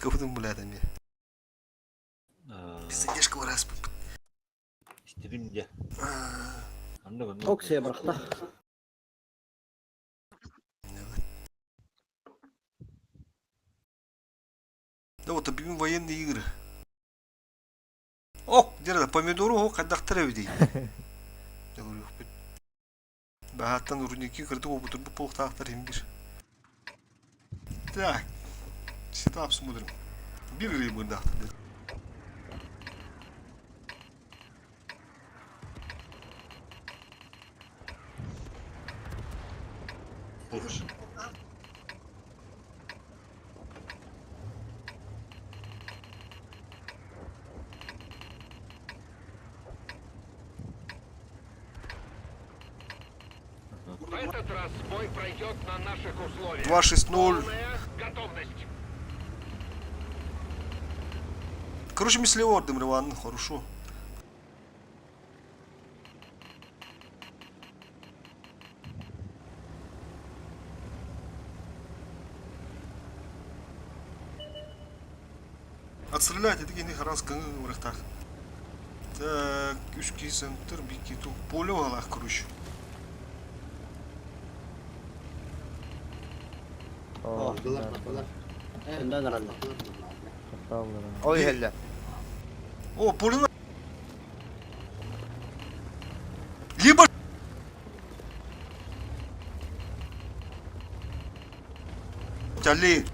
Kapıdım buladım ya. Biz de geç kıvırız. İstirince. Anladın mı? Okey bıraktı. Да вот объявим военные игры. О, где-то помидору, о, когда тревди. Я говорю, бахаттан рудники кырды опытыр bu полктақтар емдер. Так, сетап смотрим. Bir рыбы да. В этот раз бой пройдет на наших условиях. 2-6-0. Полная готовность. Короче, мы слева ордем, Риван, хорошо. Отстреляйте, такие не раз гангы врахтах. Так, кюшки центр, бикиту. Поле валах, короче. Önden herhalde. Oy helle. О, поле на... Либо... Тяли.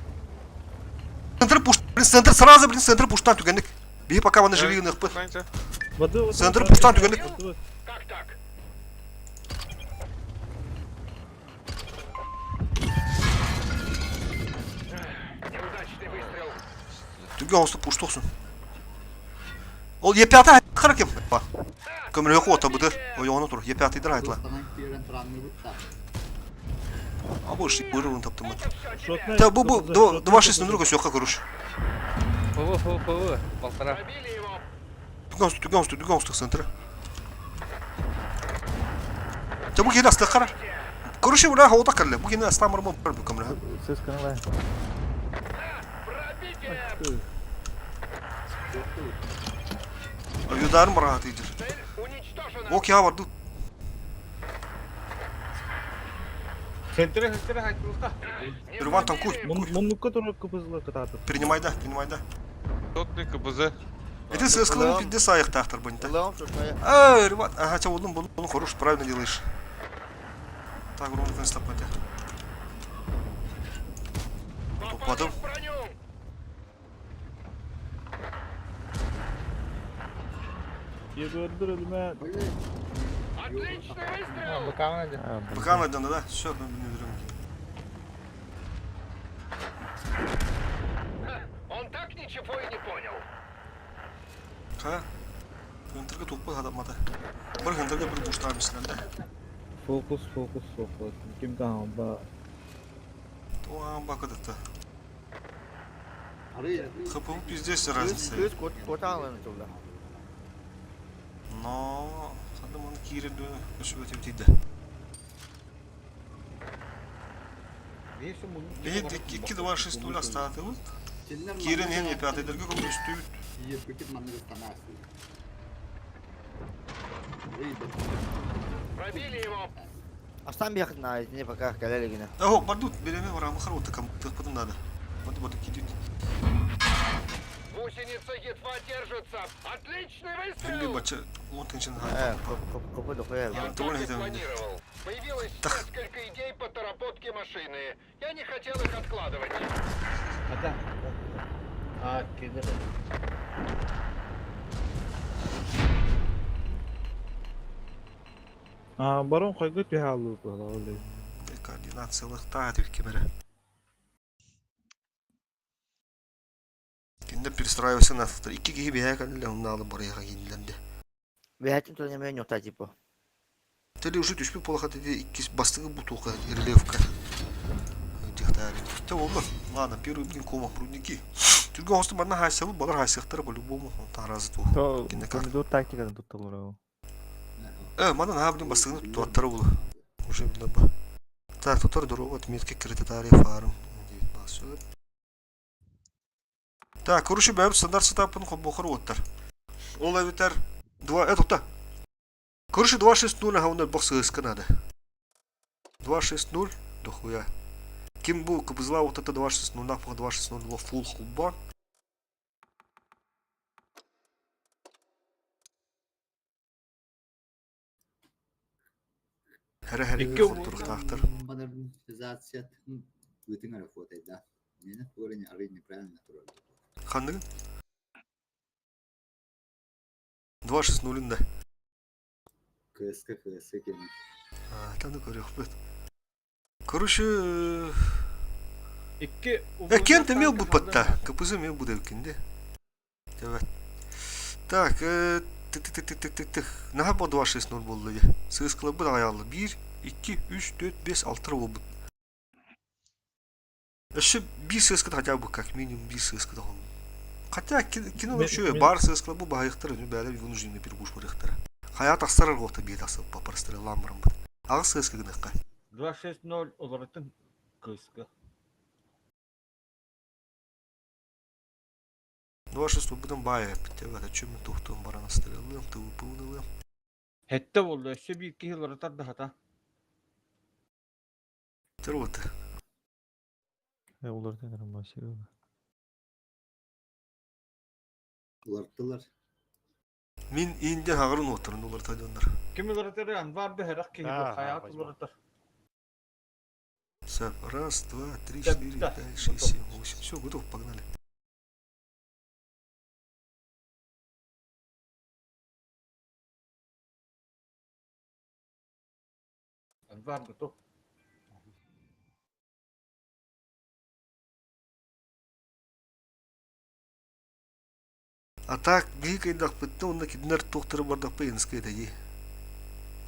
Центр пуш... Центр сразу, блин, центр пуштан тюгенник. Бей, пока вони живі, не хпих. Центр пуштан тюгенник. Как так? Неудачный выстрел. Тюген осты пуштоксун. Ол Е5 харакем. Ба. Көмір yok ota budur. O yoğun otur. Ye5 dir aytla. А больше вырван таптым. Да, bu 2-6 друга сёка короче. ПВ, полтора. Пробили его. Тюген осты центр. Та bu yine aslı karar. Короче, ура хода карле. Bu yine aslı amır mı bu kamera. Ses kanalı. Пробитие. Yudarım rahat iyidir. Цель уничтожена. Ok ya vardı. Sentere haykırıldı. Риван там куй. Муннукка турар кыбызлы кытаты. Принимай да. Тотны кыбызы. Это сыскалым пидде саяк тахтар бунта. Леон шушая. Риван, ага, чё bunu хорош, правильно делаешь. Так, ровно конец тапать. Попали в броню. Егордыр ölüme. Отличный выстрел. Пока найдем, да? Все, не берем. Он так ничего и не понял. Ha? Hıntırga toplu adamada. Bir hıntırga bir boşlar mislerde. Fokus. Kim kahamba. Tamam bakıdık da. Хпу пиздец разница. Göz kotanlarını çoğla. Но, adam onu kiredi, köşübeti bitiydi. Бейт 2-2-2-6-0 остаты вот. Кирин hen пятый дерге кому üstü. Пробили его. Aslan bir yakın ait ne bakar galele yine. О, бардут, береме вара махар вот таком, так потом надо. Вот кидит. Гусеница едва держится. Отличный Hem bir выстрел. maçı on tension He, kapı da koyar. Я довольно так и это- планировал. Появилось несколько идей по доработке машины. Я не хотел их откладывать. Hadi. Aa, gelir. Барон койгут бихалуу болду. Координациялық тағатып кемері. Кенде перестраивайся на автор. 2 киги бия кәлі онны алып барайға кейіндерді. Ve hatim tanımayan yok tacip o. Тәлі уже түшпі полаға деді 2 бастығы бутуға ирлевка. Дихтарин. Та олды. Ладно, первый блин кома рудники. Түрген осты барна хайсалы, балар хайсықтары по-любому. Таразы ту. То Кинекар. помидор тактикадан тутталар ау. Мана на блин бастығыны тұту аттары болы. Уже білді ба. Так, тұтар дұру отметке кірті тарих фарм. 19. Так, короче, бәбі стандарт сетапын қоббоқыр оттар. Ол әбітер 2, тоқта. Короче, 260 хауындар бақсы ысқын ады. 260, дохуя. Ким бұл кыбызла вот это 260, нақпыға 260 ло фул хубба. Хәрі құрттырықтақтыр. Модернизация өтің әрі фотойда. Мені көріне арай неправильно тұрады. Қандығын? 260-ында. КСК кені. Тәнді көрек бөт. Короче... İki Кен тәмел бұд батта. Капызы мел бұд әвкенде. Evet. Так, наға бұл 260 болды де. Сығысқылы бұд аяғылы. 1, 2, 3, 4, 5, 6 ол бұд. Еще 1 сығысқыда хотя бы как минимум 1 сығысқыда ол. Хотя кино еще бар сығысқылы бұл бағайықтар өне бәлі вынужденный перегуш бұрықтары. Хаят ақсарар қоқты бейт асып папарыстыры ламбырым бұд. Ағы сығысқы гыныққа. 260 олардың кыскы. 260 бұдан бая әпітті. Әді чөмін тоқтуын баран астырылым, тұвы пұлынылым. Hette oldu. Şu bir iki yıl aratar da hata. Тер оты. Олар тәңірім басығы. Улартылар. Мен иінден ағырын отырын олар тайдондар. Kim yıl aratar yani vardı her ak ki hayat yıl aratar. Сап, 1, 2, 3, Да, 4, да, 5, 6, 7, 8. Все, готов, погнали. Vardı top. А так, гейкайдақ бітті, онда кедінер тоқтыры бардақ па енскай дәйі.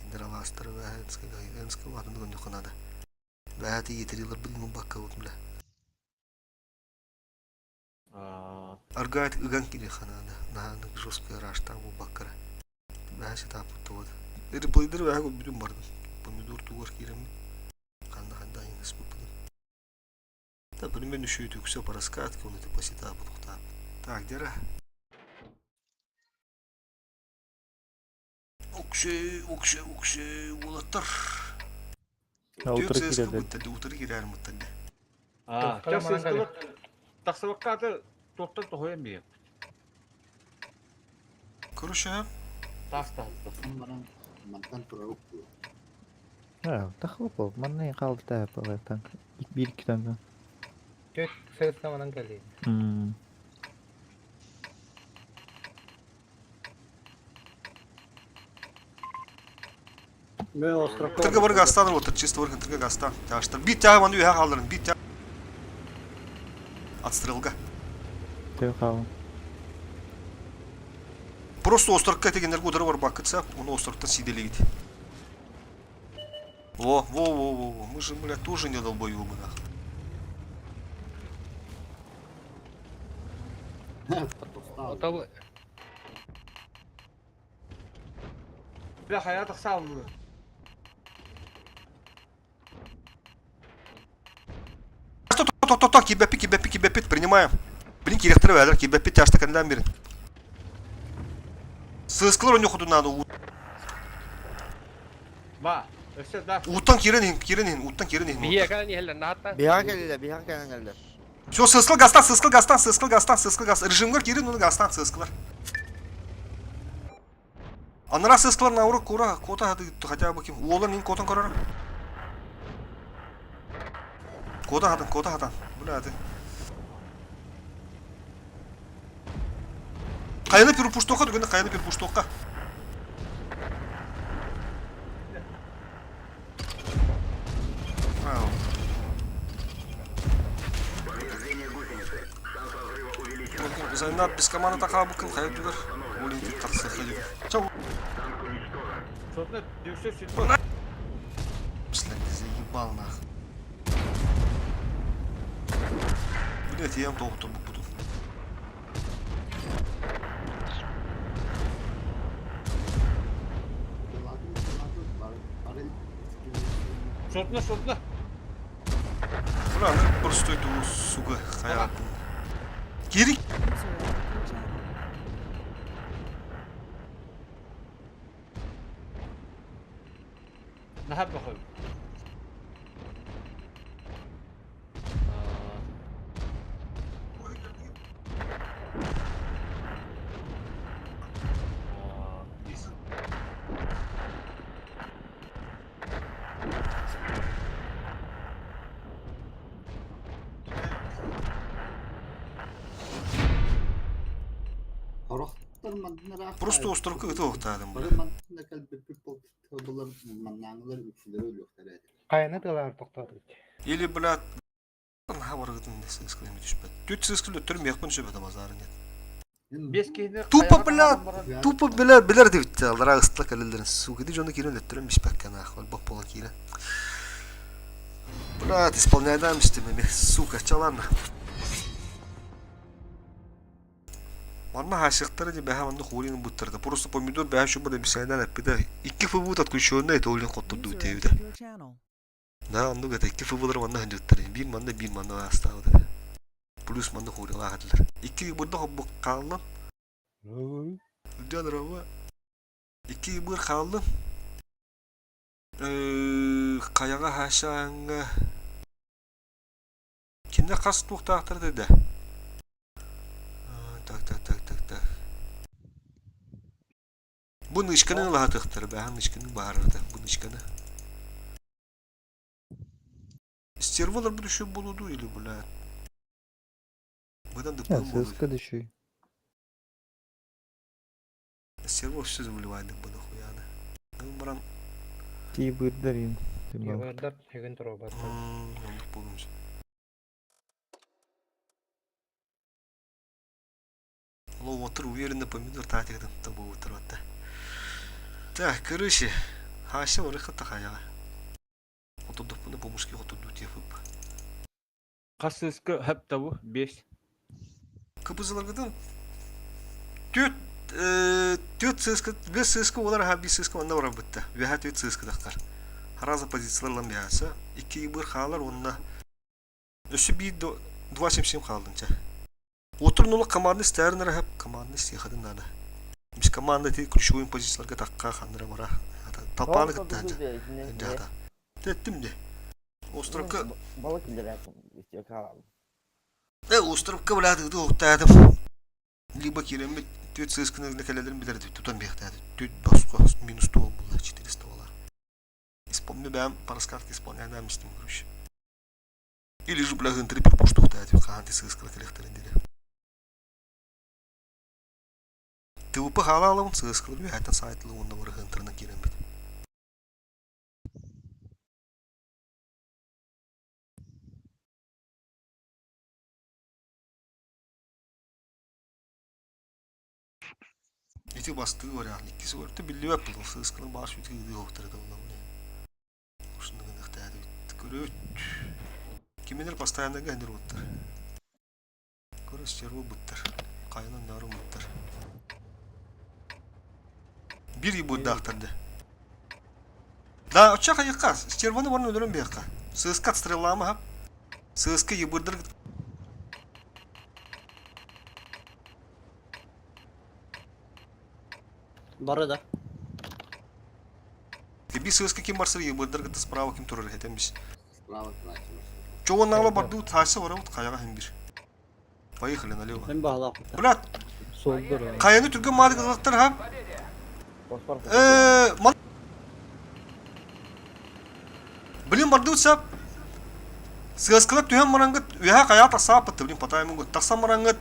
Ендер аластыры енскай вадын гөнді қынады. Бәәті етерелер білмін баққа өтмілі. Аргайт үган келе қанады. Нағанық жосқы раштан бұл баққара. Бәәші тапықты оды. Реплейдер бәәк өт бүдін бардым. Помидор туғар керемін. Қанда еңіз бұпыдым. Та білмен үші өтіксі параскатки, оны тепаси тапы тұқтап. Так, дера. Окшай, олаттар. Түйет сәскі бұттады, ұтыры керәрі мұттады. Çok sesli. Taksa vakti toptan tohuyan bir. Короче, Tasta. Баран мантан тұрауық бұл. Тақылып ол. Маннай қалды тәп олай танк. 1-2 танк. Göt sırtlamadan geliyor. Ben ostroq. тіргі бір ғастаныр отыр, чисто бір тіргі ғастан. Тәғаштар. Бит тәғі маны үйәқ алдырын, бит тәғі. Отстрелға. Тәу қалым. Просто острокка тегендерге удары бар бақытса, оны острокта сиделейді. Во. Мы же, бля, тоже не долбоёбы, нахуй. Otağı Bir hayat sağ olun. Ток, кибепит, принимаем. Блин, керектірі бәдір, кибепит тяжты кәнден берін. Сығысқылар өне құды надо. Va. Öse da. Уттан керен ең. bir yakan yeğlen hatta. Bihar geldiler. Все, сығысқыл гастан. Режимгар керен, оны гастан сығысқылар. Анара сығысқылар науры кора, кота хады хотя бы кем. Уолар нен котан корар. Кота хадан. Бля, хады. Қайны пер пуштоққа дүгенде қайны пер пуштоққа. Зайнат без команды такая букын қайып дүгер. Олимпик тақсы қайып. Чау. Sonra düşse şimdi. Псля, ты заебал нах. Блять, я им долго тут буду. Şortla. Бля, ну просто иду, сука, хаят. Кирик. Просто островка öte oqtadım. Barın mantığında kalbi bir bulur manlanlar üçleri ölüyorlar hadi. Kayana dılar toktadı. Или, блядь, ha barıgıdın ne sızkılımı düşpet. Tüt sızkılı öttürüm yakın şöbet amazarın et. Бес кейинер Тупо, блядь, тупо, блядь, билер de bitti. Allara ısıtlak ellerin. Сука, ди жонда кирен öttürüm бишпеккен ахвал, бак пола кире. Блядь, исполняйдам istemi, сука, çalarna. Manna haşıqtara de beha manna xurinin buttarda. Просто помидор beha şu burada bir saydan hep bir de. İki fıbut at kuşuğunda et olun kotturdu bu tevde. Da andu gata iki fıbutlar manna hıncıqtara. Bir manna astavdı. Plus manna xuri lağadılar. İki burada hobbu kallan. Udan rava. İki bir kallan. Kayaga haşanga. Kinde kas tuhtaqtır dedi. Tak. Bu nışkanın lahatıqtır. Bəhan nışkanın bağırırdı. Bu nışkanı. Стерволар буду еще болуду или, блядь. Бұдан да Ya пылым болуду. сыска düşüyor. Стервол все заболевает бұны хуяны. Ну, баран. Ті бырдарин. Йогадат хеген тробат. Ондық болуымыз. Лов отыр уверенно помидор татигден табу отыр отта. Так, короче. Хаша орыхы тахаяға. Отудық бұны помышки отуду тефіп. қасыскы хәп табу 5. Кыбызыларгыдан төт сыскы, бес сыскы олар ха бес сыскы онна барар бітті. Веха төт сыскы даққар. Хараза позицияларлан биясы. İki bir xalar onunla. Ösü bir 2.77 xaldınca. Oturun командный стернер hep командный стихадın nada. Biz команда те ключевой позицияларга таққа хандыра мара. Талпаны кыттанca. Жада. Теттім де. Островка Balık indilersin. İstiyor kalalım. Островка владыгды оқтадым. Либо керемет төт сыскының некелелерін білерді. Тутан бияқтады. Төт басқа минус 100 болды. 400 доллар. Исполню бәм по раскатке исполняем с ним короче. Или же бля гынтыры бір пошту оқтады. Қағанты сыскылы кілектерін деді. ТВП халалым сыскылы бі әйтін сайтлы онда бір гынтырына керемет. Эти bastığı var yani ikisi var. Tabi Liverpool sızkının başı bir tığı yoktur da ondan ne. Şunu gındık da görüyor. Kiminler pastayanında gönder ottur. Görüyor çervo buttur. Kaynan narım buttur. Bir yıl dağıtırdı. Da uçak ayıkaz. Çervonu var öldürün bir yaka. Sızkat strelama ha. Sızkı yıbırdır. Барыда. Bir sızkı kim varsa yıbırdır gıdı sprava kim turur hetemiş. Справа плачешь. Çoğun nağla bardı taşı var ama kayağa hem bir. Поехали налево. Hem bağla. Блядь, Soldur. kayanı Türk'ün malı kızıktır ha. Fosfor. Блин, bardı uçsap. Sızkılıp tühen marangıt. Üyeha kaya taksa apıttı. Блин, patayımın gıt. Taksa marangıt.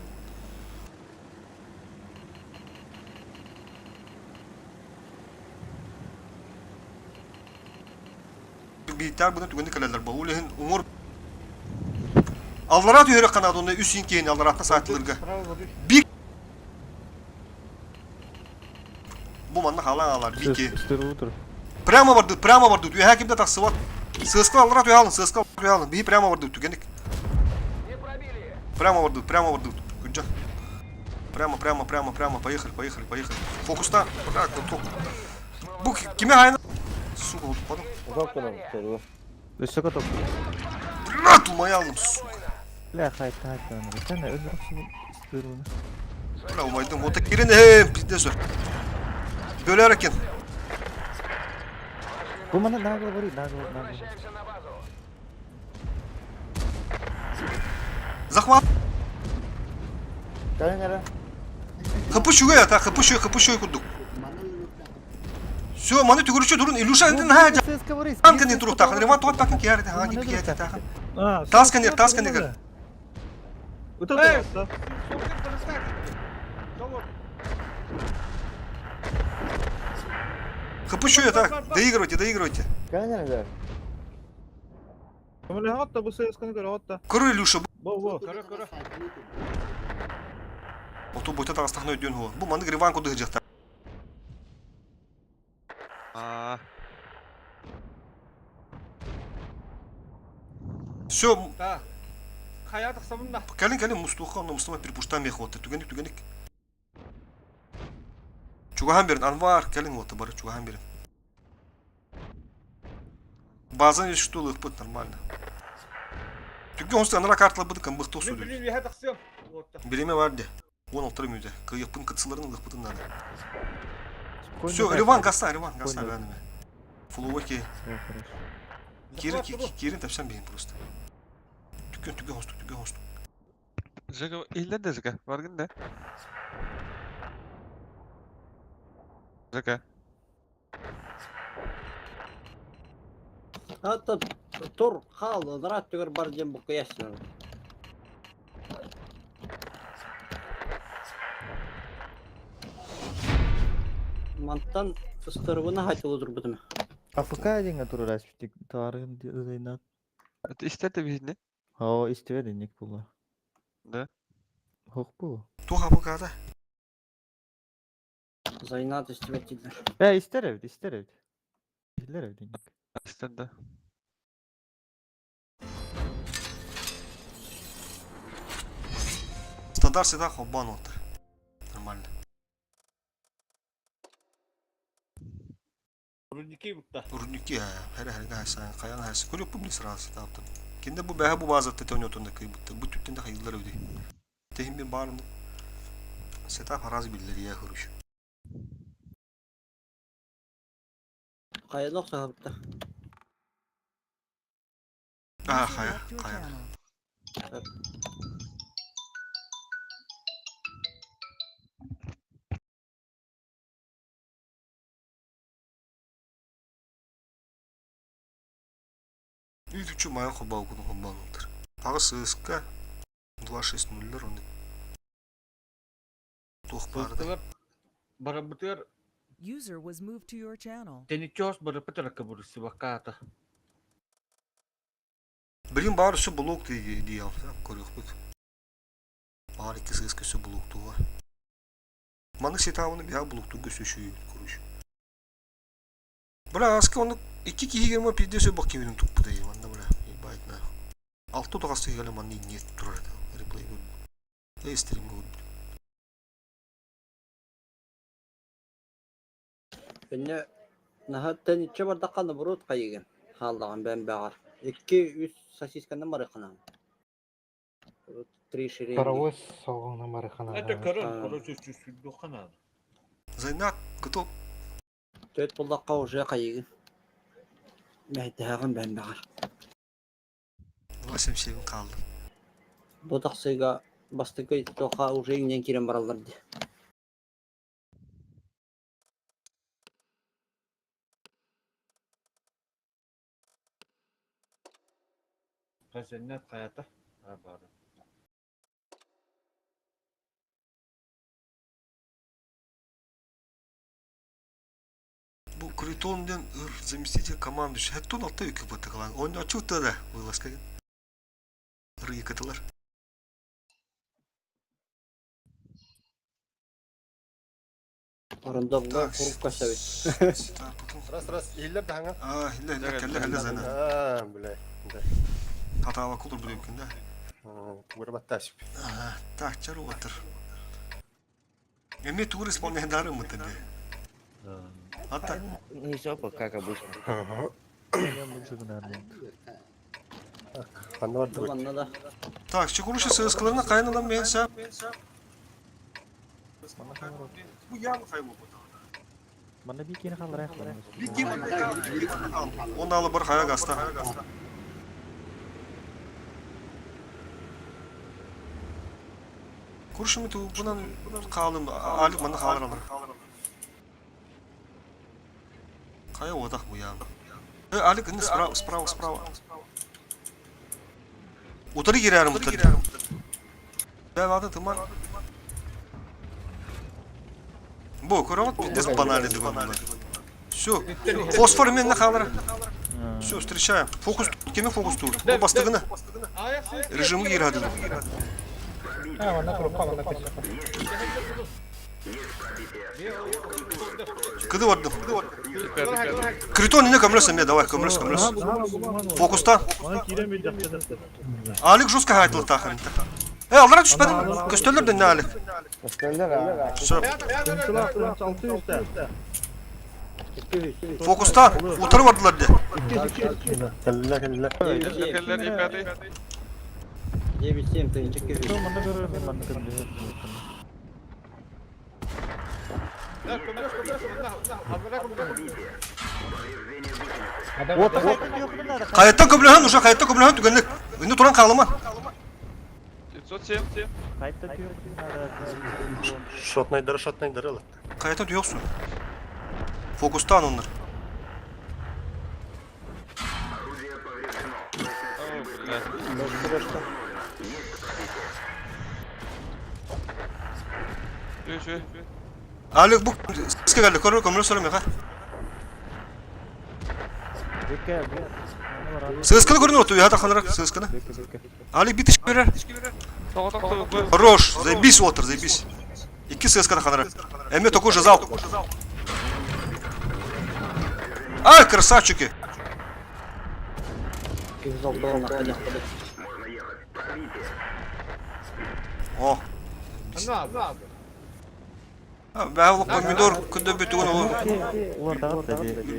Bilgiler bunu tükendi kaleler. Bağulehin umur. Allara tüyörü kanadı onda üst inkeyini allara saatılırga. Bir. Bu manna halan ağlar. Bir ki. Стервутер. Прямо варду. Üyeha kimde taksı var. Sızkı allara tüye alın. Bir прямо варду tükendik. Прямо варду. Güncel. Прямо. Поехали. Fokusta. Bırak. Bu kime hayna? Su oldu pardon. Uzak duralım. Terör. Üstü katok. Lan tulmayı aldım. La hayt hayt. Sen de öldür akşamı sтервunu. Ulan umaydım. Ota girin hem pide sor. Böyle hareket. Bu bana nagle vuruyor. Nagle. Захват. Nere? Kapı şuya ta. Kapı şuya kurduk. Все, маны түгүрүчү турун Илюша эндин ха Сыска vuruyor. Танка не туруп такын. Ремонт топ такын киярди. Ха не киярди такын. Вот это. Капучу так. Доигрывайте. Конечно, Öyle hatta bu sayıskını göre hatta. Көрө Илюша. Bu. Körü. Ото бойта тагыстахна өйдөн хо. Бу мандык реванку дыгыжакта. Все, Ha. Kaya tıksamında. келин мустуха, но мустама перепуштам мех вот. Тугеник. Чугахан берин, Анвар, келин вот бары чугахан берин. Базан есть что лыхпыт нормально. Түгген хосты анара картала быды кам быхты Ne осуду. bileyim bir tıksıyorum. Береме vardı. 16 müydü. Kıyıpın kıtsılarını lıhpıtın nadı. Спокойно Все, играй, Реван, Фарид. гаса бәніме. Фулуоки. Всё, хорошо. Кирин тапсам бейін просто. Түгген хостук. Жека, илер де Жека, баргын да. Жека. Hatta tur hal rahat tüger barcam bu kıyaslar. Mantan fıstırığına hayt olur bu deme. АФК деген тура распитик тарыгын зайнат. Это истер biz ne? О, истебе ник була. Да. Хок бу. Туха букада. Zaynat istivettiler. Истеревд. Истеревд ник. İster de. Стандарт всегда хоббан вот. Нормально. Rundiki bukta. Рудники, хәрі гайсан, каян хайсы. Көріп бұл не сразу таптым. Кенде бұл бәһә бұл базатты төнетонда кыйбытты. Бұл түттенде хайылдар өйдей. Tehim ben bağırımda. Setap harazi bildirir ya hırış. Kayalok sahabıtta. Kaya. Ütücü maya хоба okudum хоббан отыр. Тағы ССК 260'lar onu. Тоқ барды. Fıstırıp. Barabıtır. User was moved to your channel. Tenitios barabıtır akabırısı vakata. Білім бары все блок дей ал. Көрек бүк. Бары екі ССК все блок туға. Маны сетауыны бия блок туға сөші көріш. Бля, аска оны 2 киігерма пизде сө бақ кемерін тұқпы дейм. Анда бля, ебайт на. 6 тұғасты егелі маны не тұрар еді. Реплей көрді. Стрим көрді. Benne nahatten içe bardak kanı burut kayıgen. Haldan ben bağır. 2-3 sasiskandan barı kanam. Burut 3 şirin. Паровоз соғуына барықана. Hadi karın. Orası süslü dokana. Зайнат, готов. 4 bullak kavuşa kayıgen. Mehdihağın ben bağır. 8 sevin kaldı. Bu taksıyga bastıkı toka uca inen kiren baralardı. Kasennet hayata. Ha bari. Bu Критон'дан заместитель командующий. Хәттон алты үкі бұтығылан. Оны açıqta da вылазка. Рыйы катылар. Arında bu kurup kaçavit. Раз, ийлер да хаңа. Келле зайнат. Бля. Татава кулыр бұл өмкін да. Гурбатташып. Так, чару отыр. Эме тур исполнендарым мытын де. Hatta не все как обычно. Анвар Bu anla da. так, чекурuşu сığıскыларına kaynadan ben sen. Bu yağmur kayboldu. Mana bikin hal rehber. Onu alıp bir kaya gasta. Kurşumu tu bundan kalın alıp bana kalır alır. Kaya odak bu ya. Alik ini справа. Utarı girerim utarı. Ben adı tımar. Bu kuramot biz банали дыгон. Все. Фосфор менне қалар. Все, встречаем. Фокус, кеме фокус тур. Ол бастығына. Режимі кер адылы. Кыды вардым. Критон ине көміріс әме, давай, көміріс. Фокустан. Алик жестко хайтылы тақын. Аллара түспәдің. Көстөлерден не алик? Все. Фокустан. Утары вардылар де. Kelle kelle. Jokerler ifade. 9-7 тыйынча кез. Қайеттан көбілген, уже қайеттан көбілген түгенлік. Önde turan қалыма. 907. Шотнайдары ала. Қайеттан түйоқсың. Фокустан onlar. Şu. Alik bu sıkı geldi. Körü kömürü söyleme ha. Sığıskını görünür otuyor ya da kalarak sığıskını. Alik bir tişki verer. Хорош, заебись отыр, заебись. İki sığıskını kalarak. Emre toku жазал. Ай, красавчики. О. Ben o pomidor күнде бүтүгүн ол.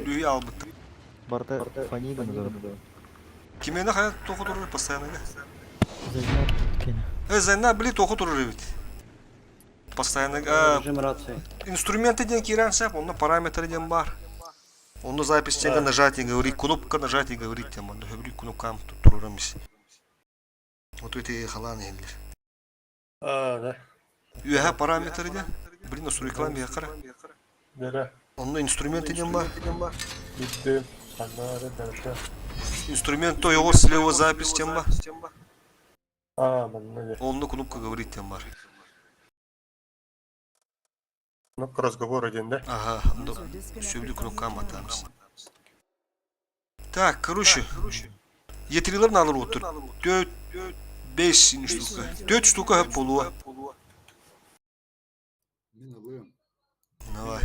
Үйі албыт. Барда фаниган Кимени хаят току турur постоянно. Зайна били току турur бит. Постоянно. Режим рации. Инструменты ден киранса, онда параметры ден бар. Онда запись тенга нажатие говорит, кнопка нажатие говорит тем, онда говорит кнопкам турурамыз. Вот эти халаны елдер. Да. Үйе параметры ден. Блин, настройкалам я кара. Дара. Онда инструменты ден бар. Bitti. Kanları derse. Инструмент то его слева запись тем бар. Банда. Онда кнопка говорит тем бар. Кнопка разговора ден, да? Ага, все буду кнопкам атамыз. Так, короче. Yetrilerini alır otur. 4-5 штука. 4 штука hep buluğa. Мен алыyorum. Давай.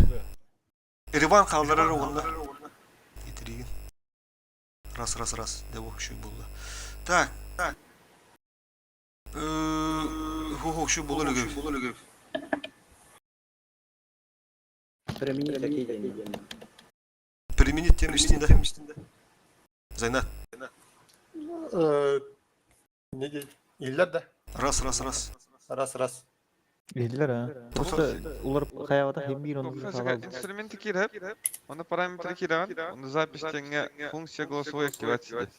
Erivan kaldırır onlar. Getireyim. Раз. Devo şu buldu. Так. Хо şu bulur gibi. Применить такие деньги. Применить тем üstünde. Zeynep. Ne diyor? İller de. Раз. Eldiler ha. Просто улар hayata hem bir onu Инструменты кирап, оны параметры кирап, оны запись тенге функция голосовой активации.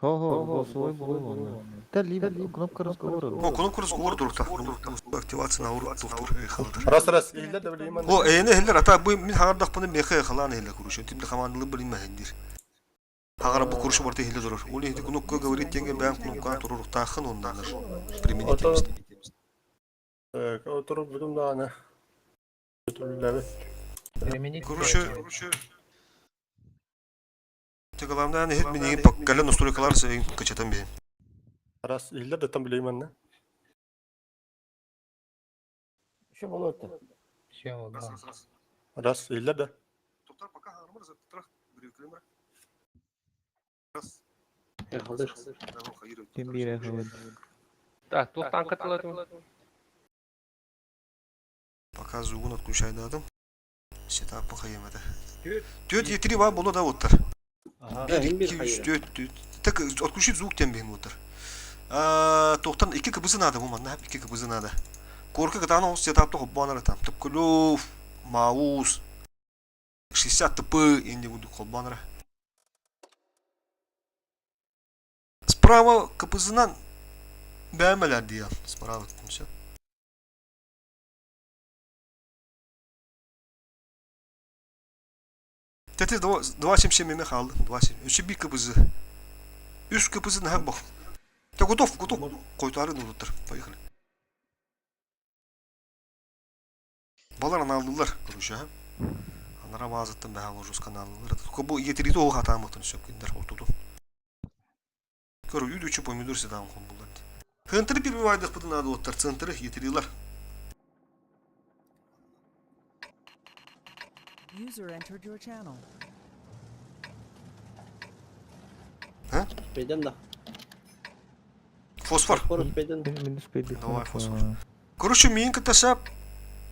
голосовой был он. Да либо кнопка разговора. O konu разговор durukta. Aktivasyon avru duruktur. Раз. İller de bileyim. O ene heller ata bu min hagardak bunu mexe xalan heller kuruşu. Timli xamanlı bilin mehendir. Hagara bu kuruşu orta heller durur. Uli hedi knopka говорит тенге ben knopka dururuk taxın ondanır. Применить temiz. Oturup budum da ana. Kuruşu. Tegalamda yani hep mini pak gelen настройкалар sayın kaçatan bir. Раз. İller de tam bileyim anne. Şu болот. Раз. İller de. Tutar пока harmar zatırak biriklemir. Раз. Hem bir hayvan. Так, тоқтан қатылады. Пока зугун отключайды адам. Сетапы қайымады. 4-3 var bolu da otur. 1-2-3-4. Так отключить звук тем бейін отыр. Тоқтан 2 кыбызы надо bu manda hep 2 kıbızı надо. Korku kadar o setapta hoppanır tam. Tıpkıluf, mouse. 60 tıpı indi budu kolbanır. Справа kapısından beğenmeler diye. Справа tutmuş. Tete 2 мeme kaldı. 2. Üçü bir kapısı. Üst kapısını hep bak. Ta готов. Koytarın unutur. Поехали. Балар аналылар, короче, ha. Анара мазыттан бәһә ложус каналылар. Кобу етерите о хатамытын сөккендер ортуду. Көрү үдүчү помидор седан кон булар. Хынтыр бир вайдык бутун ады оттар центры етерилар. User entered your channel. Спейдем да. Фосфор. Скоро спейдем. Мен успели. Давай, фосфор. Короче, мен кытаса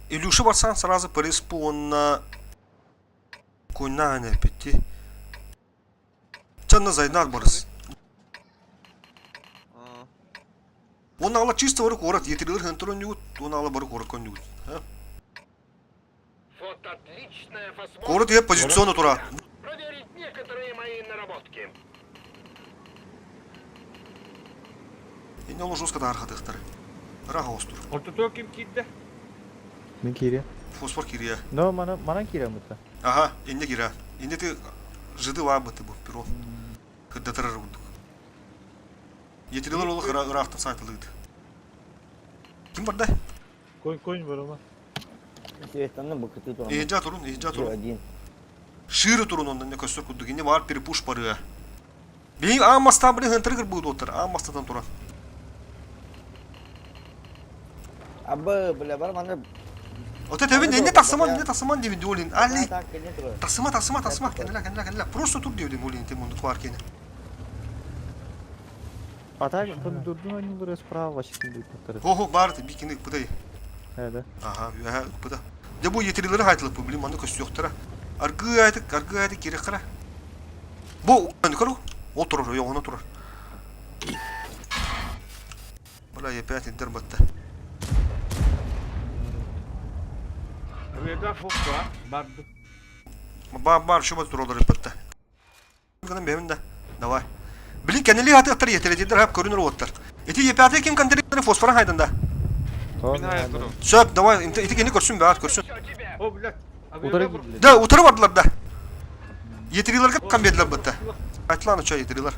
Илюша барсан сразу по респонна Койна пети. Чанна зайнат барыс. Он ала чисто варык орат, етерилер хынтырын югут, он ала барык орат кон югут. Вот отличная фосфор. Корот я позиционно тура. Проверить некоторые мои наработки. Enne olur жестко тархатыктар. Раға остур. Ортото ким кидде? Мен кире. Фосфор кирия. Но мана кире мыта. Ага, инде кира. Инде ты жиды вабыты бу пиро. Кыддатырар будук. Етерилер олы ырақтан сайтылыгды. Ким барда? Конь бар ама. Интересно, быкыты туран. Эйджа турун. Один. Ширы турун ондан не көстөр кудук. Инде бар перепуш бары. Бейін аммастан білін хынтыргыр бұйды отыр. Аммастан туран. Абы, бля, бар мана. Оте тебен не тасыман девин диолин. Али. Так, не туран. Тасыма. Кенеле. Просто тур девин олин тем онды квар кене. А так, помидордун они вырос справа вообще не Ого, барды бикинек будай. да. Ага, буда. Де бу етерилер хайтылып бу, билим, манда көс жоктара. Аргы айты керек кара. Бу, аны көрү. Ол турар, оны турар. Бала епят индер батта. Реда фокка барды. Бар, şu bat turollar epetta. Gönüm beğendim. Davay. Bilin kendili hatır yeterlidir hep görünür otlar. Eti yepate kim kandırı fosfora haydında. Min hayat durun. Söp, davay, eti kendi görsün be, at görsün. О, блядь. Удары гирле. Da, utarı vardılar da. Yetiriler kan bedler batta. Aytlan uça yetiriler.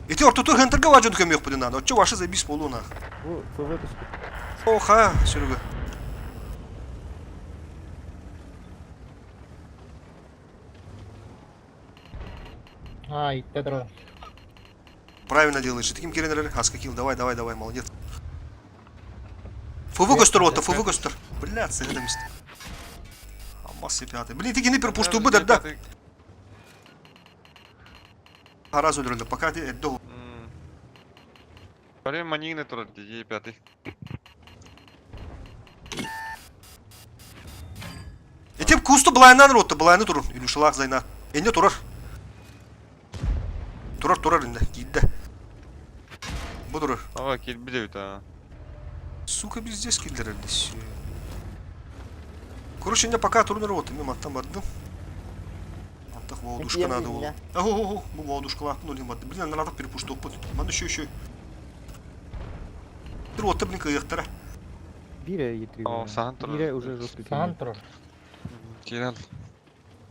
Eti orta tur hentırga vacın kömü yok budundan. Oçça vaşı zebis boluna. Bu sovet Oha, sürügü. Итте дро. Правильно делаешь. Таким киренер хаска килл. Давай, молодец. Фуву костер отто, фуву костер. Блядь, сыгрымист. Аммасы пятый. Блин, ты не пропустил бы, да? Раз öldürüldü. Fakat eddi o. Паре манигне туран, диye пятый. Etip kustu blayından rotta. Blayını durun. Ülüşalak zayna. Ende turar. Turar ende. Gidde. Bu durur. Ава, кил бидевит, а. Сука, biz здесь киллерерді. Короче, не пока турнир вот. Мен аттан бардым. Аттақ воодушка надо было. Ого, bu воодушкалақтың өлген барды. Блин, надо перепушток бұд. Манда шөй. Dur otta blin kıyıqtara. Бире етри. О, саған тұрар. Бире уже жестко. Саған тұрар. Тиран.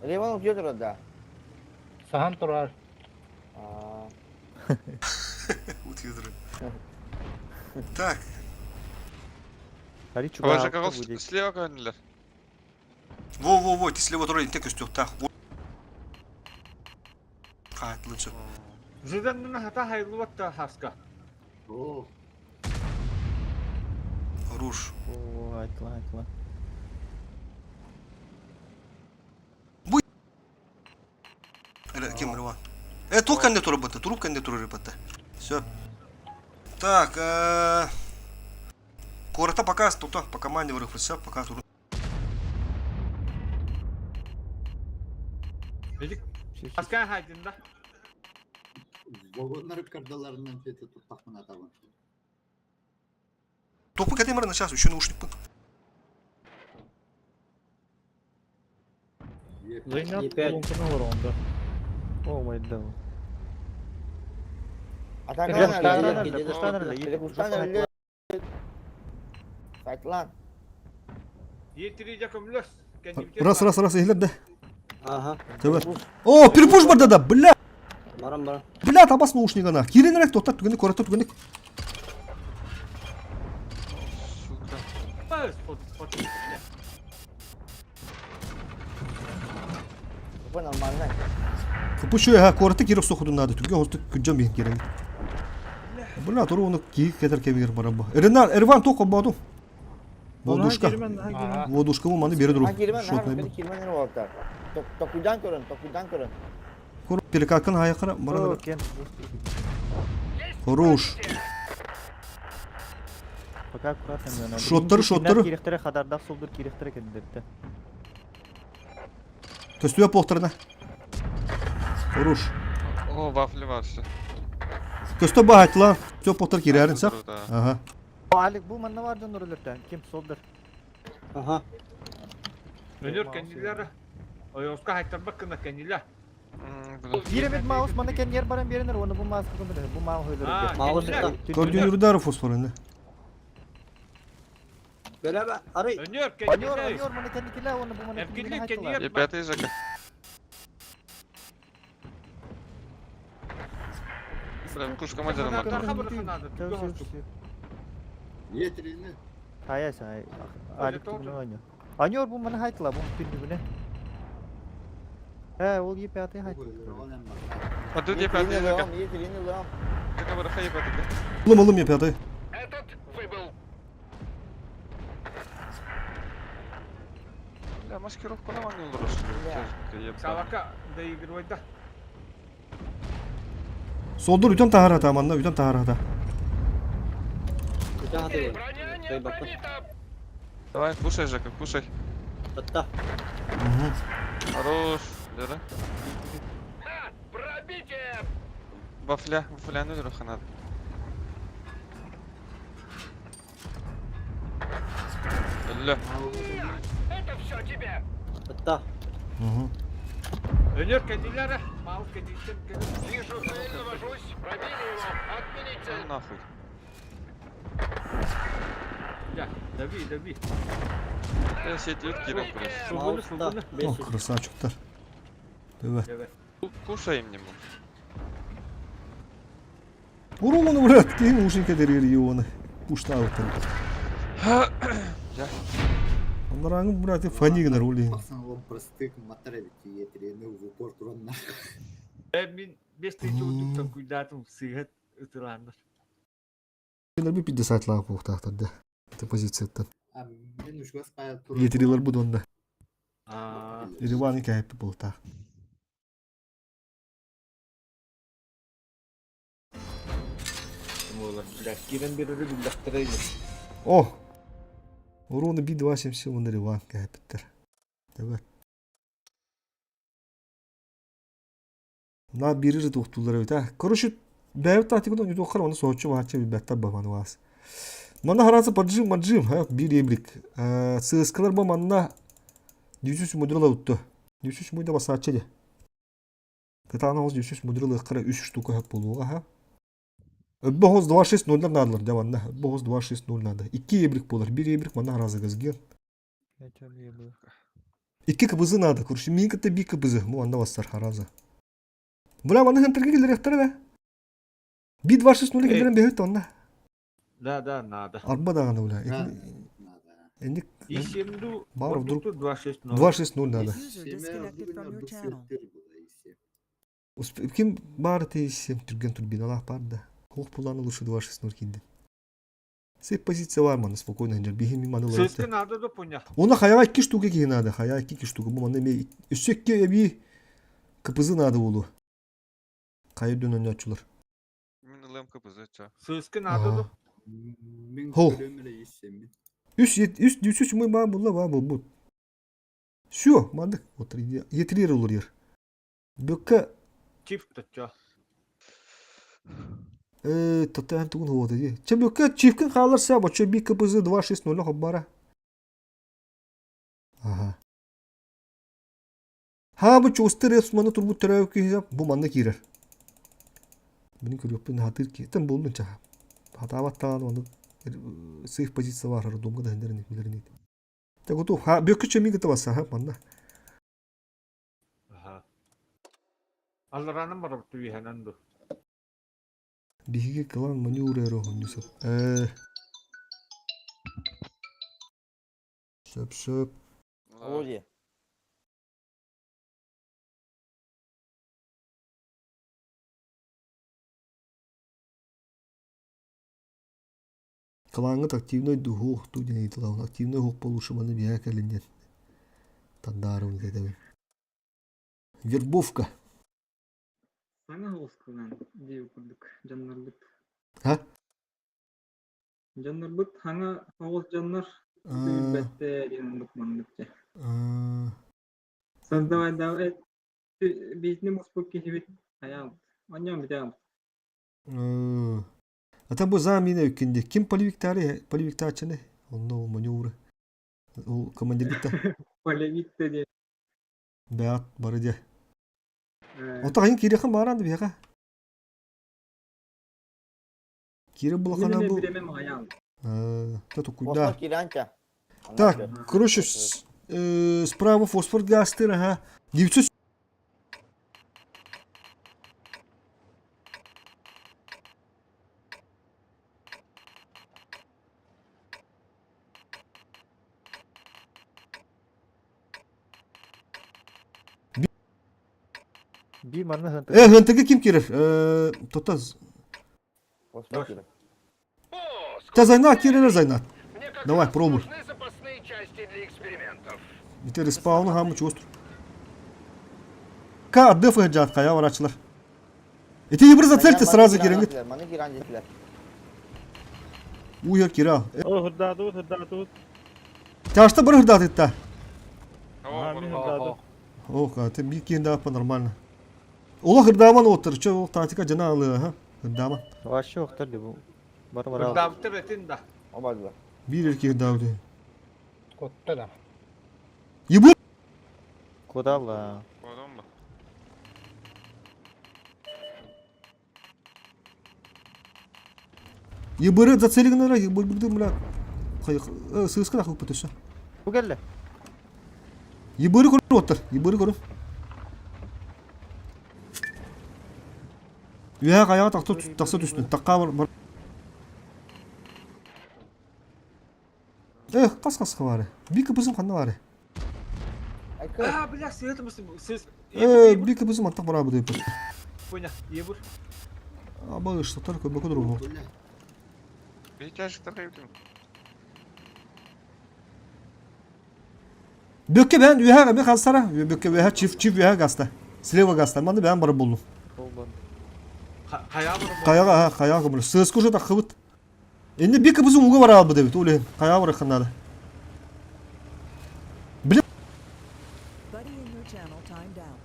Ремонт где туран, да? Саған тұрар. Утъедры. Так. Ари Ова чуга. жакагол слева көнілер. Во, ти слева турар инте көстөк так. Кайтлычы. Жыданнын хата хайылуатта хаска. О, Руш. О, айтла. Кем рыва? Тур кенде турар бытты. Туруп кенде турар бытты. Всё. Так, Кората пока тут по команде вырыхлыся, пока тур. Dedik haska haydında. vagonlar kardalarından feti tuttakmın adamın. Топы катемер на час, еще наушник пын. Зайнат Епять. колонканы бар онда. О, майда. Сайтлан. Yetirice kömlös. Раз, ehler de. Ага. О, перепуш барда да, бля. Барам. Бля, табас наушник ана. Киренерек тоқтап түгенде, кората түгенде. Сука. спот. Apa normalnya? Купушуя ха корты кирок сохудун нады түрген хосту күджам бин керек. Бына туру уну ки кетер кемигер барабы. Эрван токо боду. Водушка. Ага. Водушка bu manda beri durur. Kiriman, Şotmayı. kiriman ini waktu. Tokudan turun. Кур перекалкан hayakara О, бара. кен. Хорош. Пока аккуратно. Шоттары. Керектері қадардақ солдыр керектері кендепті. Төстüе похтарына. Хорош. О, вафли var işte. Төстө багатла. Төстө похтар кирерин сак. Burada. Ага. Алик, бұл манна бар жон ұрылырды. Кем солдыр. Aha. Önür kendileri. Oyosqa haytarbak kına kendiler. Yeремет маус, мана кен ер баран берінер, оны бұл маус қылын білер. Бұл маус өйлері. Maus da. Gördüğün yürüdü fosfor önde. Böyle be. Arayı. Önür Аньор, kendiler. аньор, мана кен никеле, оны бұл мана Erkeklik кен kendiler. И пятый жака. Прям куш командиром Kanatlar отдал. haber kınadı. Türkiye hostu. Yetirini. Hayır, hayır. Alik bunu oynuyor. Аньор, бұл мана хайтыла, бұл күнді бұны. Ол епе аты хайт. А тут я пятый жака. Yetirini lom. Жака бараха я пятый. Alım yapıyor atayı. Этот выбыл. Да, маскировку на ванну лучше. Savaka da игрывайда. Soldur üten tahar hata manna üten tahar hata. Udah hadi. Броня не Дай баку. пробита. Давай, кушай, Жака, кушай. Hatta. Хорош. Лера. Ха! Пробитие! Вафляны леха надо. Ля. Это все тебе! Hatta. Önür kendileri. Maus kendiler. Вижу цель, навожусь. Пробили его. Отменить Ну цель. нахуй. Ya, davi. Я сеть идет Кирилл пресс. Sulbunu. Oh 500. krasavчуктар. Evet. Evet. Кушай мне. Vurul onu bırak. Değil ушинке дерери onu. Пушта отыр. Я. Onların bırak фанигнер улин. Baksan o простых материалов yetirini в упор turanlar. Ben 5 tane çocuktan kuydatım. Sıhhat ıtıranlar. Şeyler bir pidde saatler bu tahtada. Bu pozisyonda. Ben uç gaz kaya turan. Yetiriler bu donda. Aa, Rivanı kayıp bu tahta. mola. Kiran bir öyle bir laktıraydı. Oh. Урона Би-270 он Риван кайыптыр. Evet. На бири же тухтулар өйт. Короче, бәйбіт тактикадан үйді оқыр, оны соғытшы мағатшы бір бәттап бағаны вас. Мана харазы маджим, бір ебрик. Сығысқалар ба манна 200 мөдіріл өтті. 200 мөйді басатшы де. Кытағына 200 мөдіріл ұққара 3 штука хөп болуға. Öbbe hoz 260 надылар деванна. Öbbe hoz 260 нады. 2 ебрик болар. 1 ебрик мана харазы газген. 2 кыбызы нады. Короче, мен кітті 1 кыбызы. Му анда бастар харазы. Бля, мана хэнтерге келер яқтары да. Би-260 келдерін бәйбіт онда. Да, надо. Арба дағаны бля. Эндік İşimdu Бар вдруг 260. 260 нады. User disconnected from your channel. Ким бары тейсем түрген турбин алақ бар да. Хоқ пуланы лучше 260 келді. Сеп позиция var мана спокойно хэнжер. Бихим миманы лайты. Sözkü nadı da punya. Ona хаяға 2 штука кейін ады. Хаяға 2 штука. Бұл мана ме үсекке еби кыпызы нады болу. Қайыр дөнен ячылар. Именно лэмка позача. Sözkü nadı da. Мен Хол. көрөмеле ешсем. Үс дүсүс мой ба бұлла ба бұл. Все, мандық. Отыр. Етілер олар ер. Бөкке Çift tutça. Тотан тугун хода ди. Че бөкке чифкин қаларса, бача би кыпызы 260 хоббара. Ага. Ha bu çostır Osmanlı turbu terör ki hesap bu manda kirer. Benim körüpün hatır ki tam buldun ça. Hata battan onu safe pozisyon var har domga da henderin bilerin. Ta goto ha bökü çemi gita basa ha manda. Aha. Allah'ın mı rabtı bir hanandı. Bihige kalan manevra ro honjusa. Söp. Oye. Калаңыт активной дух ту ден итылау. Активной хук болушы маны бия кәлінден. Тандарым дедевim. Вербовка. Sana olsun diye kurduk. Canlarlık. Ha? Canlarlık hana havuz canlar bette yanılık manlıkça. Sen davet bizne muspuk kehibit hayal. Anyam bir daha. Ata bu zamine öykünde. Kim Poliviktar açını? Onda o manevra. O komandirlikte. Polevik dedi. Beat barı diye. Ota hayın kiri yakın bağırandı bir yaka. Кирилл Блохана был. Это куда? Фосфор Киранча. Так, короче, справа фосфор гастер, ага. 900. Bir mana hıntı. Hıntı kim kirir? Totaz. Фосфор Киран. Та Зайнат, Кирилл Зайнат. Давай, пробуй. Нужны запасные части для экспериментов. Biter spawn'ı hamı çözdür. Ka addı fıhcat kaya var açılar. Eti yıbrız atletti sırası girin git. Mani Kirancıklar. Uyar kira. О, хырдаатыбыт. Taşta bir hırdat etti. Ага, мен хырдаатып. Oh, katı bir kendi yapma normal. Ola hırdaman otur. Çoğu tatika cana alıyor ha. Hırdaman. Вообще оқтар bu. Бар. Davtır etin de. Обалдо. Bir erkeği hırdadı. Kotta da. Yıbır. Кодала. Koydun mu? Yıbırı zацелигнера yıbır bıgdı mıra. Sığıskın akıl pıtışı. Bu geldi. Yıbırı korun otur. Yıbırı korun. Ya kaya taksa düştün. Takka var. Kas var. Bir kıpızım kandı var. Aa bir dakika sığıt mısın? Siz Bir kıpızım antak beraber de yapar. bu ne? İyi bu. Ama işte tarık bakı durum. Bir hikayecikler kayıptım. Bökke ben üye bir gastara. Bökke üye çift üye gasta. Sleva gasta. Ben de ben bara buldum. Kaya bunu. Kaya kabul. Sığız kuşa da kıvıt. Indi bir kıpızım uğu var abi de bit. Öyle kaya var kanada. Buddy in your channel timed out.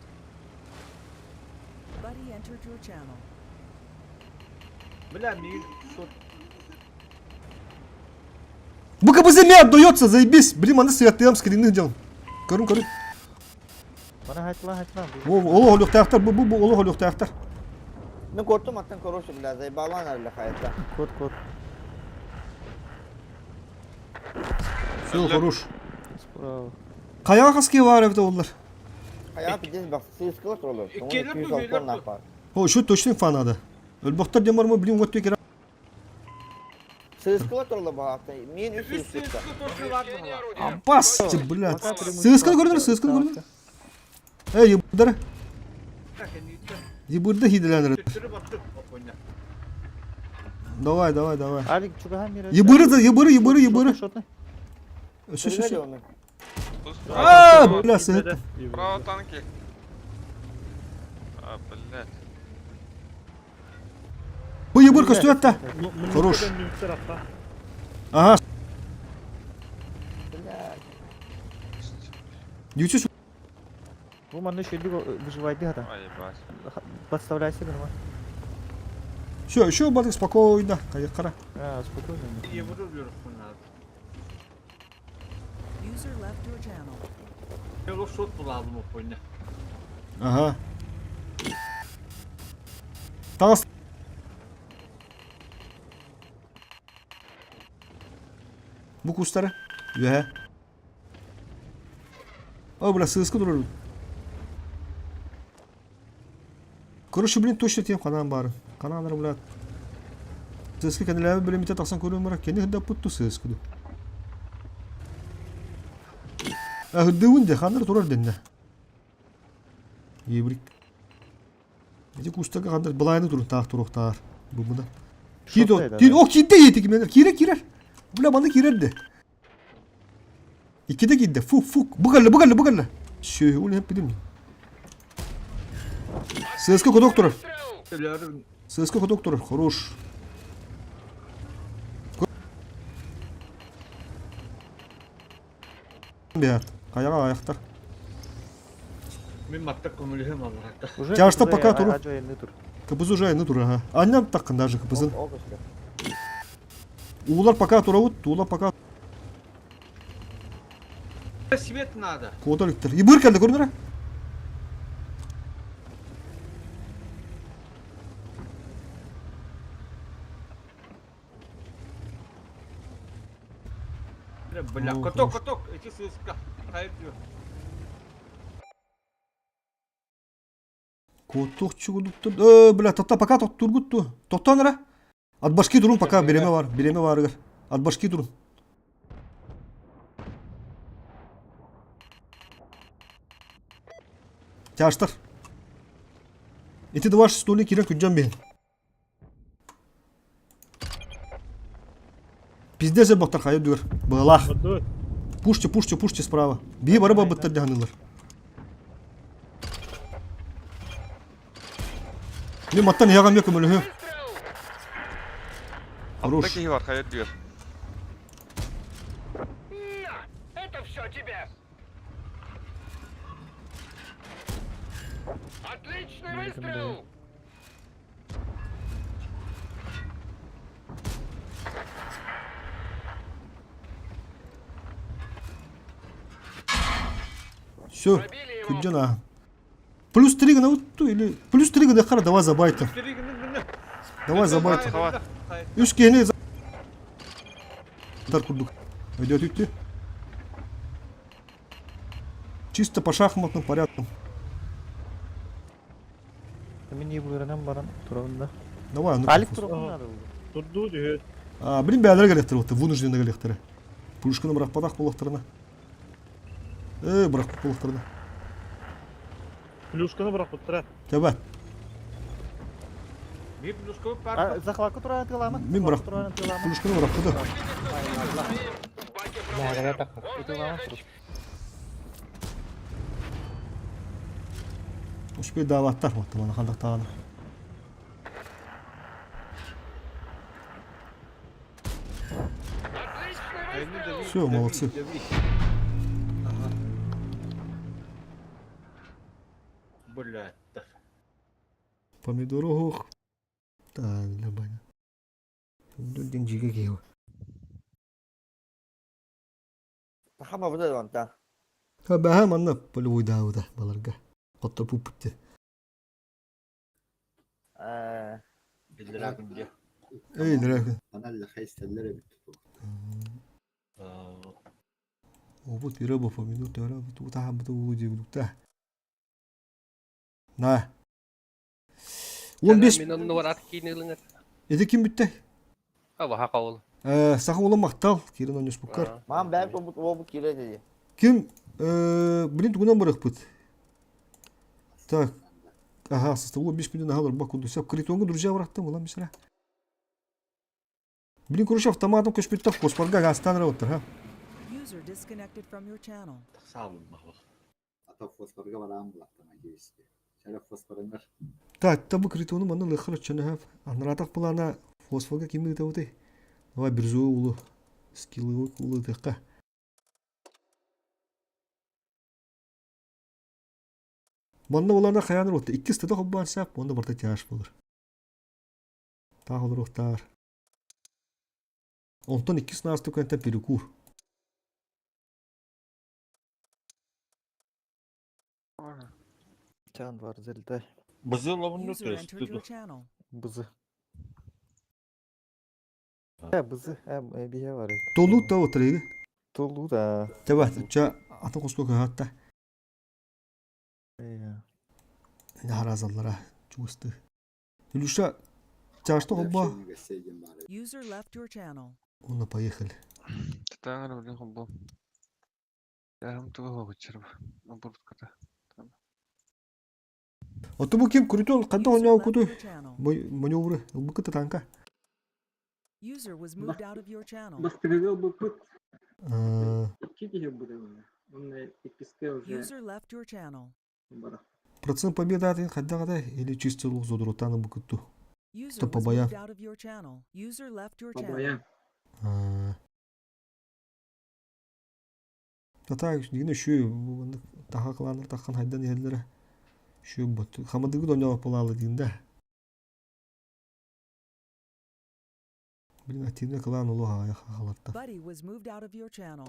Buddy entered your channel. Бля, мир. Bu kıpızı ne отдается, заебись. Блин, аны светлым скринных делал. Көрün. Bana haçla. Ola holuk tayaktar. Bu ola holuk tayaktar. Ну, корту маттан короче, бля, заебала она, бля, хаятта. Код. Все, хорош. Справа. Kaya kaskı var evde onlar. Hayat bir bak, sığıskılar olur. Gelir bu, gelir bu. O şu toşun fanada. Ölboktar demar mı bilin got tekrar. Sığıskılar olur bu hafta. Min üst Üst üst. topu var mı? Abbas, блядь. Sığıskal gördün. Yıbırdır. Yıbırdı hidelenir. Tüttürü battı. Давай. Alik çuka hem yere. Yıbırı. Şota. Şu. onu. Aaa, блядь, sıhhat. Bravo tanki. Aa, блядь. Bu yıbır kostü hatta. Хорош. Aha. 900. Bu manda şöyle выживать hata. Ай, ебать. Подставляйся нормально. Şu balık спокойно. Kara. Спокойно. İyi vuruyoruz bunlar. User left your channel. Yolu şut bulalım o oyunu. Aha. Tamam. Bu kuşları. Ye. O burası sıkı durur. Короче, блин, точно тем канал бар. Каналдар, блядь. Сыска kendileri böyle mite taksan koruyorum bırak. Kendi hıdda puttu sıskudu. Ahıldığın de kanır turar denne. Yebrik. Ece kustaka kanır balayını durun tağ turuk tağır. Bu buna. Kido. O kidde yeti kimenler. Kirer. Bula bana kirerdi. İkide giddi. Fuk. Bugalla. Şöyle onu hep bilim. Сыска ходок турар. Сыска ходок турар. Хорош. Бят. Каяга аяктар. Мен маттак көмөлөм алганда. Тяжта пока тур. Ажайны тур. Кыбыз уже айны тур. Аннам таккан даже кыбызын. О кышка. Улар пока туравут. Улар пока. Свет надо. Кодаликтер. И быр келди көрүнөр. Бля, каток, эти сыска. Хайдю. Котук чугудукту. Бля, тота пока тургутту. Тоттонра. От башки турун пока береме бар. От башки турун. Тяштар. Эти два столик кирен күджан бен. Пиздец бактар кайып дүр. Былах. Отдой. Пушьте справа. Бие бары бабыттар дегенлер. Мен маттан ягам yok ömürlüğü. Хорош. Alttaki var hayat diyor. На, это все тебе. Отличный выстрел. Все. Күджан а. Плюс 3 гана утту или плюс 3 гана кара давай забайта. Давай забайта. Hava. Üst gene дар курдук. Идет идти. Чисто по шахматным порядку. Мен не буйранам баран турабында. Давай, ну. Алик турабында. Турду дүйет. Блин, бәлер келектер отты, вынужден келектер. Пушканы бырақ падақ болықтарына. Бырақ болықтарына. Плюшканы бірақ бұттыра. Кәбәт. Мен плюшка бар. Захватка туран тыламын. Мен бырақ. Пушканы бырақ пады. Мағара таққа. Успей даваттар отты, мана қандақ тағаны. Все, молодцы. Бля. Помидорох. Так, для баня. Дудин жиге кеу. Хама буде ванта. Бәһә манна полевой дауда баларга. Котта пупты. Билдирәгем. Дирәк. Bana da haysteller bitti. Вот пирабо помидор, тара, тут там улуди гудукта. На. 15 Мен оны барат кейнеліңер. Эде ким битте? Ава хақауыл. Саха улам мактал, кирен онюс букар. Мам бәк о кире dedi. Ким блин тугунан барак бит. Так. Ага, составло 5 миллион галар бакунду. Сап критонга друзья бараттым улам мисра. Блин, короче, автоматом көшпөттө коспорга гастан работтар, ха. User disconnected from your channel. Sağolun bakalım. Ata fosforga varan bulaktama geyiste. Şöyle fosforunlar. Так, табы критону мана лыхыр чөнөп. Анратак булана фосфорга кимди табыты. Давай бирзу улу. Скиллы улу дыкка. Манда уларда хаяныр отты. 2 стада хоббан сап, онда барта тяж болор. Та холуруктар. Онтон 2 снастык кенте перекур. Чан бар зелтай. Бызы лавын User entered your channel. Бызы. Бызы. Бие бар. Толу та отреги. Толу да. Таба, ча атын коспока хатта. Наразаллара чусты. Илюша, чашты хобба. User left your channel. Онна поехали. Тетаңыр білген бұл. Yarım tuğla geçerim. Burkada. Ото bu kim? Kurutol. Kadda User oynağı left kutu. your channel. Manevru. Bu kıtı tanka. User was moved out of your channel. Бастырылы бупут. Aa, 2 киһи бурын. Онны иккиске уже User left your channel. бара. процент победы атын кадда када или чисто лук зодуротаны bu kıtı. User Topa was bayan. moved out of your channel. User left your channel. Бабая. Aa. Tata yine şu daha kılanlar takkan haydan yerlere. Şu bu. Hamadıgı da oynamak polalı diyinde. Bilin atayım kılan olu ha ya halatta. Buddy was moved out of your channel.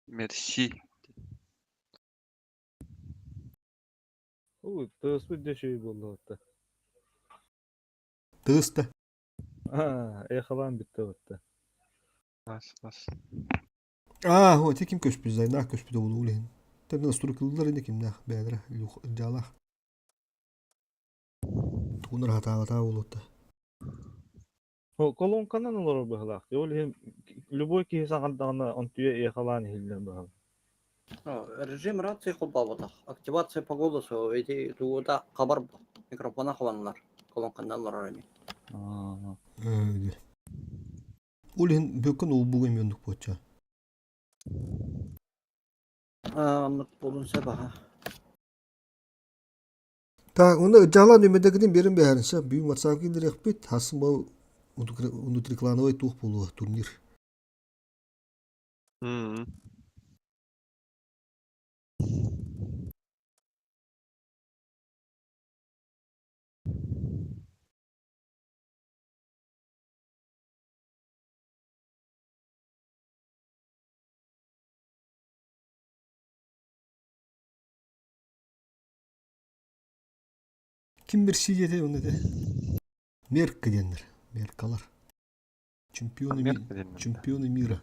Merci. Ой, тыс bir de şey buldu hatta. Tığısta. Ha, ехалан bitti hatta. Bas. Aa, o tekim köşpüz zay nah köşpüde bulu ulen. Tabi nasıl kıldılar indi kim nah bedre jalak. Tuğunlar hata ulutta. O колонканан олар быһлак. Ол hem любой киһи сагандагына онтуя ехалан хиллер быһл. Режим рации кулбабыта. Активация по голосу. Эти туда хабар микрофона хванлар. Колонкандан ларами. Öyle. Ulen bökün ul bugün yöndük poça. Anlık bulun sebaha. Ta onu jalan ümede gidin berin beharinse büyük maçaki direkt bit hasım bu unutriklanoy tuh pulu turnir. Hmm. Kim bir şey yedi onu de. Merk gidenler. Merkalar. Çempiyonu mira.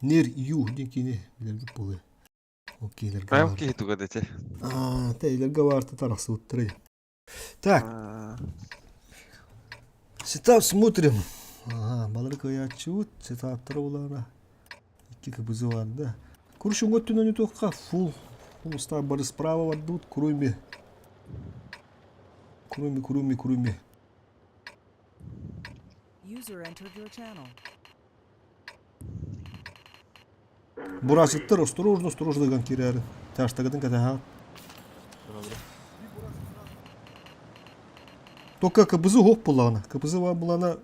Ner yuh dinkini bilerdi pulu. Okeyler Ben gavar. ki tu gadete. Aa, teyler gavartı tarafsı uttırıyor. Так, сетап смотрим. Ага, балар каячут, сетаптар улана. Iki кыбызы var da. Kurşun götün önü toqqa full ста бары справа вадут, кроме. User entered your channel. Бурасыттар осторожно деган кирәр. Таштагыдын ката. Только кыбызы хоп булана. Кыбызы ва булана.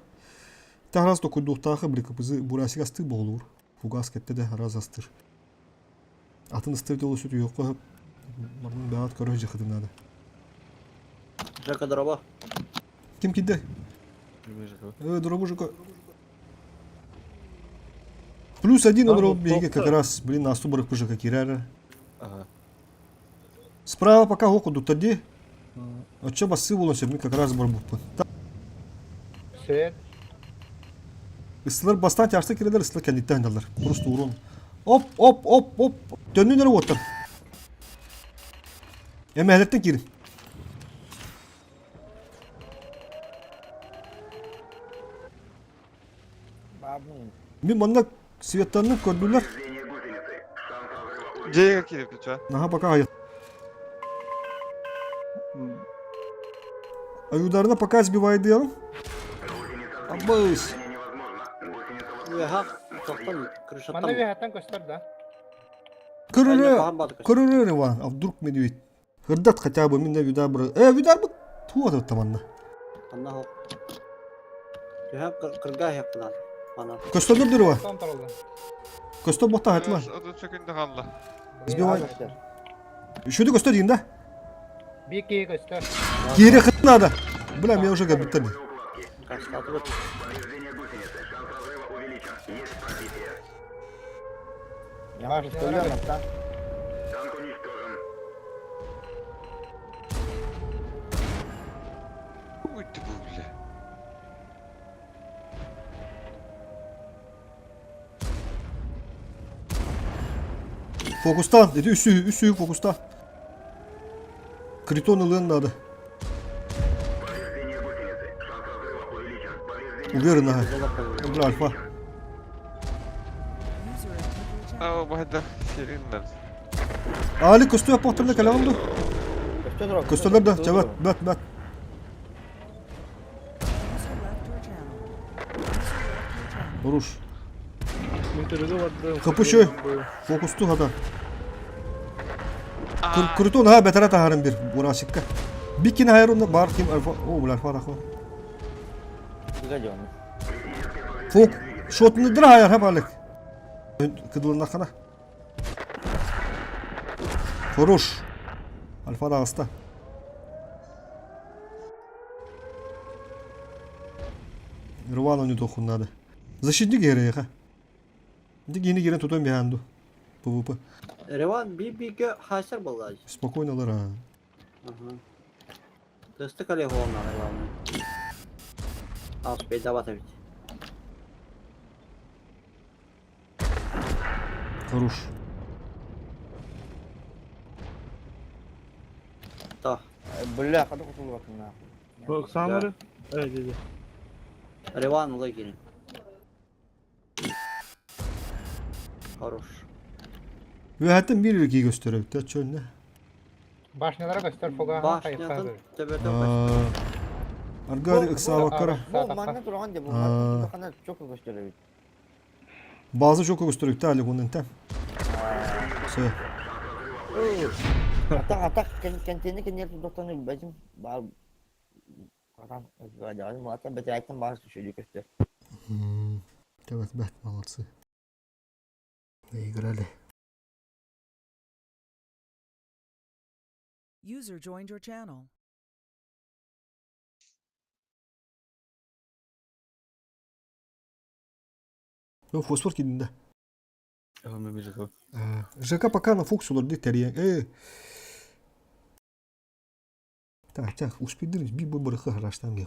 Таграз то кудуктагы бир кыбызы бурасыга сты болур. Фугас кетте де разастыр. Атын ыстырды ол сүтü yok koyup. Bunun bir at körücü kıdım nada. Жека дрова. Kim kidde? Дорогу жука. Плюс один он роб беги как раз, блин, на стуборах пыжика киряра. Справа пока хоку дутади. А чё басы булонся, блин, как раз барбуппы. Set. Isılar bastan çarşıda kireler ısılar kendikten handalar. Просто урон. Hop. Döndüğünleri otur. Hedeften girin. Bir bana Svetlan'ı gördüler. C'ye girip lütfen. Aha baka hayat. Аюдарына пока сбивает делом. Абыс. Veha toptan kırışattan. Bana bir hatan göster da. Кырыры Иван, а вдруг медведь? Хырдат хотя бы минна вида бра. Видар бы туа да таманна. Anna hok. Veha kırgah yaptılar. Bana. Köstönür dürü var. Son tarafta. Köstön bohta hayatlar. O da çökündü halla. Сбивай. Şöyle göster deyin de. Bir iki göster. Geri kıtına da. Bilmem ya уже bitti. Kaçtı bak. Yavaş söylüyorum hatta. Uydu bu bile. Fokustan dedi üssü fokustan. Критон ылын надо. Уверен, ага. Бля, альфа. User entered your channel. Aa, bu hada şirinler. Ali kustu yapmaktırda kalandı. Көстө турат. Kustular da cevap bat bat. User left your channel. User left your channel. Vuruş. Müntürüge vardı. Kapı şu. Fokustu hada. Критон ha betere taharım bir. Buna şıkka. Bir kine hayır onda bar kim alfa. Oo bu alfa da ko. Güzel cevap. Fok. Şotunu dir hayır hep alik. Kıdılın nakana. Vuruş. Alfa da hasta. Рвало не доху надо. Защитник гере ха. Dik yeni giren tutan bir handu. PvP. Revan bir hasar balaj. Спокойно alır ha. Destek alıyor onlar Revan. Az bedava tabii. Хорош. Tamam. Bılla kadar kutul bakın ha. Bak samarı. Evet dedi. Revan olay gelin. Хорош. Ve hatta bir ülkeyi gösteriyor. Taç önüne. Başnalara göster foga. Başlayan tepeden baş. Argari ıksa bakara. Bu manna turgan de bu. Aa. Manna kana çok gösteriyor. Bazı çok gösteriyor. Tali bunun tem. Şey. Atak kendini kendine tutuklanıyor bacım. Bağ adam galiba zaten beteraytan bazı şey göster. Evet, bet молодцы. Выиграли. User joined your channel. Ну, фосфор кидinde. Tamam bir şey. ЖК пока на фокус olur diye teriyen. Так, успеешь bir bu bırakı haraçtan gel.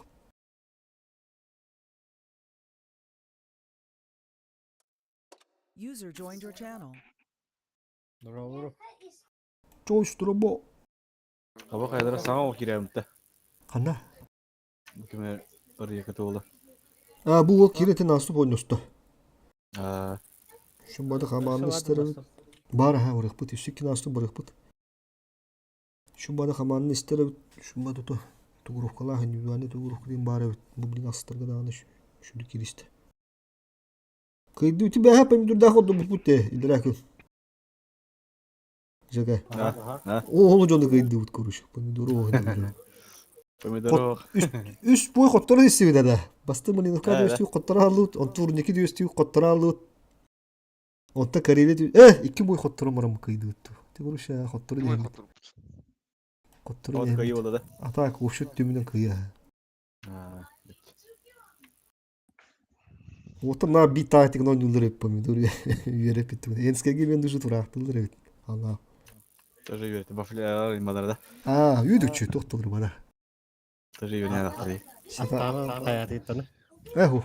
User joined your channel. Çok üstüne Hava kaydıra sana o kireyim de. Kanda. Kime oraya kötü oldu. Bu o kireti nasıl oynuyorsun? Aa. Şu bada kamanı isterim. Bara ha oraya put. Şu nasıl bırak put. Şu bada kamanı isterim. Şu bada to. Tuğruk kala hani yani tuğruk diyeyim bara bu bilin astırga dağını şu kiriste. Kıydı ütü ben hep dur daha oldu bu putte. İdrakın. Jaka. Ha. O olacağını kıydı ut kuruş. Pomidoro oynadı. Pomidoro. Üst boy kottara istiyor da. Bastı mı ne kadar istiyor kottara alut. On turniki diyor istiyor kottara alut. Onta kariyeli diyor. İki boy kottara maram kıydı ut. Te kuruş ya kottara değil. Kottara O değil. kayı oldu da. Ata koşut tümünden kıyı. Ha. Вот на bir taktik non yıldır pomidor yere bitti. Enske gibi ben düşü turahtılır evet. Allah. Тоже yürüdü. Bafile imaları da. Yürüdükçe doktor bana. Тоже yürüyen hadi. Эхо.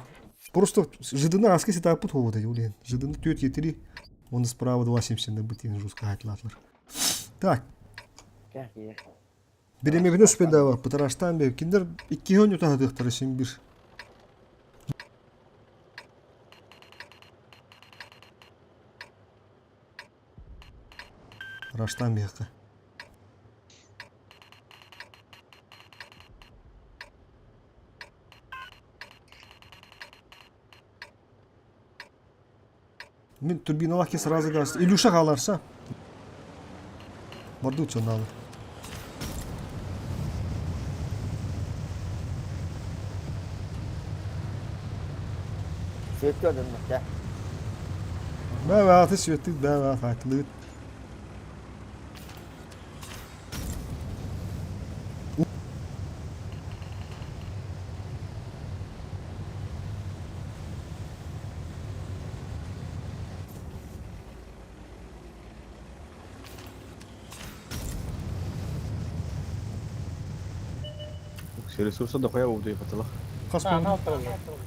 Просто жидына аскesi taput hovoda юлен. Жидını tüt yetiri. Onu справа 2.70 на бутин жестко атлатлар. Так. Birime bir üst bedava. Bu taraftan bir kinder 2 gün yutadıkları şimdi bir. Raştan bir haka. Мен турбиналар ке сразу газ. Илюша қаларса. Мордучо надо. Söktü adamı da. Ben atış söktük, ben farklı. Все ресурсы дохуя убду и потолок. Хасмол.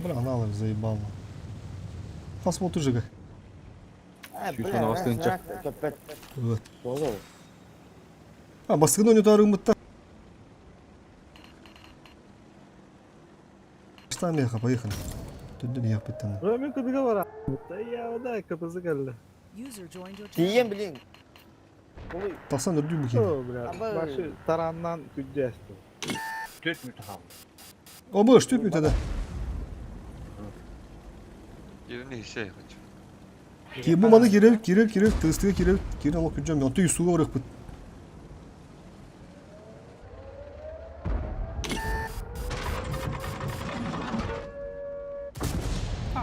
Бля, аналог заебал. Хасмол тоже как. Чуть на остынча. Evet. Dolu. Baskın oynuyordu arığımıtta. Постан меха, поехали. Тут не я питаю. Мен кыдыга бара. Таябыда кытызы келди. User joined your channel. Тиен билин. Ой, Таксан үрдүү бүкен. О, бля. Абы. Башы тараннан күддести. 4 minut kaldı. O boş tüp mütede. Yerini şey хочу. Ki bu malı girer, tıstığı girer, Allah kücem. Yantı yusuğa uğrak bıt.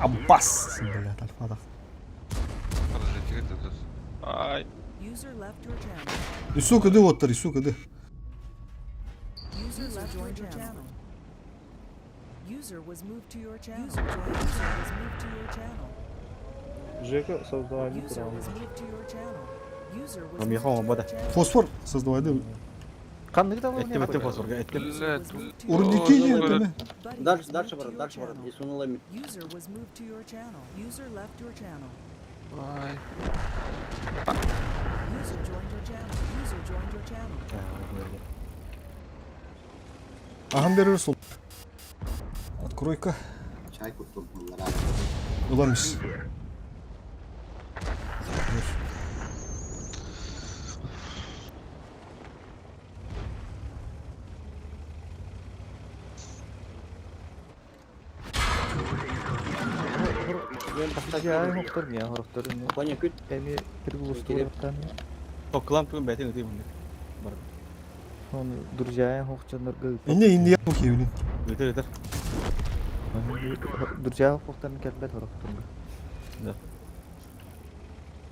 Abbas. Bля, talfada. Подожди, тихо ты тут. Ай. User left your channel. Isu kıdı otlar, isu kıdı. User left your channel. User was moved to your channel. User was moved to your channel. Жека создавали User прямо. was moved to your channel. User was Там moved ехал, to your бада. channel. Fosfor создавайды. Кандык да Эттем, эттем фосфорга, эттем. User Блядь. was moved to your Урдики channel. değil mi? Buddy Дальше, was дальше moved to барат, your дальше барат. channel. И сунула ми. User was moved to your channel. User left your channel. Ай. User joined your channel. User joined your channel. Aham verir sol. Открой-ка. Çay kurtum bunlara. Ulanmış. Жай хоктор не хоктор. Понял, күт. Эми пригустураттан. Токлам күн бәтен өтей бұнды. Он друзья хокчандар гыл. İnne yap bakayım. Өтер, өтер. Друзья хоктан келбет хоктор.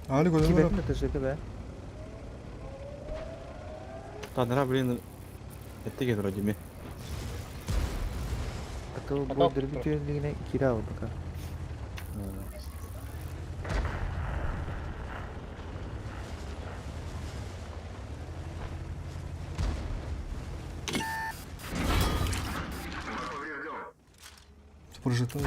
Ali koydum. Кибетне тешеке бе. Тадыра, блин, әтте кетір өдеме. А то бу дөрбитүнлигине кире алды ка. Прожито.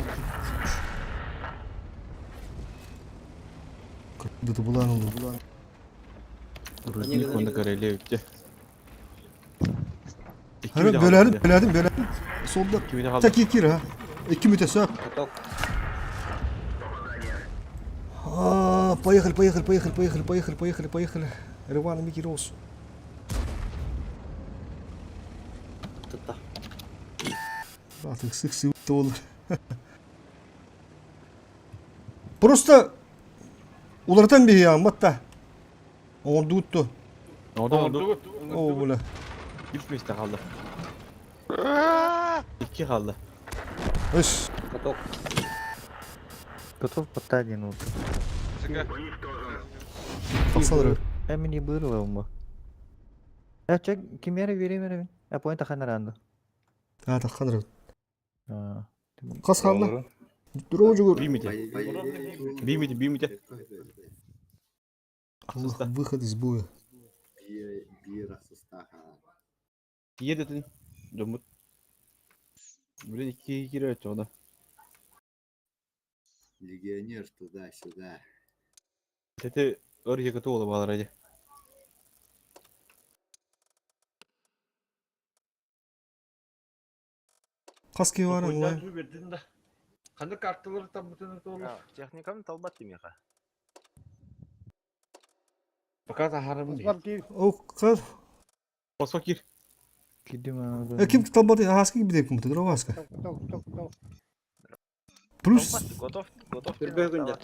Да ты была, ну. Рудник онда көреле өтте. Hayır, bölerim. Solda. Kimide kaldı? Tek iki ha. İki mütesap. Ток. Поехали. Рваный Микки Роуз. Тұтта. Artık sık sık da olur. Просто ulardan bir ya matta. Oldu uttu. Одан Oldu. O böyle. 3 месте қалды. 2 қалды. Eş. Каток. Готов подтадин вот. Жека. Baksalar. Эми не было он. Я чек кимера веремерин. Я поинт ханаранда. Ha takkanır. А. Kas kaldı. Dur oğucu. Бимите. Бимите. Allah выход из боя. Bir asıstaha. Едетін. Жомут. Блин, 2 кире өтті ода. Легионер туда-сюда. Тәте өр екі толы балар әде. Kas ki var Oyundan lan. tüy verdin de. Kandı kartları tam bütün olur. Техниканы талбат демеха. Fakat harım değil. O kar. Фосфор кир. Кидим. Kim tabadı haski gibi de kumtu. Dur haska. Plus. Готов Үрбе күнде.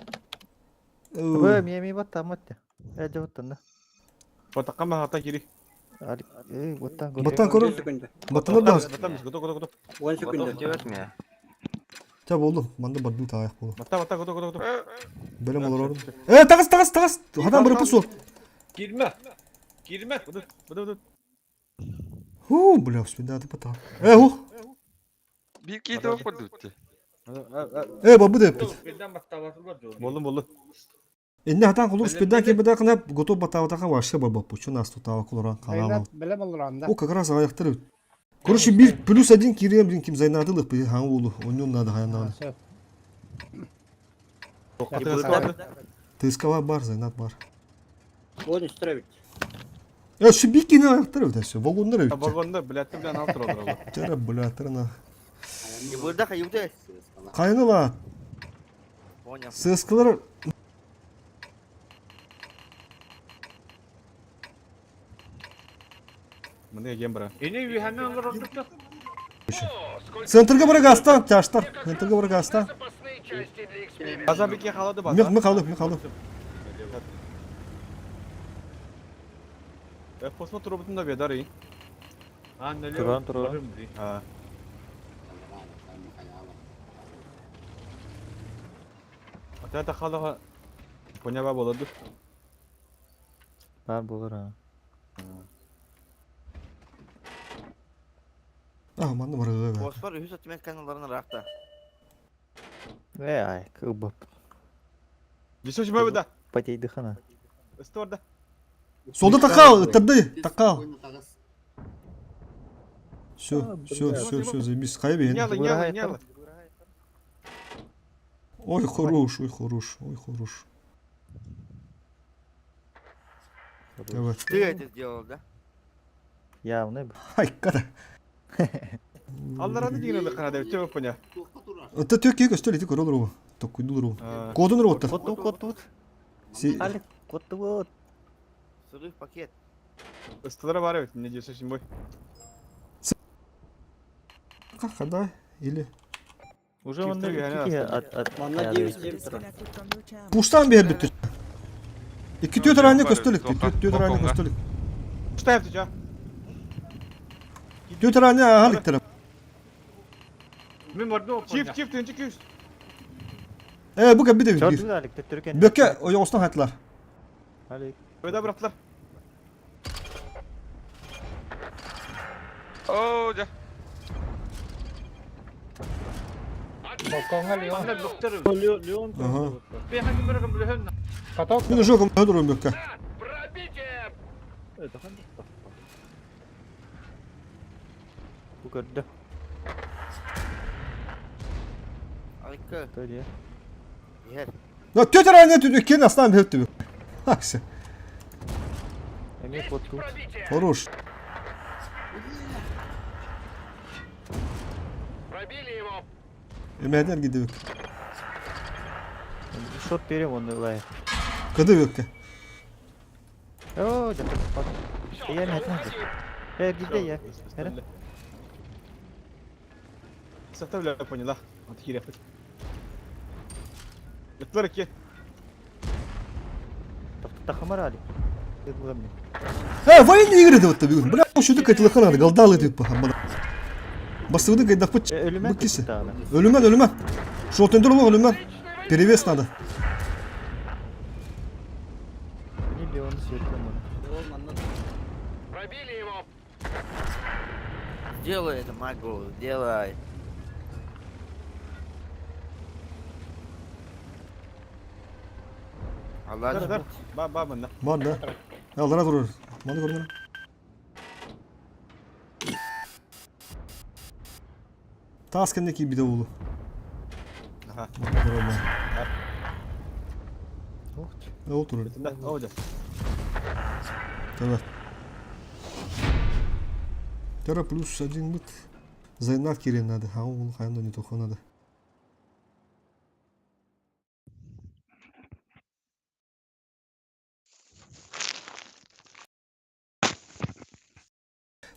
Бе меми батта матта. Я жаваттан да. Батаққа мағата кири. Али. Баттан Batan koru. Секунде. Batanlar da has. Батамыз, готов. 10 секунде. Tabi oğlum. Bende bardu ta ayak bulu. Бата, готов. Böyle mi olur oğlum? Takas. Adam bırakı sol. Girme. Бұды. Бля, успеда ты потом. Bir kedi var подутте. Бабы да yaptı. Birden battavatılar diyor. Болды. Ne hatan olur успеда ki bir dakika готов батаватака вообще баба пучу нас тут ава кулоран канал. Білем olur anda. O как раз аяқтар. Короче, bir плюс один кирем блин ким зайнатылық бы хан улу. Onun надо хаяндан. Тыскала бар, зайнат бар. Оны үстірі Şu bir kine аяқтар öyle все. Vagonlar öyle. Вагонда, блядь, білән алтыр олар. Жара, бля, тырна. Burada kayıptı. Kayınılar. Понял. Сыскалар Мында еген бара. Эне үйхәннән алыр ондукта. центрга барагастан, таштар. Центрга барагастан. Запасные части для эксперимента. База беке халады база. Мен қалды. Посмотр роботunda бедар и. Ha neler? Turan. Ha. Ата халага понява болады. Бар болар ha. Манны барага. Фосфор üst atmet kanallarına rakta. Ай, кыбып. Жесөж мөбүдө. Потейді хана. Сторда. Солда тақал, тырды, тақал. Спокойно тагас. Все, заебись. Хайбен. Няла. Ой, хорош. Давай. Ты это сделал, да? Явно. Ай, када. Аллараны дигене канада өтө поня. Туакка турар. Это тёк өстөлети көрөлөр. Токуйдулар. Кодун рота. Кот. Си Али, кот вот. Сырых пакет. Ыстылары бар өт, не жесөж бой. када или Уже он от Манна 9 7 Disconnected from your channel. Пуштан бербиттир. Iki tötörane köstölük. Tötörane köstölük. Что это já? Tötörane halıktır. Мен барда опа. Çift tünçük yüz. Bu kadar bir de bir. Çortlularlık Türkiye'nin. Böke o yostan hatlar. Alik. Öyle bıraktılar. Oo, ja. Балконга Леон. Анда доктор. Leon. Aha. Ben hangi bırakın bilhön. Каток. Ben de жоkum öldürüyorum Böke. Пробитие! Это ханды. Bu kadar. Алика. Кто где? Yer. Ya tötörane tüdükken aslan bir hüttü. Aksi. Emir kod тут. Пробитие! Хорош. Пробили его! Emeden gidiyor. Шот берем, он лай. Kadı Böke. О, да под. Я не знаю. Где я? Составляю, поняла. Вот херя. Ятlar ki. Тахамар али. Ты главный. Военные игры да вот табиун. Бля, şu da katılı kanadı. Galdalı tüp bu. Basıvdı kaydak pıç. Ölümen Bıkisi. tane. Ölümen. Şu otender olur ölümen. Перевес надо. Не Леон светлым. Пробили его! Делай это, Магу, делай. Allah Ver ver. aşkına. Ba bana. Var da. Yallara durur. Malı görünür. Taskendeki bir de oğlu. Aha. Oturur. Ne olacak? Tamam. Тера плюс 1 быт. Зайнат кирен надо. А он хайно не только надо.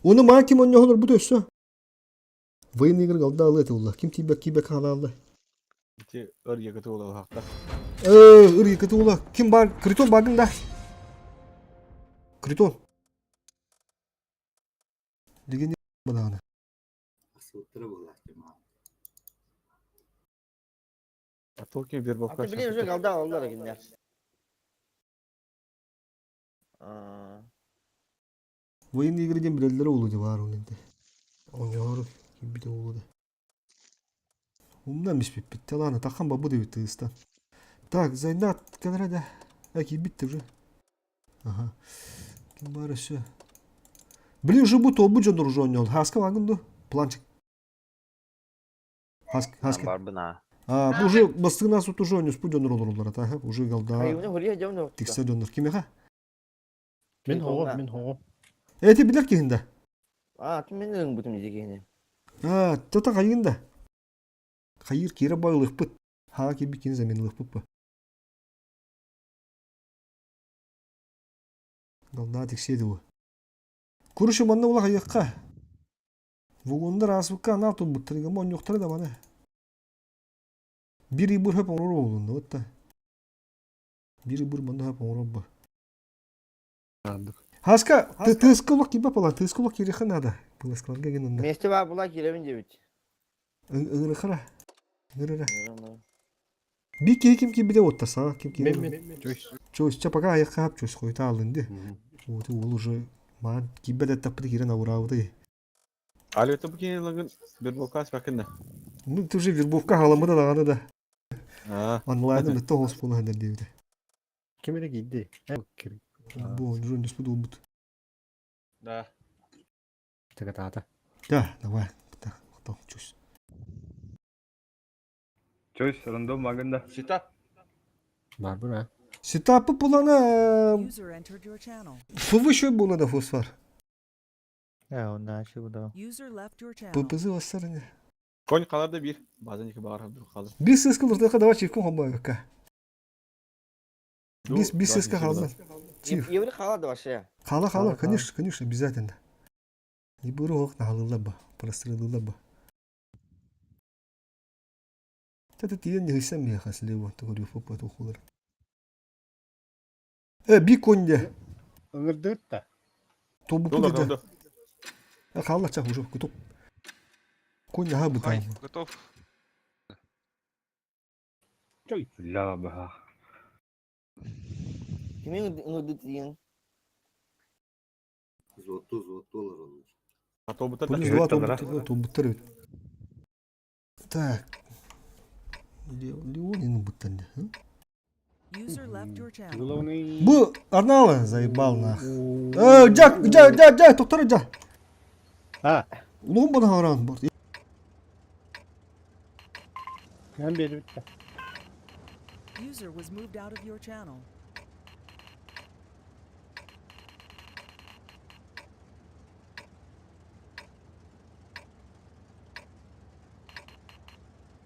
Onu makim on ne olur bu döşse. Военный игры галда алды это улла. Ким тибек хана алды. Ki örge kötü olur hakta. Ыры кыты улла. Ким бар? Критон багын да. Критон. Деген баданы. Асылтыры болар жама. Tolkien bir bokka. Artık biliyor musun kaldı aldılar günler. Aa. Военный игры дем билелері улы деп бар онда. Оңёр bir de улы да. Умнан биш бит. Таланы такан бабу деп тыыстан. Так, Зайнат кадрада. Аки битти уже. Ага. Ким бар еще? Блин, же будто обуджен дружон. Хаска вагынды. Планчик. Хаска. Барбына. Bu уже бастыгына суту жоню спуден роллар та. Уже галда. Hayvını hırıya ediyorum da. Тиксе донор. Киме ха? Мен хого. Эти билер кихинде. Aa, kim benim bütün müzik yeni. Тота кайгында. Хайыр кире байлықпыт. Ха кеби кен заменлықпыт. Галда текседі о. Көріші манна ола хайыққа. Вогондар асыққа анал тұлбыттырыға мон жоқтары да мана. Бір ибір хөп оңыр олында отта. Bir bur bunda hep orabba. Haska tıskuluk gibi pala tıskuluk yeri xanada. Pılaskalga genunda. Mesti var bulak giremin debit. Iğrı xara. Iğrı. Bir kim gibi de otta sağa kim. Мен. Çoğuz çapaka ayakka hap çoğuz koyta alındı. Вот ол уже ман gibi de tapıdı giren avravdı. Алёта bu кенелеген Вербовка спакында. Ну ты уже вербовка халамы да дағаны да. А. Онлайнда мытта хос болу хандар девді. Кемере гидди. Бу жон не спудул бут. Да. Тата. Да, давай. Так, готов чусь. Чойс рандом магында. Ситап. Бар бура. Сетапы булана User entered your channel. фывышой булана фосфор. Ya ondan şey bu da. User left your channel. Пыпызы вассарыны. Конь қаларда bir. Bazen iki bağır bir kalır. Бис сыскалырда давай чивком хомбайка. Бис сыска халдан. Еври хала var şey. Хала, конечно, обязательно. И бурок нахалыла ба, прострелыла ба. Это ты не хисам я хаслево, то говорю фопа то холер. Би конде. Ыңырдыт та. Тобу куды. Хала чах уже кутуп. Конь на хабу там. Готов. Чой. Ла. Kimin ıngıdıt diyen? Золотолар olur. Тобута Плюс 2 тобуттар. Так. Леонин буттан. User left your channel. Головний. Бу Арнала заебал нах. Жа, тоқтар жа. А, Ломбаны харан бар. мен беріп та. User was moved out of your channel.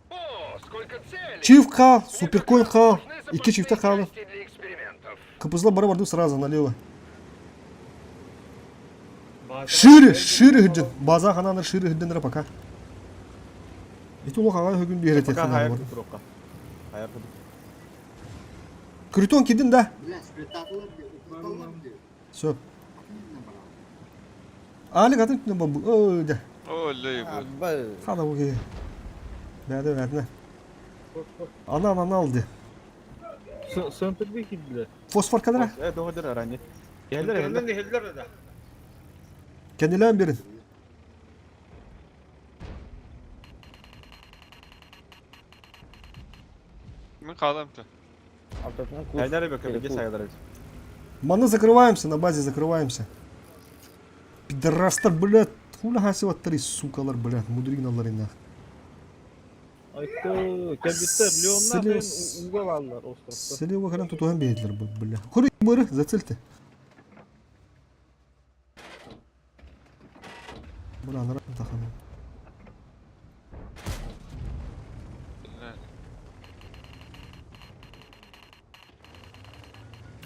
О, сколько целей! Чиф хал, суперкоин хал. Нужны Iki çifte запасные kaldı. части для экспериментов. Капызла бара барды сразу налево. Bazı- Шире хыджын. База хананыр шире хыджыныр пока. Эти улы хаган хөгүн бейрет Пока еткен hayır бар. tuturuqqa. Hayır tuturuq. Критон кидин да. Bля, спектаклы diyor. Söp. Ali kadın tüne babu. Öyle. Oley bu. Abi. Hada bu ki. Bade verdine. Ana aldı. Söntürbe gittiler. Fosfor kadar. Evet o kadar aranı. Geldiler Kendinden geldiler. de heldiler de. Kendilerin birin. Kimin kaldım-tı? Ortasından kurs. Geldiler bakıyor. Geç sayılar. Маны закрываемся, на базе закрываемся. Пидорастар, блядь. Хули хасываттар, сукалар, блядь. Мудригналар инах. Ayıktı. Kendisi Leon'la ben uğgal aldılar ostrovda. Слева хрен тут уган бейдлер, блядь. Хури бары, зацельте. Бля, нравится тахану.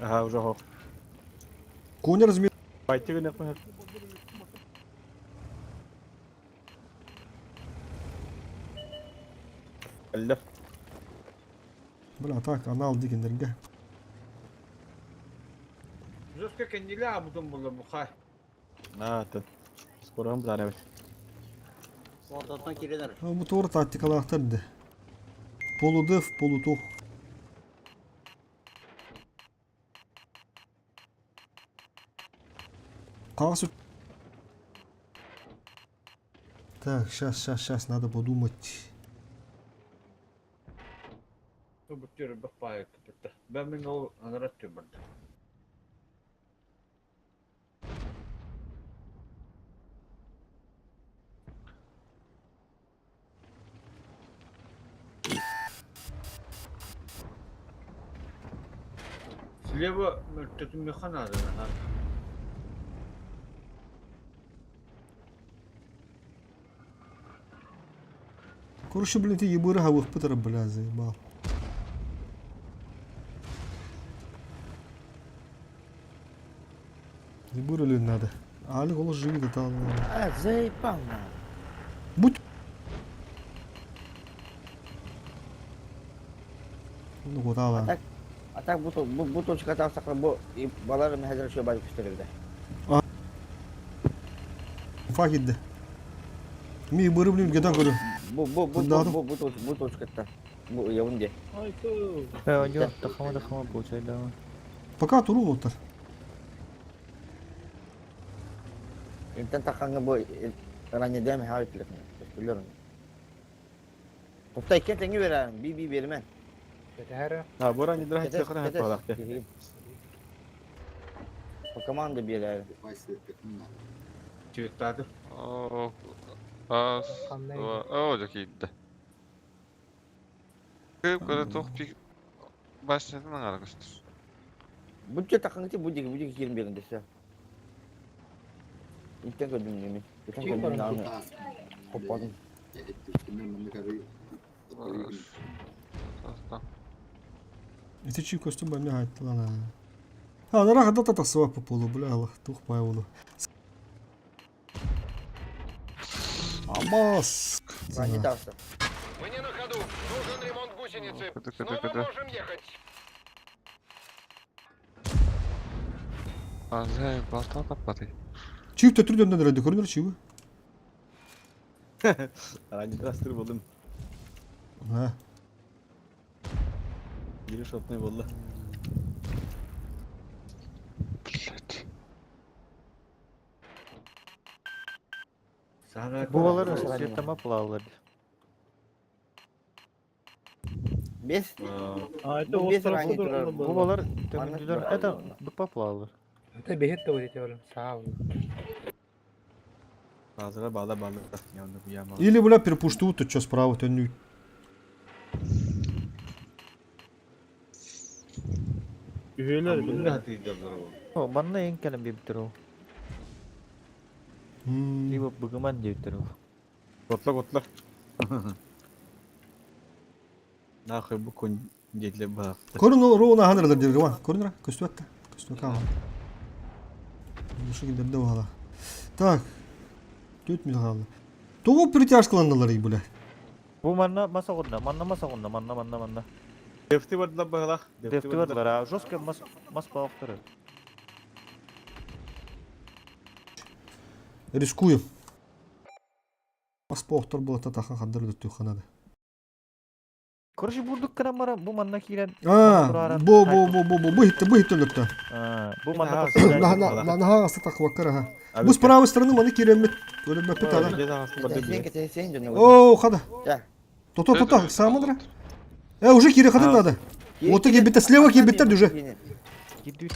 Aha уже хок. Коня размер. Пойти гына хок. Аллах. Бля, так, она алды кендерге. Жестко kendiyle abudun bulur bu kay. Ha, tut. Skoram bir tane. Ortadan kireler. Bu doğru taktikalar aktardı. Полудев, полутух. Касу. Так, сейчас, надо подумать. Bu bütçürü bir payı kıpırdı. Ben min o anırat tübürdü. Слева мürtetim mekanadı ha. Короче, блин, ты ебыры хавых пытара, бля, заебал. Ебыры ли надо? Али голос живи до того. А, заебал на. Будь. Ну вот, ала. А так bu точка атарсак bu балары мен хәзер шо бар күстәргә. Факидде. Ми ебыры, блин, геда көрі. Bu точката. Bu явынде. Айты. Yok, takama получай да. Пока туру оттар. Интен такканга bu раннедем хәлитлек. Билерм. Топтай кетеңе берәм, би бермен. Ha, bura nidir hatta hep balakta. По команде берәм. Кайсы тыкмына. Çığıttadı. Oo. As. Oo, çok iyiydi. Kıp kadar çok pik başladın arkadaşlar. Bu takkanга bu кирим бергенде все. Интен көдүм неме. Бүтән көдүм аны коппадым. Это чий костюм бами хайт лана. А, на раха дата тасва по полу, бля, Allah, тух пайвулу. Амас. Ранне тавса. Мы не на ходу. Нужен ремонт гусеницы. Снова можем ехать. Azay basta tapatı. Çift ötürü döndüler hadi korunur çivi. Ранний трастер buldum. Ha. Giriş atmayı valla. Buvaları sırtlama plavlar. Бес. Ayta Bu o bir tarafı ранне da турар. Buvalar temizler. Это bıkpa plavlar. Это бегет говорите, Олен. Сау. Bazıları bağla bağlı. Yanında bir yağma. Или, бля, перепушту, то что справа, то не. Üyeler billah. O bana en kalın bir bitir o. Lima bagaman dia bitir o. Gotla. Nahı bu kon gedle bak. Korun o roğuna hanırlar diyor var. Korun ra, kostüm hatta. Kostüm kal. Bu şekilde de valla. Так. 4 mil kaldı. Doğu притяжкаланdılar iyi bula. Bu manna masa konda. Manna. Defti vardılar bağla. Defti varlar ha. Жестко mas bağıktırı. Рискуем. Паспортор была татахан хадыр дөттү ханада. Короче bu dükkanın bana bu manna kiren. Bu hitte löktü. Bu manna Наха аста такваккара ha. Bu с правой стороны маны киремет. Öyle bir pet ala. Сен жана. О, хада. Да. То, самадра. Уже кире хады надо. Вот таки биттер, слева кибиттер уже. Гидют.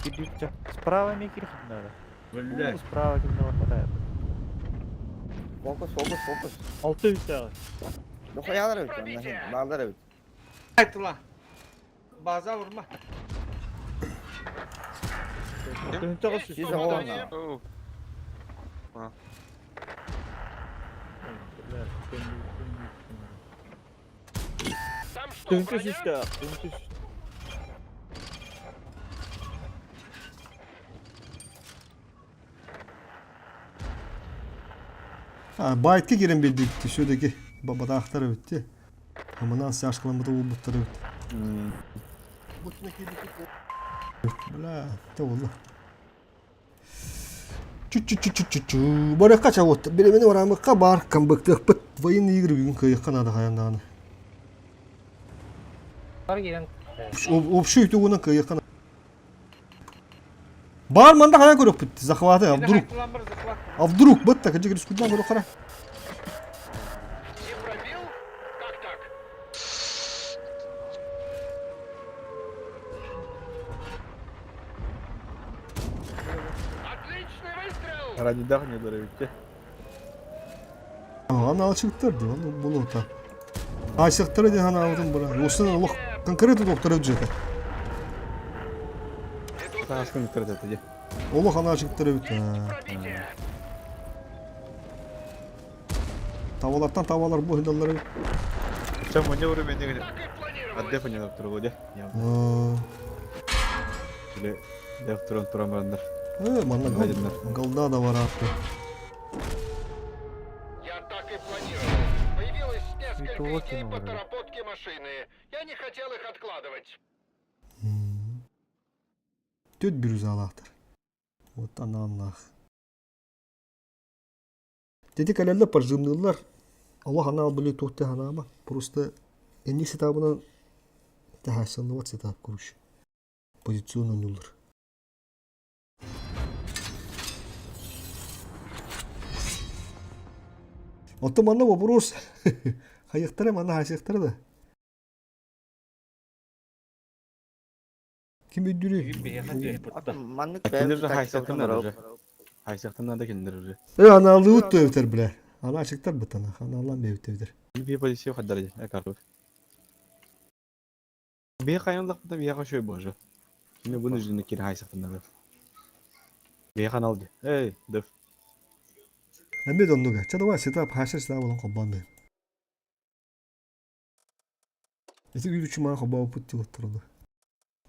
Справа мне кирих надо. Öyle. Справа кирих хватает. Fokus. Altı üstü. Dokayalar öt. Bağlar öt. Haydi la. Baza vurma. Siz oğlanlar. Oo. Там что, Dönüşü броня? işte. Baytga giren bildik. Şuradaki babada aktarı bitti. Ama nasıl yaşkılanmadı bu butları bitti. Bla, da oldu. Böyle kaç avut. Biri beni oramı kabar. Kambıktık pıt. Vayın yigir bir gün kıyık kanadı hayandağını. Var gelen. Opşuydu ona kıyık kanadı. Бар манда хая көрөк бит. Захваты, вдруг. А вдруг быт так, жигер скудна көрөк кара. Не пробил? Как так? Отличный выстрел! Ради дах не дөрөвче. Аны алчыктыр ди, аны болота. Айсыктыр ди аны алдым бура. Осыны лох конкретно доктор өджөтө. Таашкын битирди эти. Олох аны алчыктыр өт. Tavalardan tavalar bu hindalları. Чем он не уровень не говорит. Так и планировалось. Отдефа не доктор вроде. Или докторон турамандар. Манна голда да var abi. Я так и планировал. Появилось несколько Это очень идей по нравится. доработке машины. Я не хотел их откладывать. Dört bir alaktır. Otan Allah. Dedik herhalde parjımlılar. Allah ana böyle tuhte hana ama. Просто en iyi setup'ına tahasıllı setup kuruş. Pozisyonu olur. Otomanla вопрос. Hayıktırım ana hayıktır da. Kim öldürüyor? Manlık Kimdir haysaktan уже. Haysaktan da kimdir уже. Ana alığı tövter bile. Ana açıklar bu tane. Ana Allah'ın bir tövter. Bir pozisyon kadar ya kartı. Bir kayanlık da bir yaka şöyle boğaca. Şimdi bunun yüzünden kiri haysaktan da. Bir kanal diyor. Hey, dıf. Hem de onu çada var setup haşer silah olan kabban ben. Esi güdü çuma kabba putti oturdu.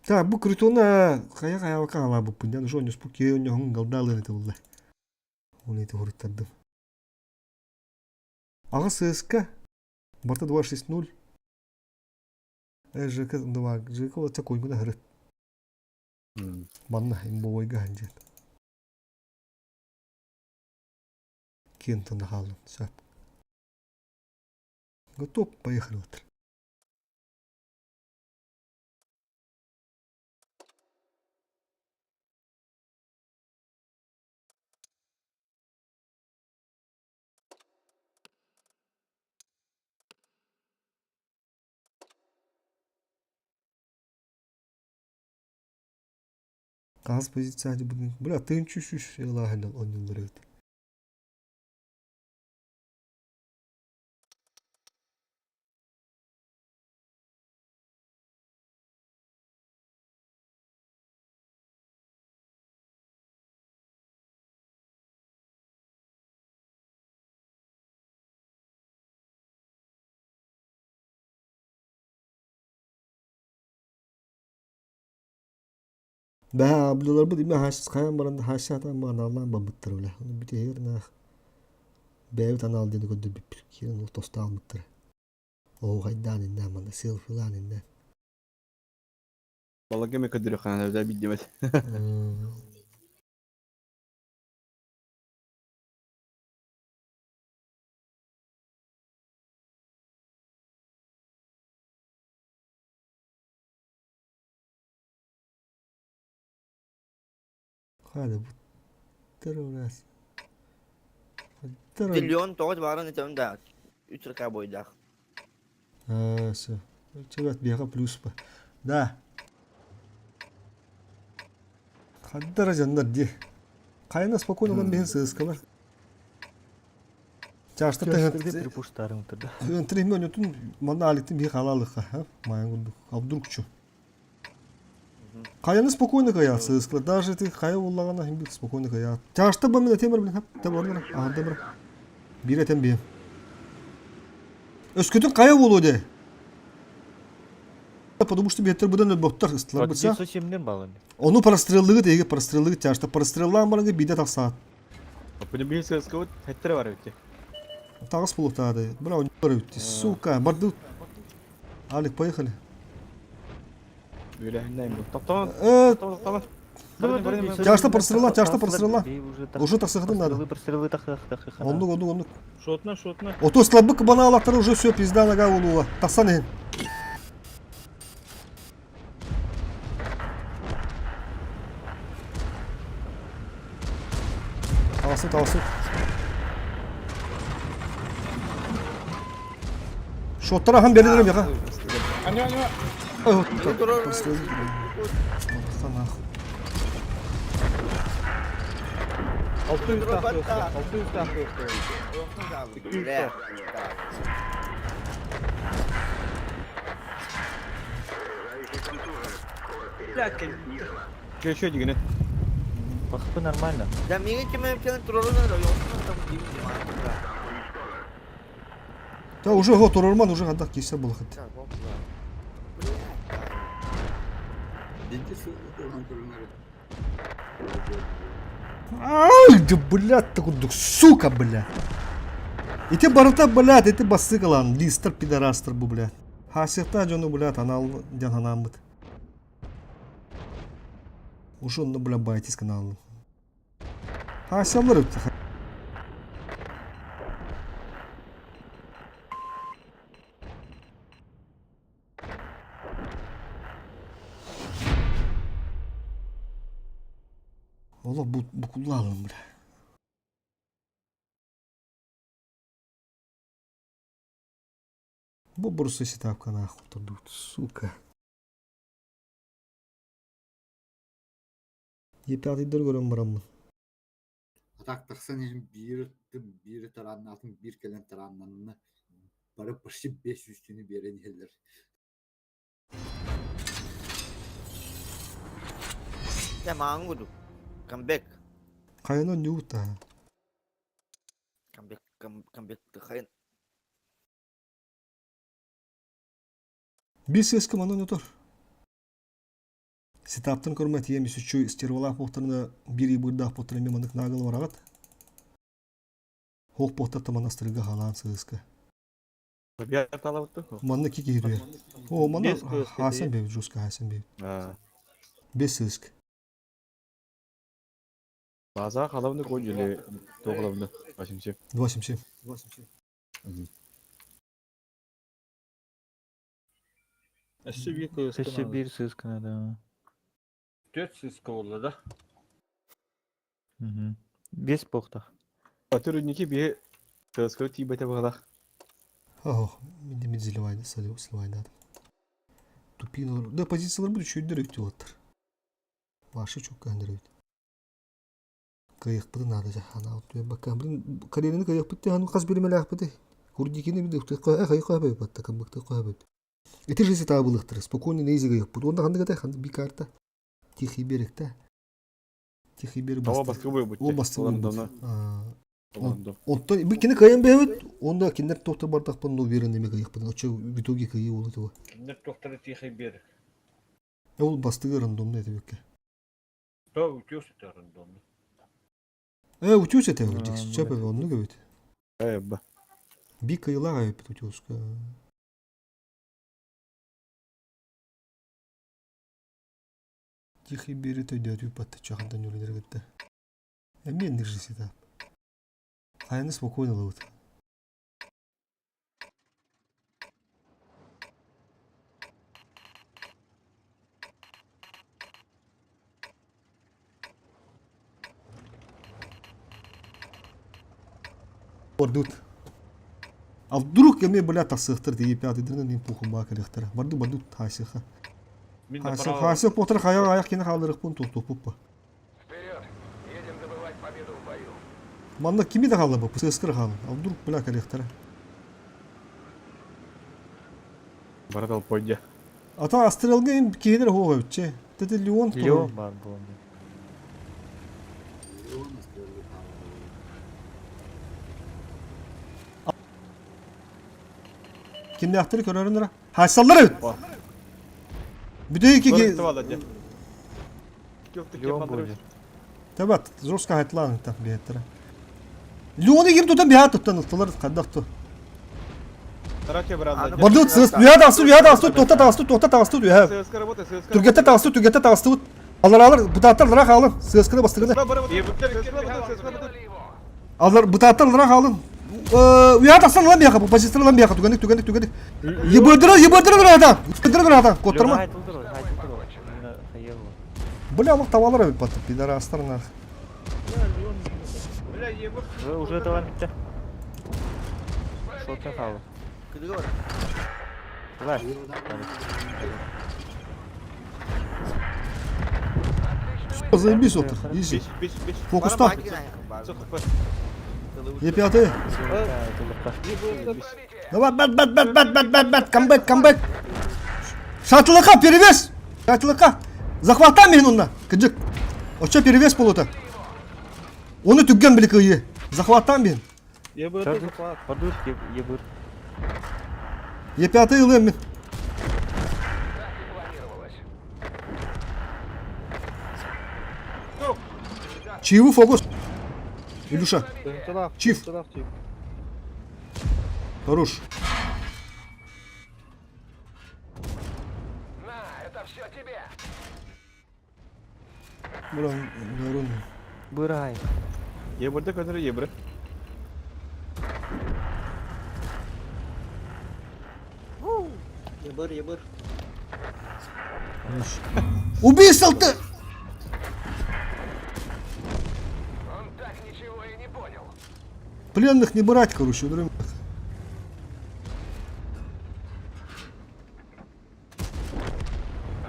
Ta bu kritona kaya bakala bu punya no sonyo spuki onyo hungal dalın ete ulla. Onu ete horitardım. Ağa sığıska. Barta 260. ЖК два ЖК вот такой гуда грет. Манна им бой ганжет. Кента на халын сап. Готов, поехали вот. Gaz pozisyonu bugün. Bırak tığın çüşüş. Allah'ın on yılları öte. Ben ablalar bu değil mi? Haşsız kayan baranda haşsatan bana Allah'ın babıttır öyle. Bir de yerine bev tan aldığını gördü bir kirin o tosta almıştır. O haydan inden bana selfie'lan inden. Vallahi gemi kadar kanal özel bir demet. Hadi bu terörist. Milyon toğuz barın ete da. 3 raka boyda. Все. Чего бега плюс по. Да. Хаддара жандар ди. Кайна спокойно olan бен сыскалар. Чашта Gösterdi bir puştarım turda. Öntrehme önütün manda alitin bir halalıqa. Mayan gunduk. Abdurkçu. Каяны спокойно каят сыскалар. Даже ты кая уллагана хим бит спокойно каят. Чашта бамина темір білін. Тем ордыр. Ағында бір. Bir eten бем. Өскөтүн кая болу де. Потому что беттер будан өтботтар ыстылар бітса. Совсемден балын. Onu простреллыгы теге простреллыгы чашта простреллан барыңы биде таксаат. Bunu bir ses kavut hettere var öte. Тагыс булуктады. Бра он бар өтті. Сука, барды. Алик, поехали. Böyle hinden bu. Tamam. Tamam. Чашта простреллан, чашта простреллан. Уже таксахдын надо. Прострелы так. Ондук. Шотна. Ото слабык бана алактар уже все пизда нога болуға. Таксан ен. Талсы. Шоттара хам бердирем яка. Аня. Altı yüz tahta yoktu. 200 tahta. Geçiyor yine. Bakıpı нормально. Да мига че ме вчера троллы на район. Там дим. Та уже вот Орорман уже гадак кесе булхат. Бенти сылы тұрған тұрғанары. Ай, да блядь, такой дух, сука, блядь. Эти барыта, блядь, эти басыгалан, листер пидорастер бу, блядь. Хасихта жону, блядь, анал дян анамбыт. Уже он, блядь, байтис канал. Хасямлар өтті. Ola bu kullanalım bile. Bu burası сетапка нахуй тут, сука. Епятыйдыр көрөм барамын. Атақ тақсан ежім бері тараннатын, бір келен тараннанына бары почти 500 түні берен елдер. Ya manggudu. Come back. Kayana newta. Come back to Hain. Bir ses kımanda nötör. Сетаптын көрмәт емес үші стервалақ боқтарына бір ебірдақ боқтарына мемандық нағылы барағат. Хоқ боқтар таманастырыға халан сығызғы. Я тала вот то. Манны ки кейді. О, манны хасан бейбі, жуска хасан бейбі. Бес сығызғы. База халавны қойжылы тоғылавны. 87. 87. Әші bir kıyıskan Сеше aldı. bir сыз канада. 400 oldu da. Бес боқтақ. Батырынники bir тăскыры тибете бағалақ. Ах, мен зілівайды, сілівайды адам. Тупин, да позициялар бұл үшеудер өтті оттыр. Башы çok кәндір өтті. Кайық бұды нады жақана өтті. Баққан бұдың карьеріні кайық бұдды, хану қаз беремелі ақ бұды. Көрдекені бұды, қайық қойбай бұдды, кәмбіқті қойбай бұдды. Это же сетап былықтыр, спокойно не изігайық бұды. Онда қанды қатай, қанды бір карта. Тихий беректі. Тихий берек Ава басты. басқы бой бұдды. О басты бой бұдды. Оландо. Онда, бір кені қайын бәйбіт, онда кендер тоқтыр бардақ бұны, но верен деме қайық бұды. Оча в итоге қайы олы тұғы. Kinder doktoru tihey bir. Ол бастығы рандомды әті бөкке. Da uçuyorsun da random. Утюс это вот, чапы, он много ведь. Ба. Бика и лага утюска. Тихий берет идет, юпат, чаханда не улетает. Мен держись это. Хайны спокойно ловит. Бордут. А вдруг я мне, блядь, тасыхтыр дейі пятыдырынан мен пухым бака лехтара. Бордут тасыха. Хасих потыр аяқ кені қалдырық бұн топ ба. Вперед! Едем добывать победу в бою. Манна кеме де қалды ба, сыскыр қалды. А вдруг, бля, лехтара. Барадал пойдя. Ата астрелге им кейдер хоға өтче. Деді Леон тұры. Леон бар болды. Kimde yaktırı körörün lira. Haşsallar öt. Bir de iki Көрікті балады. Леон болды. Tabat, жорстко hayatlan tam bir yettire. Leon'u girip tutan bir hayat tutan ıhtılar kaddaktı. Тараке барады. Bordu sığız, rüya da astı, tohta tağıstı diyor. Сыскары боты, сыскары. Türgete tağıstı. Alır, bu rak alın. Sığızkını bastığını. Alır, bu rak alın. Rüya da aslan lan bir yaka, bu pozisyon lan bir yaka. Tükendik. Yıbırdırır adam. Yıbırdırır adam, kotarma. Haytıldır o. Yine hayır o. Бля, мах tavalar abi patı, pidorastlar nah. Bile yebur. Уже devam bitti. Şorttan kaldı. Kırığı var. Var. Заебись, отыр, изи. Беш. Фокуста. Sıkı. Епятый. Тулыққа. Давай, бэт, камбэк. Шатылыка, перевес. Захватам мен онна, кыджык. Оча перевес болута. Оны түгген білі күйі. Захватам мен. Ебырды Gördük. kapat. Bordur, yebur. Е5 ылым мен. Чивы фокус. Илюша, Тынчылак, Чиф. тынчылак, чиф. хорош. На, это все тебе. Буран, нарон. Бырай. Ебірді көндірі ебірі. Ебыр. Убийство ты! Он так ничего и не понял. Пленных не брать, короче, удрым.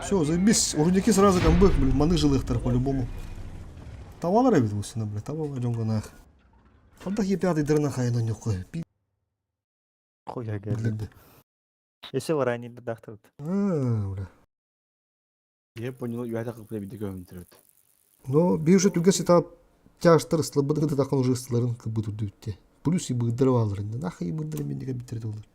Все, заебись. Урудники сразу камбэк, блин, маны жилых по-любому. Тавалар эбит бусына, блин, тавал жонго нах. Алдах Е5 дырына хайна нюкы. Пи***. Хуя geldi. Блин. Ese var aynı bir daktır. Бля. Еп понял, уяда қылып біді көмінтірі өт. Но биржа түгесі тап тяжтыр слабыдыгы такан уже ыстыларын кыбы түрдүбүтте. Плюс и быдырып алыр энди. Нахай и быдырып мендеге битерди олар.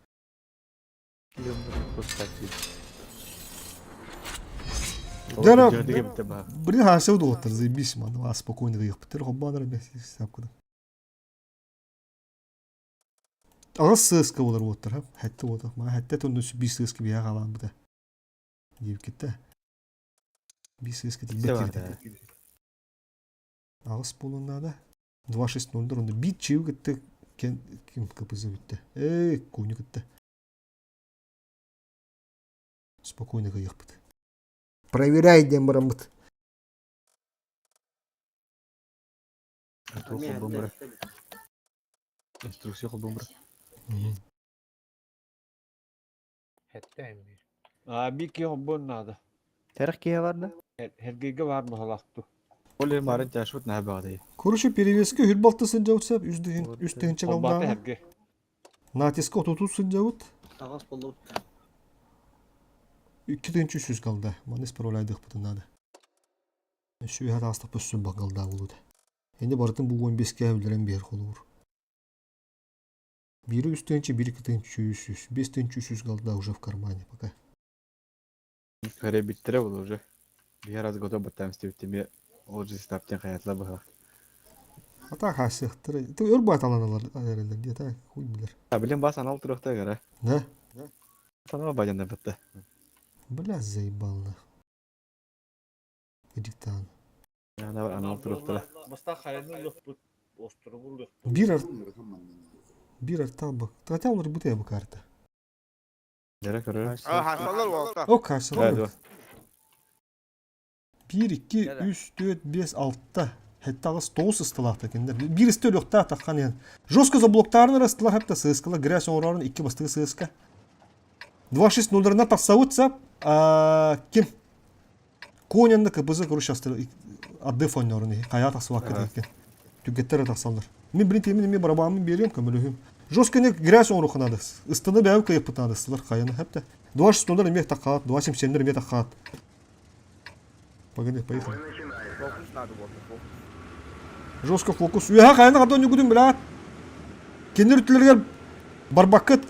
Жара, Жердеге бітті ба. блин, хасев доктор, заебись, man. А спокойно их битер, хоббаныр без сапкыды. Ағыз сыска олар отыр, ха? Хәтті отыр. Ма хәтті төнді бі сыска бия қалан бұда. Deyip кетті. Бі сыска дейбет керді. Ағыз болуында да. 2-6-0'дар онда бит чеу кетті. Кім капызы бітті. Көйні кетті. Спокойно қайық бұд. Проверяй, дем барам бұд. Инструкция қыл бомбыр. Hette Bir ki hobbun nada. Tarih kiye vardı? Hergege var mı halaktı? Оле марын тәшут нә бағдай. Короче, перевеска хүлбалтысын жауытсап, үздігін чек Hobbata алдағы. herge. Натиска отутусын жауыт. Тағас болды. 2-300 қалды. Манес паролайдық бұтынады. Шөй хат астық пөссін бақалда болуды. Енді бартын бұл 15-ке әвілерін бер қолы бұр. Бері 1-2-300, 5-300 қалды уже в кармане пока. Көре биттірі бұл уже. Bir раз года баттам істеп тебе ол жыз таптен қаятла бұға. Ата қасықтыры. Ты өр байт аланалар әрелер де, та хуй білер. Білем бас анал тұрықта ғара. Да? Санава бадянда бітті. Бля, заебална. Эдиктан. Яна бар анал тұрықта. Баста хайны yok bu. Osturu bulduk. Bir arta bak. Хотя олар бұтая бұл карта. Жара көрі. Haşallar oldu. О, karşılar. Әді. 1, 2, 3, 4, 5, 6. Hatta ağız 9 ыстылақты кендер. Bir ыстыл yoqta taqқан yani. Жестко заблоктарын ыстылар, hatta сыскала. Грязь оңырарын 2 бастығы сыска. 2-6-0'larına taqsavutsa, kim? Konyan'da kıbızı kuruş astırı. Addı fonlarını. Kaya taqsavak edekken. Tükettері taqsallar. Мен бірін темін мен барабамын берем көмілігім. Жестко не грязь оңыры қынады. Ыстыны бәу көйіп бұтады ыстылар қаяны. Hatta 2-6-0'lar emек taqqat, 2-7-'ler emek taqqat. Погоди, поехали. Fokus nerede bu arada? Жестко фокус. Уяха қайны қадон жүгідің білат. Кендер үттілерге барбаққыт.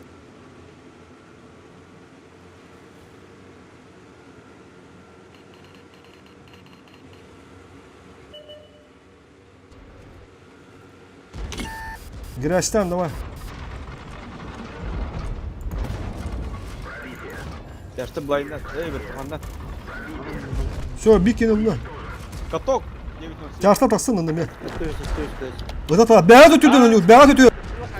Грязьтан, давай. Тәшті бұлайындан. Бір тұғандан. Все, бикинімді. Каток. Тяжта тақсын ынды мен. Üstü. Вот это, бәғат өтуді на него, бәғат өтуді.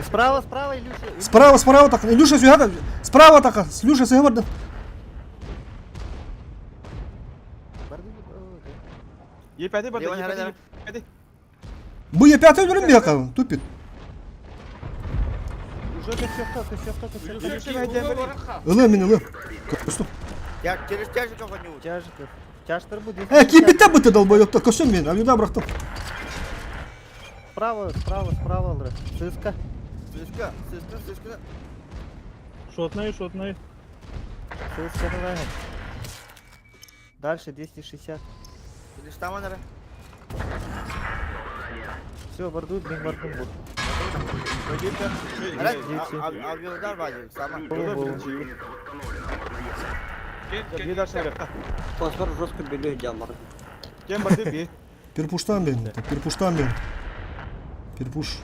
Справа, Илюша. Справа тақын. Илюша сүйяға. Справа тақын. Илюша сүйя барды. Епәді барды. Епәді. Бұл Е5 өлірін бе қағын. Тупит. Уже köşekte. Ылы мен ылы. Көстім. Через тяжиков они учат. Тяжков. Тяжтыр bu. Кипітті бұтты долбойопта. Көстім мен. Авида бұрақтым. Справа алыр. Сыска. Сыска. Шотнай. Сыска давай. Дальше 260. Там она. Все, бордует, блин, бордун был. Algılar bacım. Tamam. Bir daha şöyle. Fosfor Roskut biliyor camları. Gel bakayım bir. Перпуштан бен. Перпуштан бен. Перпуш.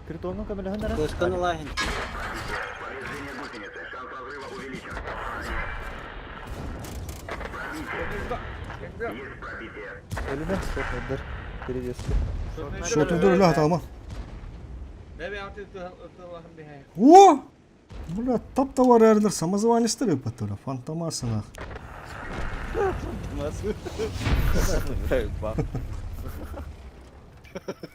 Критонун камелахан нара. Gözkanı lahin. Ölüne sokmadır. Derecesi. Şortu öyle hata ama. Bebe artık ıhtırlahım bir hay. О! Бля, тап товар ердер самозванецтер патура. Фантомасына.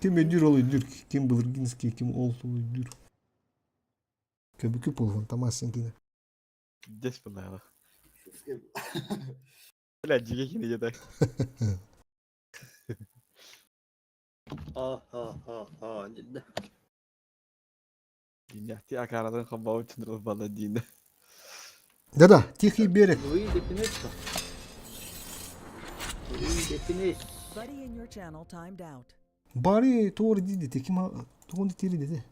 Kim ödür ol ödür. Kim Былыргинский, kim Олсул ödür. Köbükü pul фантомасынкine. Здесь подала. Бля, дикий не едай. Ha ciddi. Dinlehti akaradın kabağı tındırıl bala dini. Да-да, тихий берег. Louis Definition. Louis Definition. Buddy in your channel timed out. Bari doğru dedi. Tekim doğru dedi.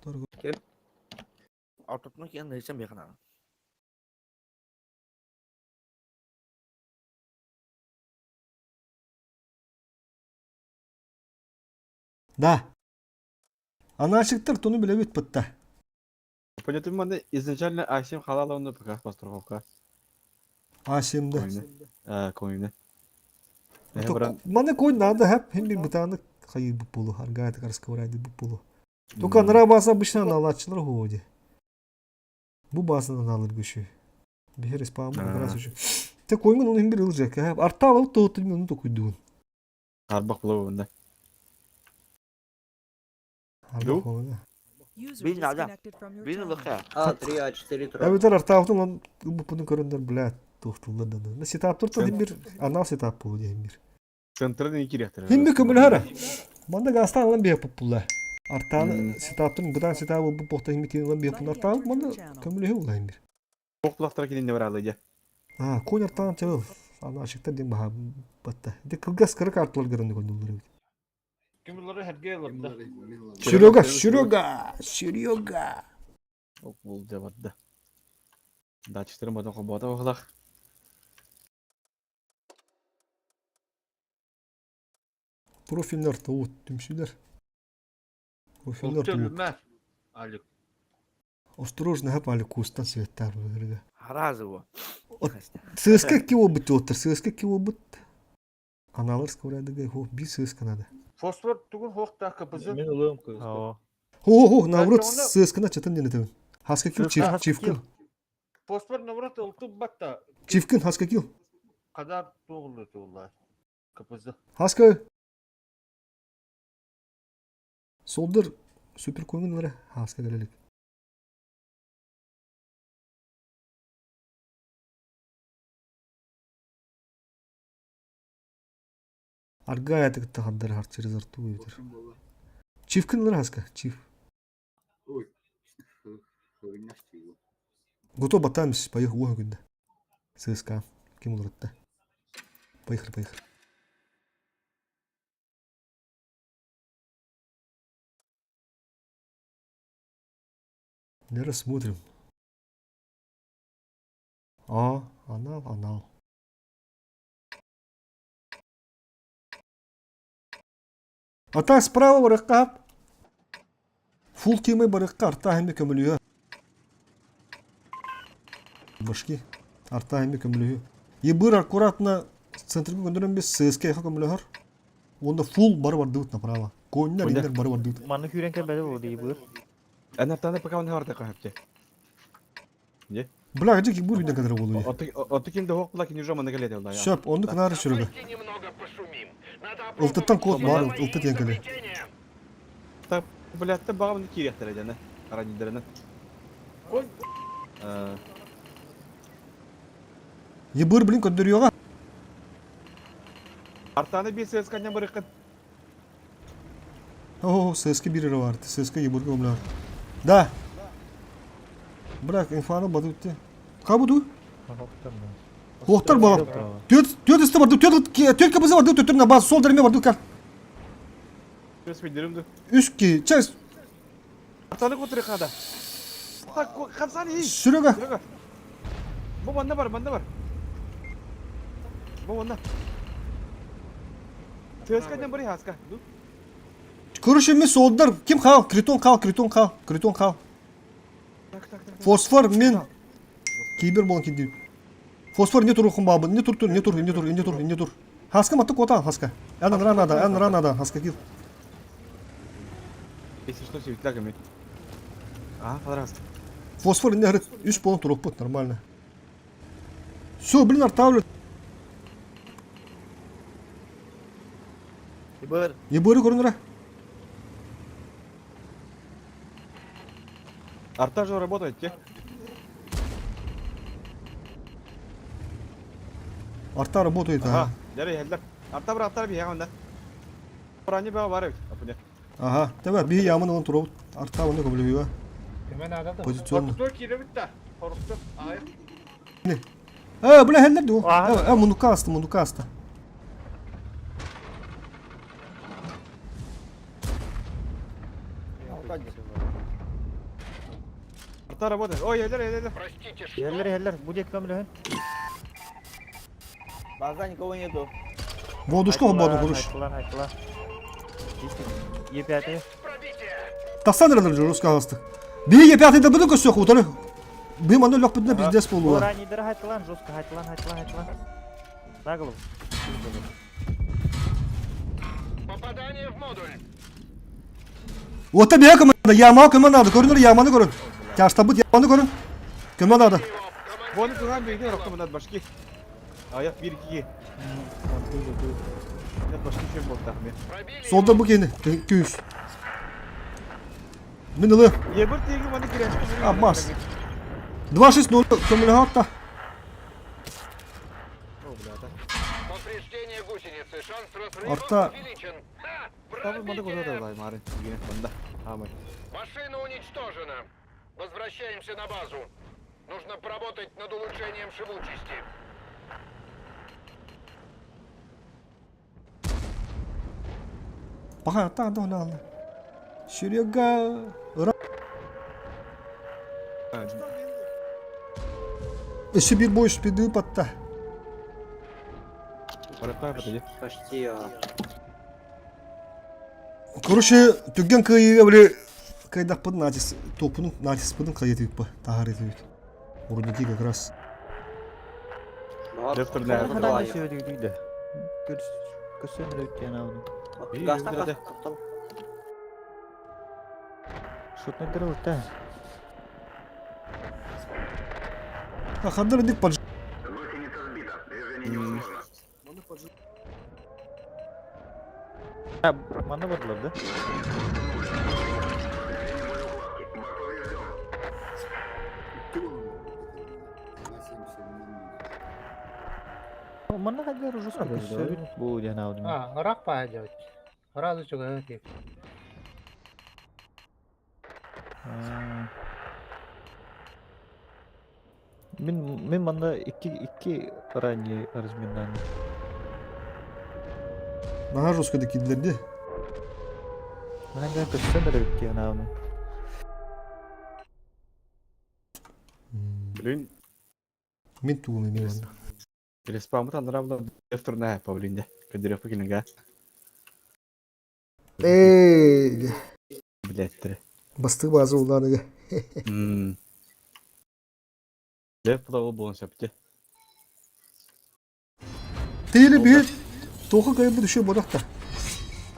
Doğru. Autotmak yanında hiç mi yakın abi? Да. Она ашыктыр, тону біле бет пытта. Понятым манда изначально Асим халала onu пока постраховка. Aşımda. Koyunu. Мана кой надо hep hem bir bıtağını hayır bu pulu. Hargayet karşı varaydı bu pulu. Toka nara basa bışan alatçılar hoğudi. Bu basından alır güçü. Bir her ispağım bu kadar suçu. Te koyun onu hem bir alacak. Hep arta alıp da oturmuyor onu da koyduğun. Harbak bulavında. Harbak oldu. User Bin alacağım. disconnected from your Bin channel. bakaya. A3 4 tur. Evet arta altın lan bu bunu köründür blät. Tohtulla da. Ne setup turta hem bir anal setup bu hem bir. Центральный киряктер. Hem bir kömür hara. Manda gastan lan bir yapıp pulla. Artan setup'ın gıdan setup'ı bu pohta hem bir lan bir yapın arta alıp manda kömür he olayım bir. Okulaklara gidin ne var alıca. Ha, koyun artan çabuk. Ana aşıkta dem baha batta. De kılgas kırık artlar göründü koyunları. Kimleri herge alırdı. Şuryoga. Okul cevapta. Daçtırım adam kabata okulak. Profiller tavut tümsüler. Profiller tavut. Öptürülmez. Alik. Осторожно, hep ali kustan svettar böyle. Harazı bu. Sığıska ki o bit otur, sığıska ki o bit. Analar skorada gay ho bir sığıska nada. Fosfor tugun hoqta kapızı. Men ılığım kız. Ho, navrut Ben de onu- sığıskına çatın denetevin. Haska kil çifkin. Fosfor navrat ıltı batta. Çifkin haska kil. Kadar doğulu tuğullar. Kapızı. Haska. Soldur süper koyunları haska gelelik. Аргая так тахаддар хар через арту битер. Чифкинлер хаска, чиф. Ой. Хырнаш чего. Готов батамис, поехал уха гүнда. ССК. Ким улратта. Поехали. Не рассмотрим. Анал. Ата справа барыққа. Фул кемей барыққа арта хеме көмілігі. Башки. Арта хеме көмілігі. Ебір аккуратно центрге көндірін без ССК яқа көмілігі. Онда фул бары бар дұғыт направо. Койындар ендер бары бар дұғыт. Manı kürenke bede oldu iyi buyur. Ana tane пока он harta kahapte. Бля, где кибур видно кадра болуы. Оты кимде хоқ бұлак не жома нагалет елда. Шөп, онды кынары шүрігі. Давайте немного пошумим. Надо Ылтыттан код бар, ылтыт еңкелі. Так, блядь, бағымды киряқтар едені. Аранидеріні. Koy. Ебір білін көндіріуға. Артаны bir ses kanyan bırakın. О, ССК бирері vardı. ССК ебірге өмлі var. Да. Брақ, инфаны бады өтті. Қа бұды? Хоқтар бағып. Төт істі барды, төт кабызы барды, төтіріне басы сол дәрме барды кәл. Göz bildirimdi. Üst ki. Çes. Atalık oturuyor kada. Tak kapsani iyi. Sürega. Sürega. Bu banda var. Bu banda. Tezkadan bari haska. Dur. Kırışımı soldur. Kim kal? Kriton kal. Fosfor min. Kiber bolun kindi. Fosfor ne turu kumbabı. Ne tur. Haska matı kota haska. En ranada haska kil. Если что, все ведь А, пожалуйста. Фосфор не говорит, üst bolun turu put нормально. Все, блин, артавлю. Ебори көрінірі. Арта же работает, те. Арта работает, Ага, дәрі елдер. Арта бір аттар бейе ғанда. Құраны бәу бар өт. Ага, evet, bir yağmın olan turu. Arta onu kabul ediyor. Hemen arada. Pozisyonlu. Korktu kiremit de. Korktu. Hayır. Bu ne heller diyor. Munduka astı. Арта работает. Ой, елдер. Простите, что? Heller. Будет камлehen. База никого нету. Водушка ободу kuruş. Haytlan. Е5. Тасан рядом же русского аста. Bir G5'de de bunu kösüyor utanı. Bir manda lok bitne bizdes bolu. Уранидер haytlan, жестко haytlan. На голову. Попадание в модуль. Ota bir komanda yağma komanda görünür yağmanı görün. Çarştabıt yağmanı görün. Komanda. Вон туған бейден раққа мұнады башки. Аяқ 1-2-ге. Нет, башки шем болды тақымен. Solda bu kendi. 200. Minili. Ебір тегі мұны кересті. Abbas. 260 kömülü hatta. Повреждение гусеницы. Шанс разрыва Арта. увеличен. Ха! Табы мұны Пробили! көзі да мары. Дегенек мұнда. Амай. Машина уничтожена. Возвращаемся на базу. Нужно поработать над улучшением живучести. Baka hatta da lan. Şuraya ga. İşi bir boş bir dıp hatta. Баратпай батаде. Почти, Короче, түгген кыйыга биле кайдак будун натис топунун натис будун кайетип ба тахар етип. Уруники как раз. Дефтер Хадан söyledi değil. Kösün ötken aldım. Гастан Şut nedir orta? Хадыр дик под. Ha, mana varlardı. Mana kadar жестко kösün. Bu diye aldım. А, рак пойдет. Сразу что говорит. Мен манда iki ранее размендан. Daha жестко дикилерди. Mana kösün de ötken aldım. Блин, Мен тугум эми анда. респамы тандыра бұлда дефтер нә павлинде. Көдірек пекенінге. Білеттірі. Bastığı bazı ulanıga. Деф бұда ол болын сәпте. Teyli bir toku kaybı düşüyor bodakta.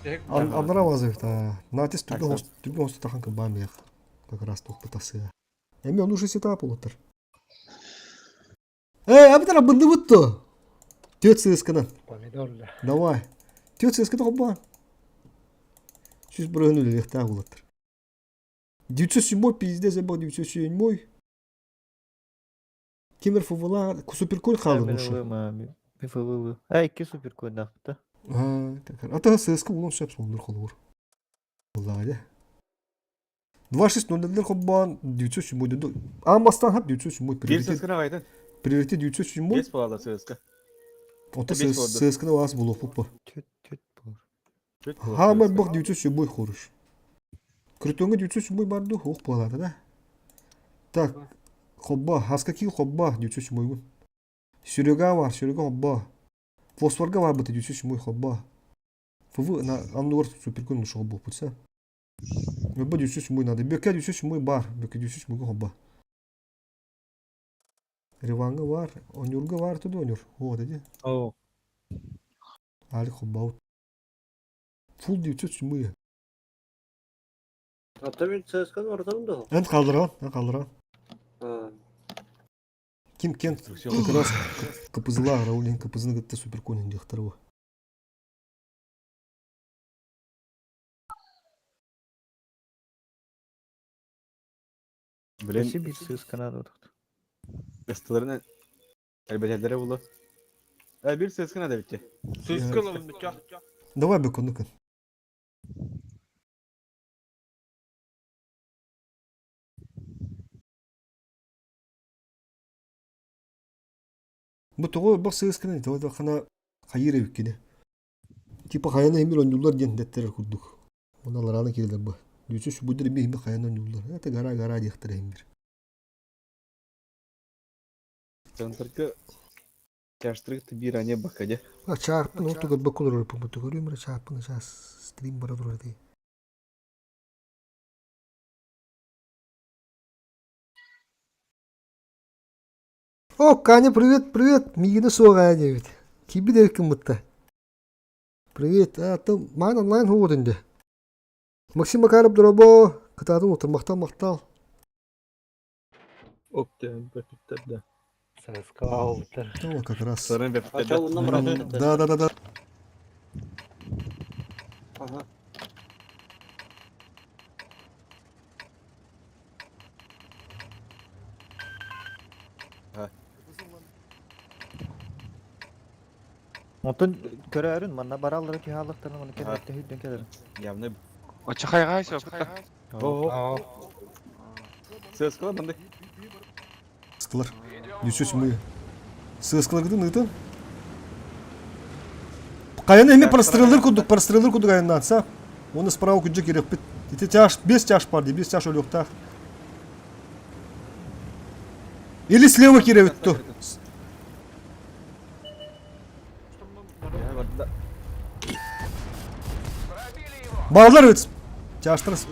Tek Anlaramaz evet ha. Natis türlü hostu takan kımbam ya. Как раз тох пытасы. Эми он уже сетап улуттар. Абитара бынды бутtu. Төт сыскынан. Помидорля. Давай. Төт сыскыда хобба. Süz bırağını öyle lehta улуттар. 907 пизде забыл 907. Кемер фувала суперколь қалын ушы. Мифавылы. Iki süper koydu da. Ата сыска улун шеп сонdur холур. Vallahi. 260 хобба 907. Амбастан hep 907 Бел приоритет. сөзкіна ғайтын. Приоритет 907. Бес болады сөзкі. Ота бес oldu. сыскыны вас булуп поппа. Tüt bu. Хамар бах 907 хорош. Крутонга 907 барды хук болады да. Так. Хобба, хаскаки хобба 907 гун. Сюрега бар, сюрега хобба. Фосфорга бар быты 907 хобба. Фу на андур суперкун шо бу путса. Мебба 907 надо. Бека 907 бар, бека 907 хобба. Реванга бар, онюрга бар туду онюр. О, деди. О, Али хобба. Фул 907. Атамын цэскан ортам да. Эн калдырган. Ким кен как раз капызла раулин капызны гытта суперконин дихтару. Блин, Кesi bir sığız kanadı oturdu. ыстыларын әлбәтәләре булды. Bir ses kına da bitti. Söz kılalım nikah. Давай беконукан. Bu toğu bak sığız kına toğu da kana hayır ev kine. Tipa hayana emir oyuncular diyen dettere kurduk. Onlar ana kirler bu. Diyorsun şu budur bir hayana oyuncular. Hatta gara dihtere emir. Центрка кәштірік bir ане бақаде. Çarpın o tuğu bakılır öpüm bu tuğu. Görüyor çarpın şas stream bara durur diye. О, Каня, привет. Мигина соғайын евет. Киби де кім бұтта. Привет. Там майн онлайн хоғыдынды. Максим Макаров дұрабо. Кытадың отырмақтал мақтал. оптен бепиттерде. Саска алыптар. О, как раз. Сырын бәпіттерді. Ача унdan bıraktı. Да. Aha. Ondan körәрін, манна баралары ки халықтарына маны кәдәтті хүдден кәдәрін. Явны. Açıkay söpütte. О. Ses kıla bandı. Sıkılar. Düşüş mü? Sıkılar gidin nıydın? Каяны эми прострелдер кудук аяндан атса. Оны справа күджі керек бит. Ите тяж, 5 тяж барды, 5 тяж өлөктақ. Или слева керек бит. Балдар ведь. Тяжтырс.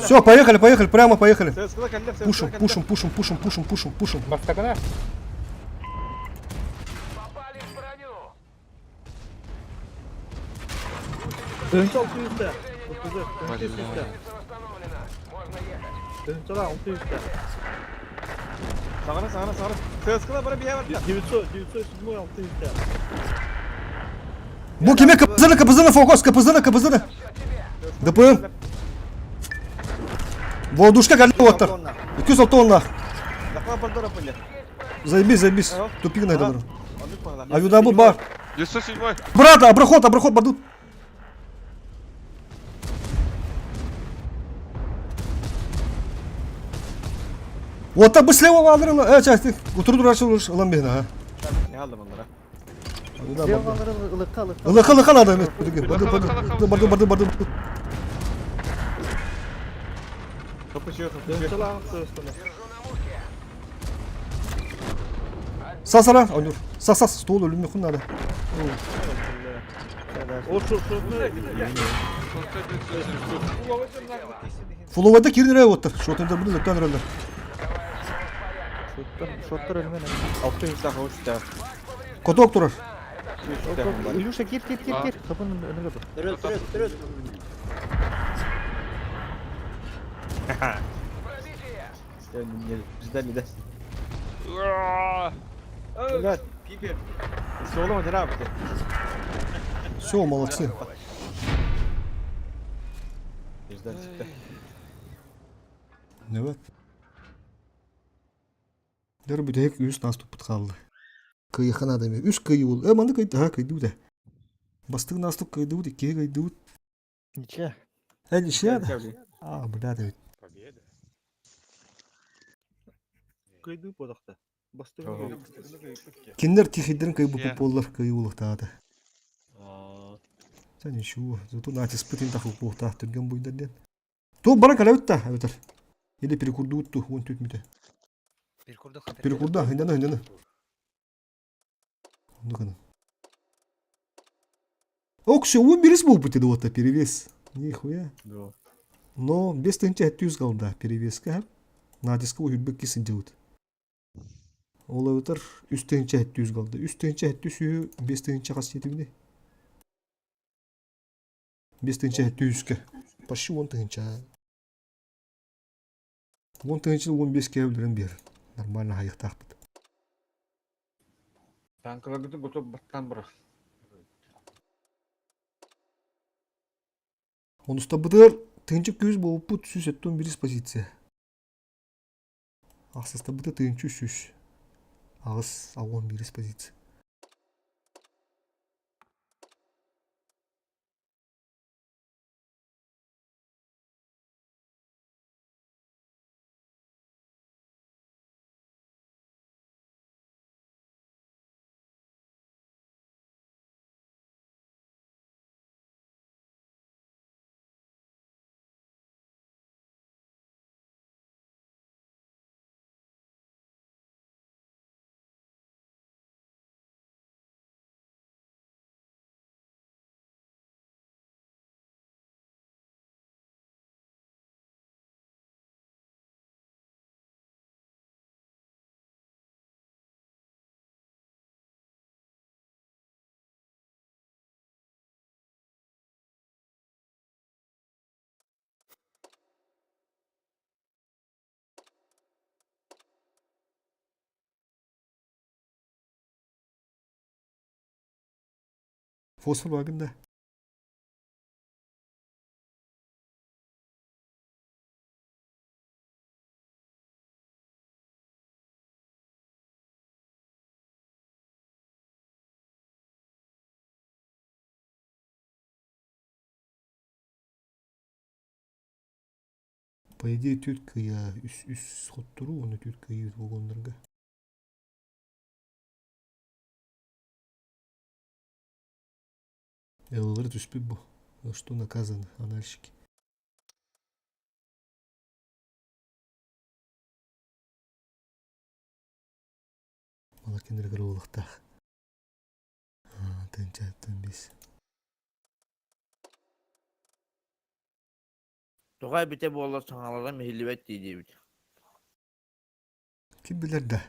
Все, поехали, прямо поехали. Ses kıla kəllər. Ses kıla Пушим. Бастакана? Önce 600'de. 600'de. Önce 600'de. Sağına. Ses kıla bana bir yer var. 900 600'de. Bu kime kapızını fokus, kapızını. ДПМ. Воздушка галева отыр. 200 тонна. Лаққа бардыр апылы. Заебись. Тупик найду. Анық бағла. Аюдабы бар. 907. Брат, обраход бардут. Вот так бы слева алдырыла. Часть. Утруду рашылыш ламбена. Ne aldım onlara? Sevgaları ılıqqa. Лыха надо. Барды. Kapışıyor. Önce 600'de. Сасара, Онюр. Сас, стол ölümlü kun надо. O şu. Фуловайда кирнере отыр. Шотында bunu da tanırlar. Şortlar ölmene. 600 daha hoş da. Kotok durur. İlyuşa gir. Kapının önüne dur. Dürüt. Bizden bir de. Evet. Pipi. Soluma ne yaptı? Все, молодцы. Bizden çıktı. Evet. Дәрбі дәйек үз наступыт қалды. Кыйыхан адам. Үз кыйы бол. Маңды кыйды. Кыйды да. Бастығы наступ кыйды да. Ке кыйды. Ниче. Ниче да. Бля да. Kıydı bu dakta. Bastı. Киндер тихидерін кыйбы боллар кыйы болықтады. Sen ничего, зато натиск пытин тахыл пухта түрген буйдар ден. То бара калабытта, абетер. Или перекурдутту, он түтмүтө. Перекурда, хынданы. Ну-ка. Окшо, он берес был пути вот перевес. Нихуя. Да. Но без тынча 700 kaldı перевеска. Натиска уйбек кисин жабыт. Ола бутар үст тынча 700 kaldı. Үст тынча 700 без тынча касиети бине. Без тынча 700 почти 10 тынча. 10 тынча 15 кебилерин бер. Нормально хайыктак бит. Танкылагыты готов баттан быра. Онуста бутар тынча 200 болуп бут сүзөттөн бирис позиция. Аксыста бутар тынча 300. Ağız avon biriz позиция. Fosfor vagında. По идее, тетка я үс хоттуру, оны тетка үйір болғандарға. Эллар түспеп бұл. За что наказаны анальщики. Малакендер кырылықтақ. Тынча 5. Тугай бите болла саңаларда мехилибет дейди бит. Kim bilir de.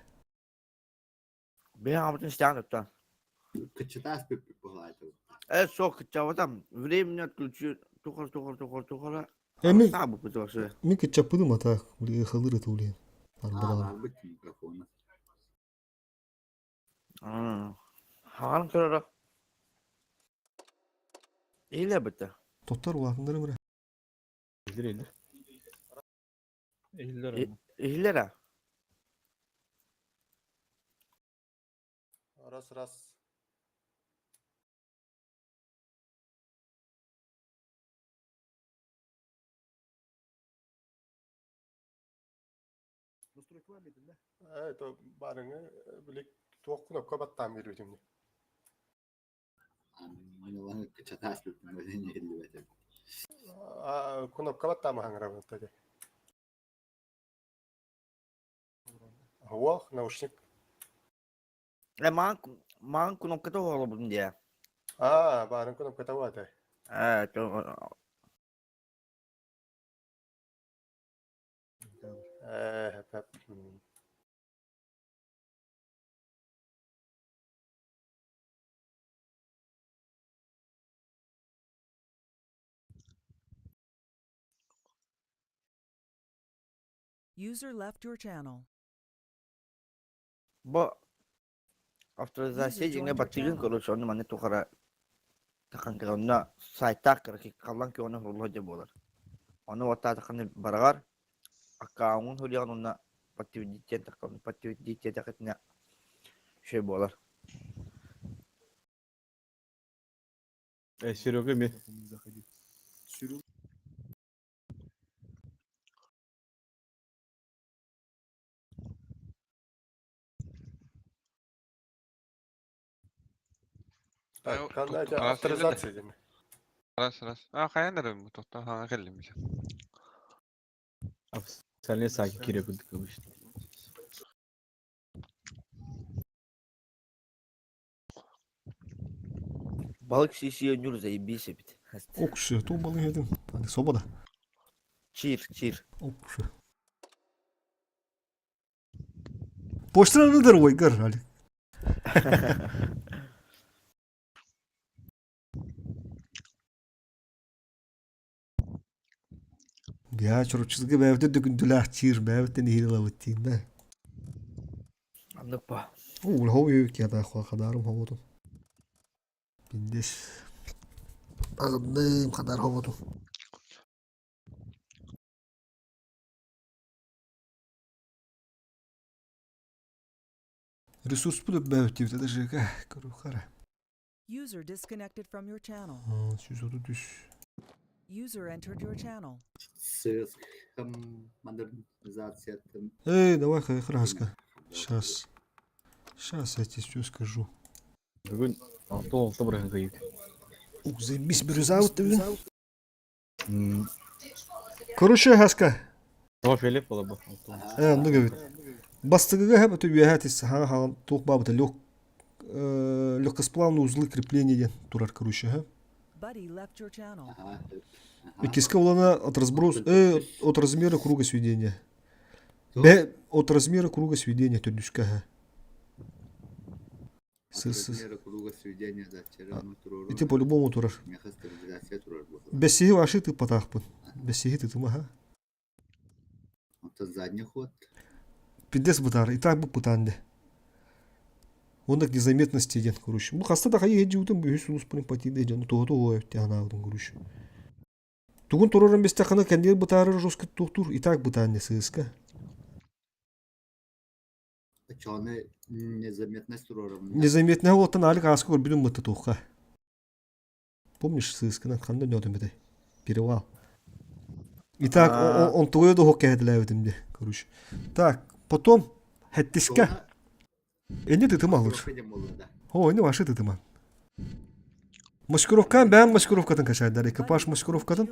Ben абытын стян туттан. Кычытас пеп булайды. Sok çavatam. Времени отключу. Тухар. Эми, Сабы пытался. мен кетчаппыдым ата. Ули халыр это ули. Арбалар. Албыт микрофону. Хаган кырара. İyle bitti. Тоттар улакындыр эмре. Eldir. Ehiller ama. İhilere. Раз. Настройка медленно, да? Это барыны билек тоқ кнопка баттан берүүдүм. Мыналаны кычытас пеп мөдөн элбете. Кнопка баттан хаңырабын таде. Хуах наушник. Ман кнопката оğlu bunun diye. Барын кнопка тавады. Evet. User left your channel. Bu авторизация жеңе батырын көрөс оны мане тухара такан кырында сайта кырки каллан ки оны рулла же болар. Оны вата такан барагар аккаунт хулиган онна подтверждение такатна şey болар. Серега ми. Авторизация деме. Раз. Хаяндарым тохта хана келлим. Официальный саки кире күдік өбішті. Balık şişi önüyoruz zayebiście bit. Okşu, to balı yedin. Hadi sobada. Çir. Okşu. Boşlanıdır oy gır hadi. Ya çocukçuzga bevde dökündüler çir bevde nehir lavuttin da. Anlık ba. Oo, hava yok ya da kadarım havadım. Bindes. Ağzımdayım kadar havadım. Ресурс bulup bevde de жека. Кругара. User disconnected from your channel. Süzodu düş. User entered your channel. Сырском модернизация. Эй, давай краска. Сейчас я тебе все скажу. Бүгін алты бұрын қайып. Заебись, бирюза вот ты. Короче, хаска. О, филипп бола бұл. Ну говорит. Бастыгыга хәп өтө яһатис ха тук бабыта легкосплавные узлы крепления турар короче, ха. Buddy left your channel. Киска улана от от размера круга сведения. От размера круга сведения төдүшкә, ха. Размера круга сведения да черно турор. И ты по-любому турар. Мехастабилизация турар. Бесиги ваши ты потахпын. Бесиги ты тыма, ха. Это задний ход. Пидес бутар, и так бы путанде. Он так незаметности идет, короче. Ну, хаста да хай еди утым бүйс улус пырын патиде идет. Ну, то ой, тяна утым, короче. Тугун турорын бесте хана кендер бутары жестко тухтур, и так бутанде сыска. Чоны незаметность турором. Незаметно вот он алик аскор бидун мыты тухка. Помнишь сысканан ханда нёдым бедай? Перевал. И так он твое до хоккей дилевдим, короче. Так, потом хэттишка. Энди тытыма лучше. О, энди ваши тытыма. Маскировка, бәм маскировкадан качайдар. Экипаж маскировкадан.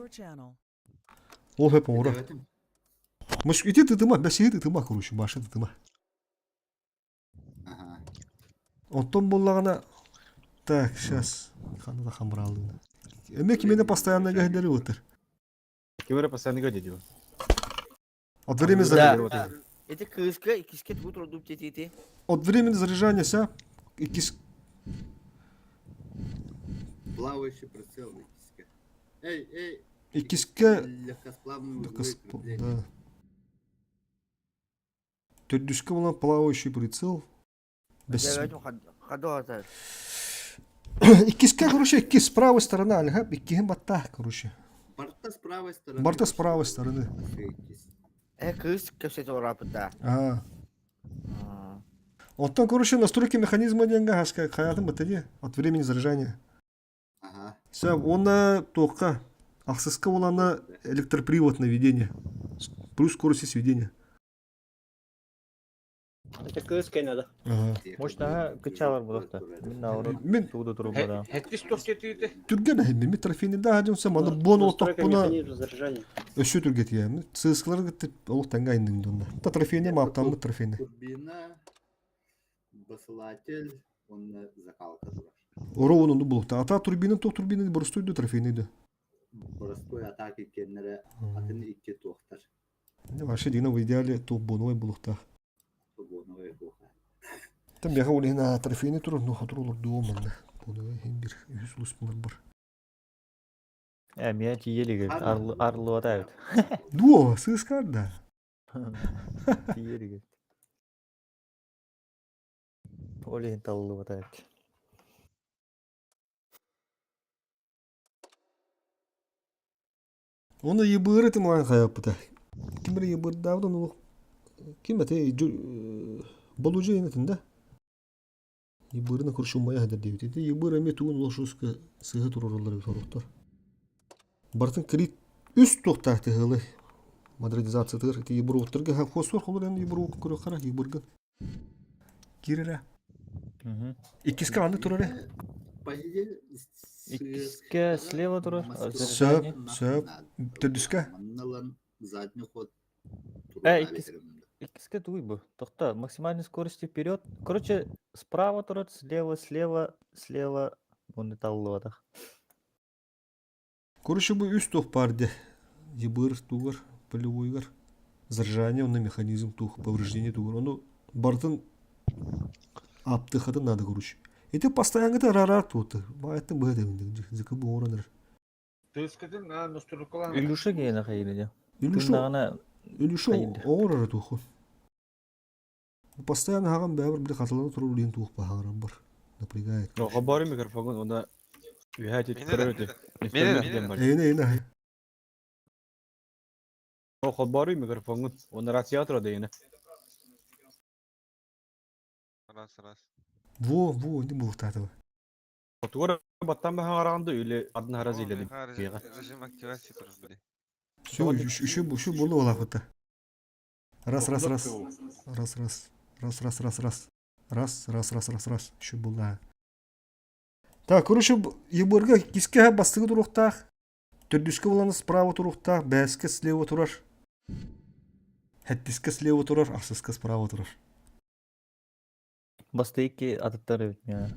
Ол хэп оңра. Ити тытыма, бәсиги тытыма, короче, башы тытыма. Онтон боллагана. Так, сейчас. Ханада хамралды. Эмеки мені постоянно гайдары отыр. Кемері постоянно гайдары. От времени заряжания. Это крыска, и киске тут родут эти. От времени заряжания ся и Плавающий прицел. Эй. И киска. Легкосплавный. Да. Төдүшкө болан плавающий прицел. И киска, короче, кис с правой стороны, альга, и кихим бата, короче. Борта с правой стороны. Борта с правой стороны. Крыска все это рапота. Вот там, короче, настройки механизма деньга, хаятым батарея от времени заряжания. Все, он только ахсыска улана электропривод наведения. Плюс скорость сведения. Это крыска надо. Мощно качалар булакта. Мен науру тууда туру бара. Хэттис тохтетиде. Түрген хэмми трофейни да хажым саманы бон оток буна. Өшө түргет я. Сыскалар гыт ол танга индин донда. Та трофейни маптамы трофейни. Турбина, басылатель, он закалка турар. Оровун онду булукта. Ата турбина ток турбина борстойду трофейни да. Боростой атаки кеннере атын икки тохтар. Не ваше дина в идеале ток боновой булукта. Там бяха улы на трофейни турар, но хатрулар дуоман. Боновой химбир. Юслус бар. Мен тиелиге арлы атайт. Дуо, сыскар да. Тиелиге. Олен таллы атайт. Оны ебыры ты маған қаяпыда. Кимбір ебыры давдан ол. Ким әте болу жайынатын да. Ебырына күрші мая хадыр дейбет. Эти ебыры әме туын ол шуска сығы тұрырылары сорықтар. Бартын крит үст тоқтақты ғылы. Модернизация тығыр. Эти ебыры отырғы. Хосуар қолыр әмді ебыры оқы көрі қара ебыргын. Кирера. Иккіске анды тұрары. Иккиске слева турар. Сөп. Төдүскө. Манналан задний ход. Иккиске туй бу. Тохта, максимальной скорости вперед. Короче, справа турар, слева. Он таллыватах. Короче, bu üst тух барды. Ебыр тугар, полевойгар. Заржание, он на механизм тух, повреждение тугар. Он бартын аптыхады надо, короче. Это постоянно это рарар тут. Это бы это зикы bu ораныр. Тыскатын настройкалар. Илюша гейна хайылыда. Илюша оорар туху. Постоянно хаган бәбір бір қатыланы тұру дейін тух бағарам бар. Напрягает. Хабары микрофон, onda ühätit priority. Eyne. O хабары микрофон, onda радиатор дейін. Раз. Во, не было этого. Тугар баттан ба хараганда үйле адын хараз иледим. Режим активации тұрып біле. Şu bunu ola fıta. Раз. Şu bunu. Так, короче, ебырга киске бастыгы туруктах. Төрдүскө буланы справа туруктах, бәске слева турар. Хәттиске слева турар, асыска справа турар. Бастыки атыттары бит меня.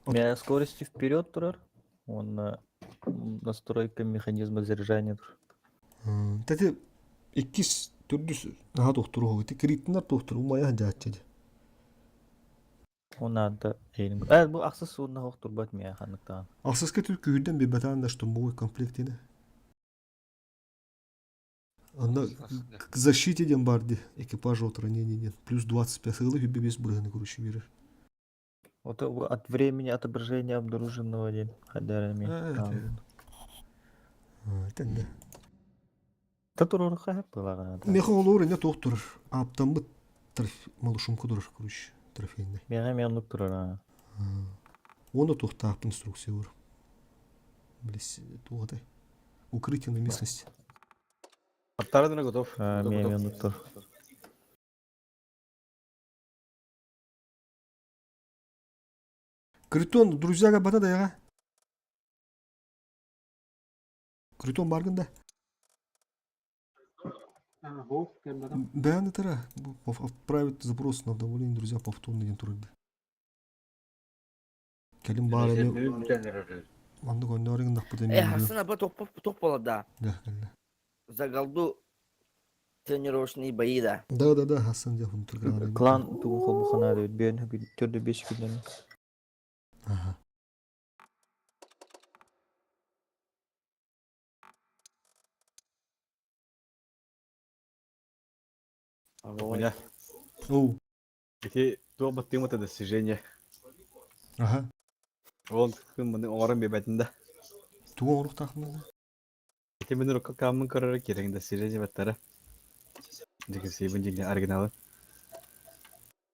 Меня скорости вперед турар. Он настройка механизма заряжания тур. Тәте 2-4 наха тухтуру хогыты. Криттинар тухтуру умая жаатчады. Она да эйнин. Бу аксыз суунна хоктур бат меня ханныктан. Асыска түр күйден бебатан да штурмовой комплектине. Анда к защите ден барды. Экипаж от ранения. Плюс 25 ылы хүбе без бурганы короче берер. Вот от времени отображения обнаруженного день хадарами. Это да. Татуру хап была. Мехолор не тухтур. Аптан бу малышумка дурар короче. Трофейный. Мен нуктура. Он тухтап инструкция бар. Блин, тугата. Укрытие на местности. Аттарына готов. Мен нуктур. Критон, друзьяга бата даяга. Критон баргында. Бәяны тара. Отправить запрос на удовление, друзья, повторно ден турды. Келим бар эме. Манды көндөрүң дакпыта мен. Хасана ба топ болада. Да, келди. Загалду тренировочные бои да. Да, Хасан де хунтур. Клан тугун холбухана да бен төрдө 5 күндөн. Ага. Меня. Эти то баттым это достижение. Ага. Он кымны орын бебетинде. Тугун уруктакмы? Эти мен рукка камын көрөр керек достижение баттары. Деги сейбин жеңе оригиналы.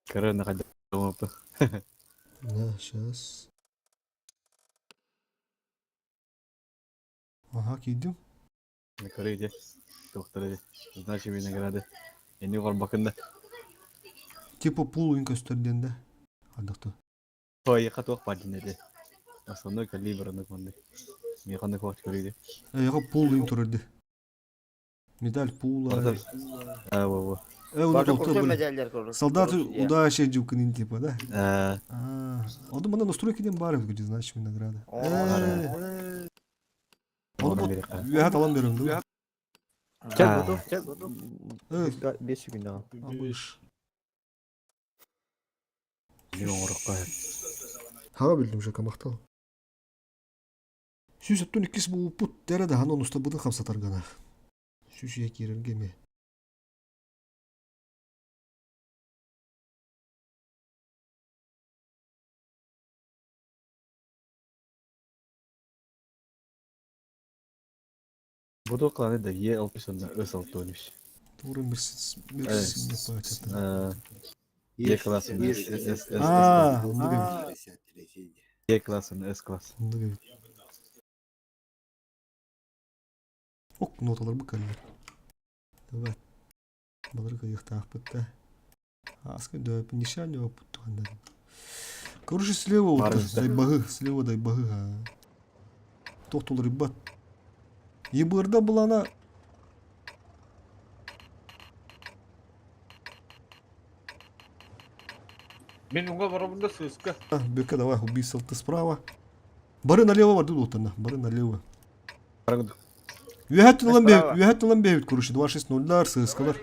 Көрөр на кадыр опы. Да, сейчас. Ага, кидим. Ne körüydü. Doktoru. Значит, винограды. Ени var bakında. Типа пул инкастерденде. Адакты. Той каток падинеди. Основной калибр на конды. Механик вакыт körüydü. Яга пул интурды. Медаль пула. Во. Солдаты удачи жукнин типа, да? Он мына настройкиден бар где значит награда. Я талан берем, да? Чек готов. 5 секунд. Абыш. Не орукка. Хага билдим уже камактал. Сүйсөттөн иккис бу пут тереде анын уста быдын камсатаргана. Сүйсү экирергеме. Буду кланы да е алписонда өс алтониш. Тура мерсис не патят. Е классы. Е классы, С класс. Ок, ноталар быкалар. Давай. Балырга ыктаак бытта. Аска дөп нишан өп туганда. Короче, слева вот Барымызда. дайбагы, слева дайбагы. Тоқтол риббат. Ебырда бұл ана Мен уңга барабында сыска. Бека, давай, убийство ты справа. Бары налево барды долтана, бары налево. Üyhet lan beyit kuruşu 260'lar sığıskalar.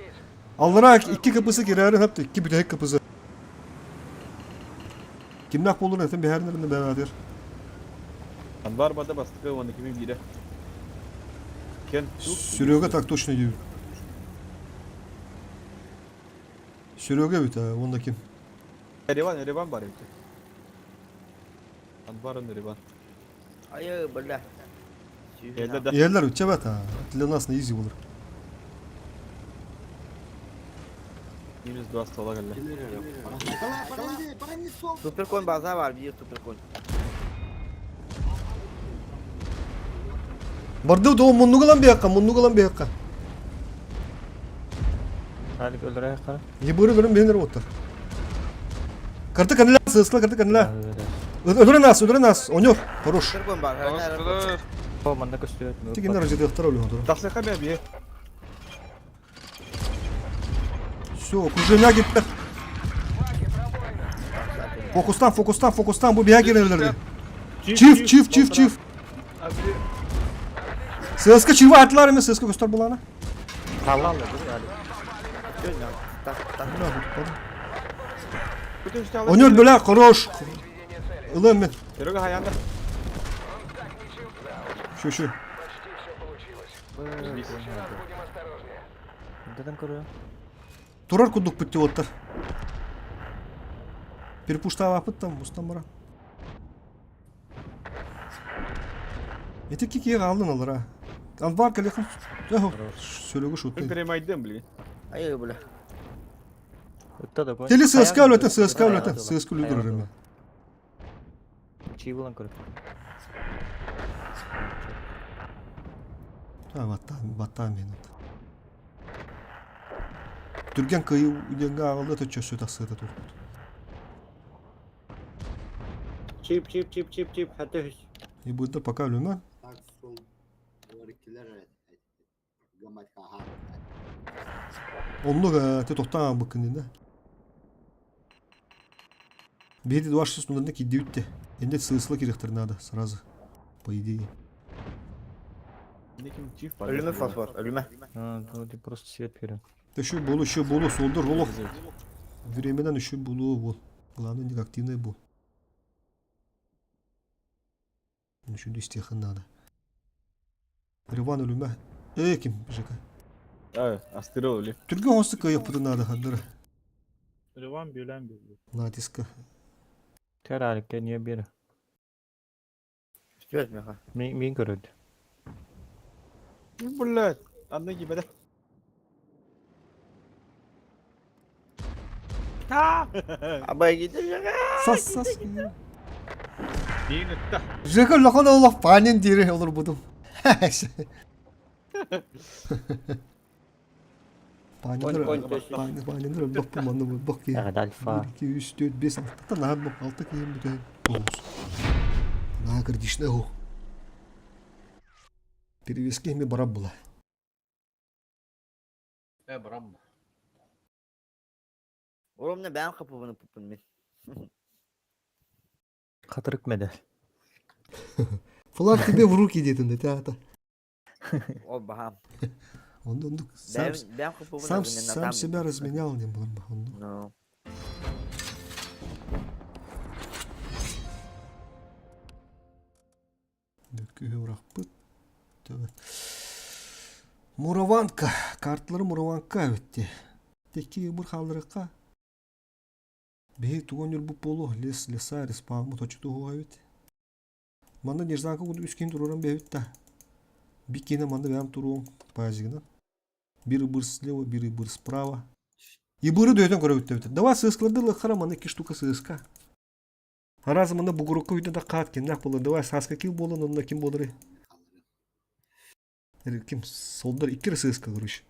Aldırak iki kapısı girer hep iki bütek kapısı. Kimnak bulur efendim bir herlerinde beraber. Var bada bastık onu kimin biri. Ken Sürüyoga tak точно diyor. Sürüyoga bit ha onda kim? Erivan var evde. Anvarın Erivan. Hayır böyle. Elde de. Yerler ütçe bet ha. Для нас на изи olur. Minus 2 стола geldi. Supercoin bazen var bir supercoin. Bardı da o mundugalan bir yakka. Halik öldüreye kara. Yebırı benim beğenir otur. Kartı kanıla sığıskla kartı kanıla. Öldüren nas. Onyor. Хорош. Supercoin var. Her О, манда көстөт. Тегин ради дохтар өлü otur. Taksa kabe bir. Все, окружение gitti. Fokustan bu bir gelirlerdi. Çift. Sığıska çivi attılar mı? Sığıska göster bulana. Таллал yani. Onyor böyle хорош. Ilım ben. Eroga hayanda. Şu. Dedim koruyor. Turar kuduk bitti otur. Перепуштава apıttam Mustamara. Etek kikiye aldın alır ha. Anvar kalekın. Yahu. Söylüyor şu. Kremaydın bile. Hayır böyle. Ötte de koy. Teli sığıska öğleten. Sığıska öldürürüm ya. Çiğ bulan koruyor. Ha battan benim. Türgen kıyı udenge ağılda töçösü tasıda tur. Çip hatta hüs. Burada пока ölümden. Так сол örkiler gamatka ha. Onlu te tohtan bakın dinde. Bir de duvarсыз numaradan ki dütte. Ende sığısla kiriktir nada сразу. По идее. Ölüme fosfor. Ölüme. Ha, вроде просто свет берем. Еще булу, солдыр, ролок. Временен еще булу был. Главное, не активный был. Еще 200 надо. Риван ölüme. Kim? Жека. Evet, astırı öyle. Türk'e hostıka yapıdı nada haddır. Revan bilen bir. Natiska. Teralik niye biri? Evet mi ha? Min görüldü. Bullet. Anne gibi de. Abaya gidecek. Sas. Dini ta. Жека лахан Allah panen diri olur budum. Panen bak bu manı bak ya. Ya dalfa. 2 3 4 5 6 tane bak 6 kıyım bütün. На кардишне о. Перевески ми барабла. Bram. Oğlum ne ben kapımını pupun ben. Katırık medel. Флаг тебе в руки детінде теата. O baham. Он Ben kapımını сам себя разменял не был. No. Мураванка. Kartları Muravanka ötti. Teki bir kaldırıkka. Бей тугонер bu polo леса респаму точtu o evet. Manda нежданка kudu üskin dururum beyt ta. Bir kine manda benim turum pazigina. Biri bir слева, biri bir справа. Ебыры дөйден көрө өттө. Давай сыскыларды лыхара мана 2 штука сыска. Аразы мында бугурукка үйдө да кат кемнак болду. Давай саска кил болон, онда ким болдуры? Ким солдар 2 сыска көрүш.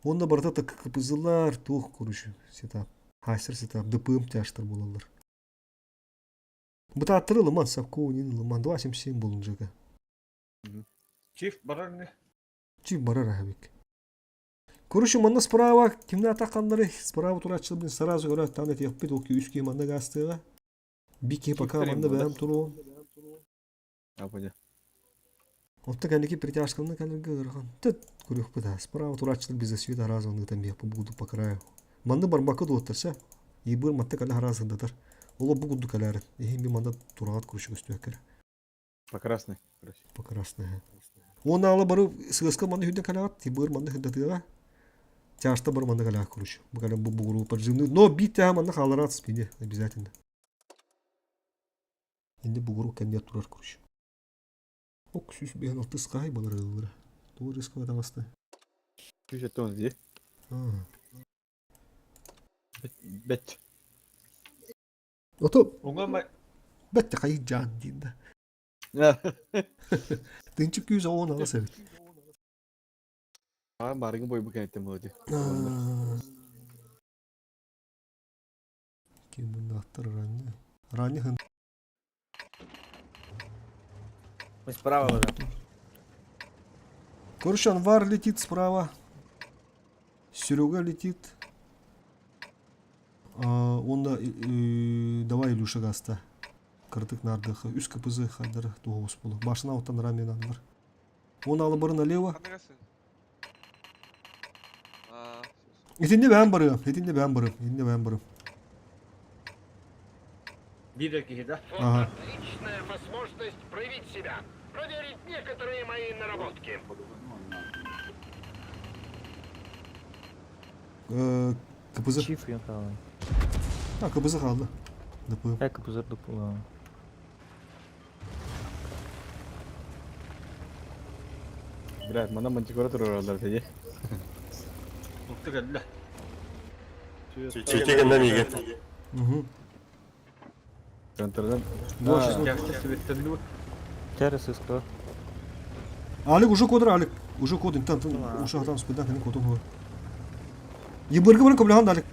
Онда барда так кызылар тух көрүш. Сетап. Хасыр сетап ДПМ тяштыр болалар. Бытаттыры лыман, Сапкунин лыман, 277 болынжаға. Чиф барар не? Чип барар ахабик. Короче, манна справа, кимне атаққандары, справа турачылы білін сразу көрі аттан әте еқпет, оки үске манна гастыға. Бике пока манна бәм тұру. Ападе. Отта кәнеке притяжканы кәнерге ғырған. Түт көрек бұда. Справа турачылы бізді свет аразығынды тәмбек бұғуды пақырайы. Манны бармақы дуаттырса, ебір матта кәлі аразығындатыр. Олы бұғуды кәләрін. Ехен бі манда турағат көрші көсту әкір. Покрасный. Покрасный. Оны алы бары сығысқа манны хүдden кәләғат, ебір манны хүддатыға. Тяжта бар манны кәләғат көрші. Бұл кәләм бұл бұғыру подживны. Но бит тәға манны қаларат спине. Обязательно. Енді бұғыру кәндет турар көрші. Ок, сүз бейін алты сқай балар ылғыры. Туғы рискі атағасты. Сүз әттіңіз де? Бәт. Ото, Оңа май... бәтті қайы жан дейінді. Дынчы күйіз оғын ала сәбет. Барыңы бой бұқан әттім өді. Кемін ақтыр ранны. Ранны хын. Мы справа уже. Короче, Анвар летит справа. Серега летит. Онда давай Илюша гаста. Кыртык нардыхы. Үз кыпызы хайдары туғыз болу. Башына оттан рамен Анвар. Он алы бары налево. Етінде бән барым. Етінде бән барым. Етінде бән барым. Видите, да? Ага. Отличная возможность проявить себя. Проверить некоторые мои наработки. Кыпызы. Чиф я қалай. Кыпызы қалды. Дыпы. Кыпызыр дыпыла. Брат, мана мантикора тұрыр алдар тәде. Ұқты кәлді. Чекегеннен еге. Контрдан. Тяжты сөбеттенді бұл. Тәрі сысқа. Алик уже кодыр, Алик. Уже кодын. Уже атам спидан кәнен кодын ғой. Ебіргі бірін көбіліған Алик.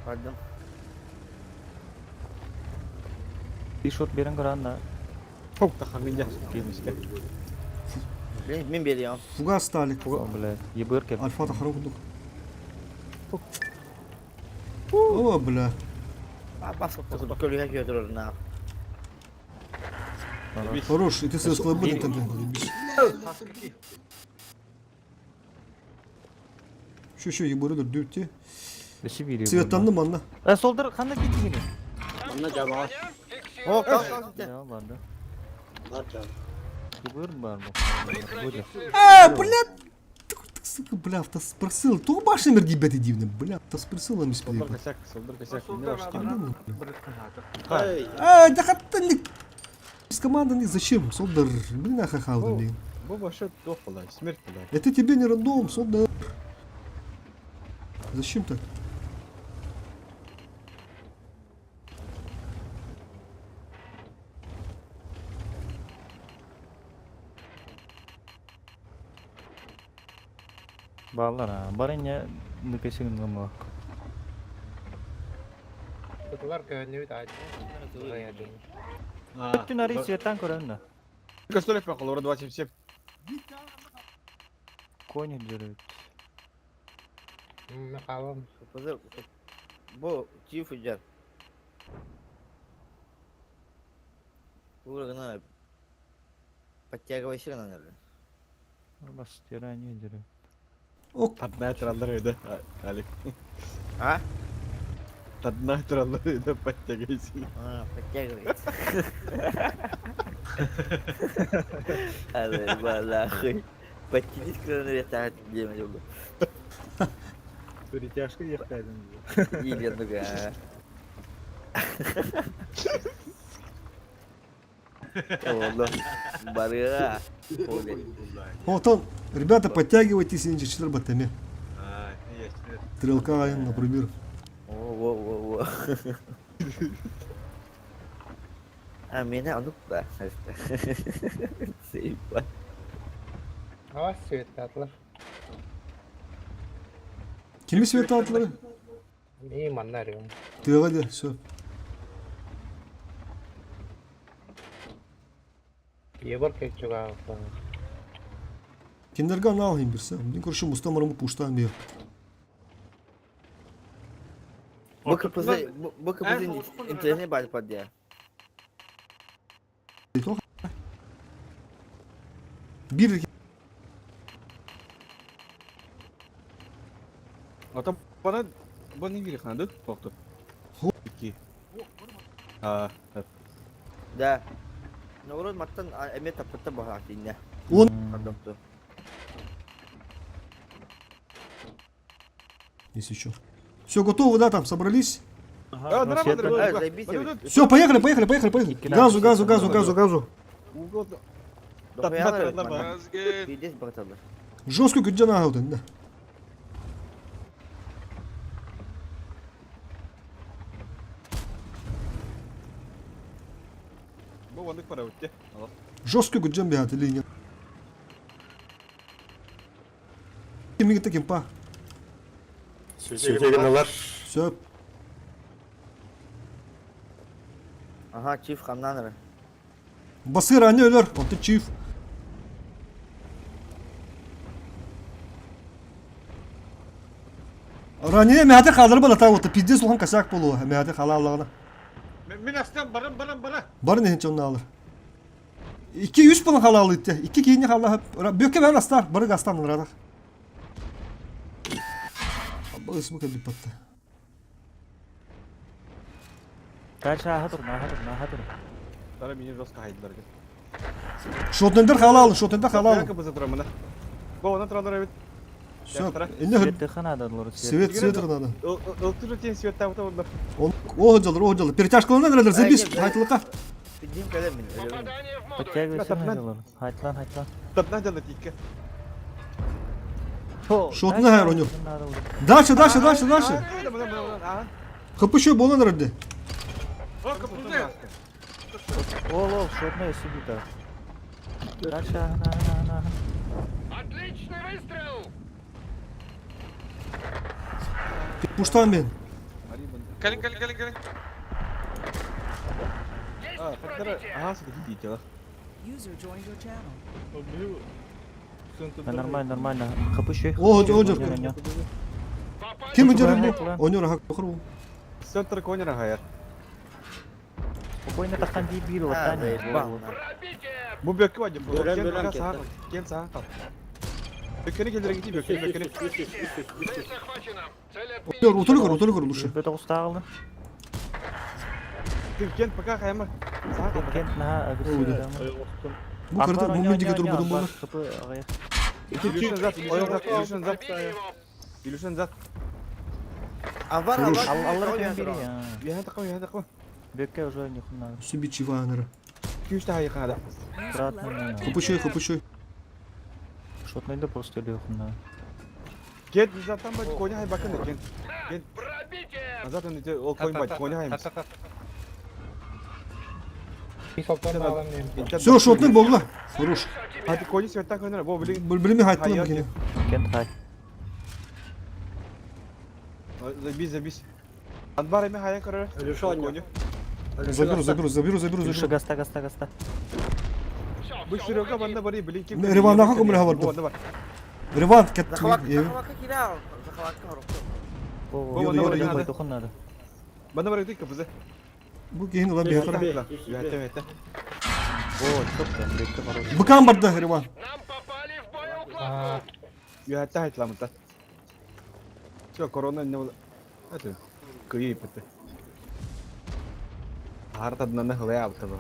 Пойдем. Bir shot берін қыранда. Фук, таққан мен жақсы келмеске. Мен берем. Фугас Алик. Блядь, ебір кеп. Альфа тахару кудук. О, бля. Басып тұзып көліге көтірір на. Хорош, и ты со склабы тогда. Şu ебірі дүртте. Светанны манна. Солдар қанда кетті кені? Манна жабаға. О, қалды. Ya vardı. Бар жабы. Ебір бар бұл. Блядь! Сука, бля, автоспросил. Туғы башын бір гибеті дивны. Бля, автоспросил ам исплей. Солдар косяк. Да хаттан не... Из команды не зачем? Солдар, блин, ахахал, блин. Бұл башы тоқ бұлай, смерть бұлай. Это тебе не рандом, Солдар. Зачем так? Bağlar ha. Barınya nükesinin ngama. Keluar ke New Tide. Bütün hari swetan koranna. Кастолев пақыл, ора 27. Кони жүрөт. Мақалам. Bu çift ucar. Bu gana подтягивайся, наверное. Бас стирание жүрөт. Таднай тұралдар өйді, Алик. А? Таднай тұралдар өйді, подтягивайся. Подтягивается. Алай, балахы. Подтянись к наверное, деме жолу. Перетяжка ехтайдың. Или нога. Олла. Барыга. Вот ребята, подтягивайтесь, инжи 4 батами. Стрелка, например. Во. А меня он да. Сейпа. Ава свет атла. Kimi свет atları? İyi manlar yok. Tığla de, все. Ебар кек чуга. Киндерге аналайын берсе. Мен көрші мұстамарымы пуштан бер. Bu kıpızın internete bağlı diye. Bir Ата бана бана не ханды тоқтып. İki. Ha, Da. Ne olur mattan emet tapıtta bahar dinle. он Adamdı. Есть еще. Все готово, да, там собрались? Заебись. Все, поехали. Газу. Видишь, братаны. Жесткую күдден ағылдың, да. Bu bandık para bitti. Allah. Жесткую күдден бейаты линия. Кемге гитті кемпа. Сөйтеген алар. Сөп. Aha çift kanlanır. Басыр ане өлер, онты чиф. Ранее мәді қалдыр бұл ата оты, пиздес ұлған косяк болуы, мәді қала Allah'ına. Мен астан барам. Барын ехенче оны алыр. 2-3 бұлын қала алыр етті, 2 кейіне қала. Бөкке бәрін астар, бары астан ұлырадық. Бұл есімі кәліп батты. Наһадыр. Тара мені жостқа хайдылар кен. Шотнендер қала алын. Яқы бұзы тұра мұна. Бұл оны тұрандар әбет. Сөп, енді хүл. Светті қанадылар. Свет надо. Ылтыр өтен свет табыта бұндар. О жалыр. Перетяжкалынан әрелер, забис, айтылыққа. Bildiğim kadar mı? Попадание в модуль. Подтягивайся, надылар. Хайтлан. Тапна жалы тикке. Шотны хайр онер. Дальше. Хыпышы болан әрелде. Ол, шотная сидит. Дальше, Отличный выстрел! Пуштан мен. Калин. А, қаттары ағасы да дейді ела. User joined your channel. Нормально. Хапыши. О, Кем өдерін бұл? Онер хақ бұқыру. Сөттір конера хайыр. Спокойно таққан дей бейбі, ваттане. Бұл бөккі бәді. Бөлен Кен саға қал. Бөккені келдірін кете бөккені. Цель захвачена. Цель Онер, отылы көр, лучше. Бөті құста қалды. Кен пока қайма. Саға қал. Кент наға агрессия. Бұл кірді, бұл мендеге тұрып бұрын болар. Илюшен зат. Avar. Аллар кем бері. Яхен тақым. Бөкке уже не құнады. Sübi çivanırı. Күйшті хайы қанада. Хыпышой. Шотнайды просто өлі құнады. Кент заттан бәді коня хай бақын екен. Кент. Заттан өте ол койын бәді коня хайымыз. Все, шотны болла. Хорош. Hadi koyu svetten koyunlar. Bu bilin. Bilimi haytlı mı yine? Кент хай. Biz. Adbar emi hayan karar. Ölüşü oynuyor. Заберу. Гаста, гаста. Bu sürüyorka bende bari bilin ki. Rivan'dan kalk ömrü havardı. Bu var. Rivan ket. Захватка кидал. Захватка руку. О, тұқынады. Bana bıraktık kapısı. Bu kehin ulan bir hatara. Yönetem. О, çok da. Бөкке хороший. Bıkan barda Rivan. Нам попали в боеукладку. Yönetem haytlamında. Çok korona ne oldu? Hadi. Kıyı ipeti. Haritadan ne hılaya yaptı bu.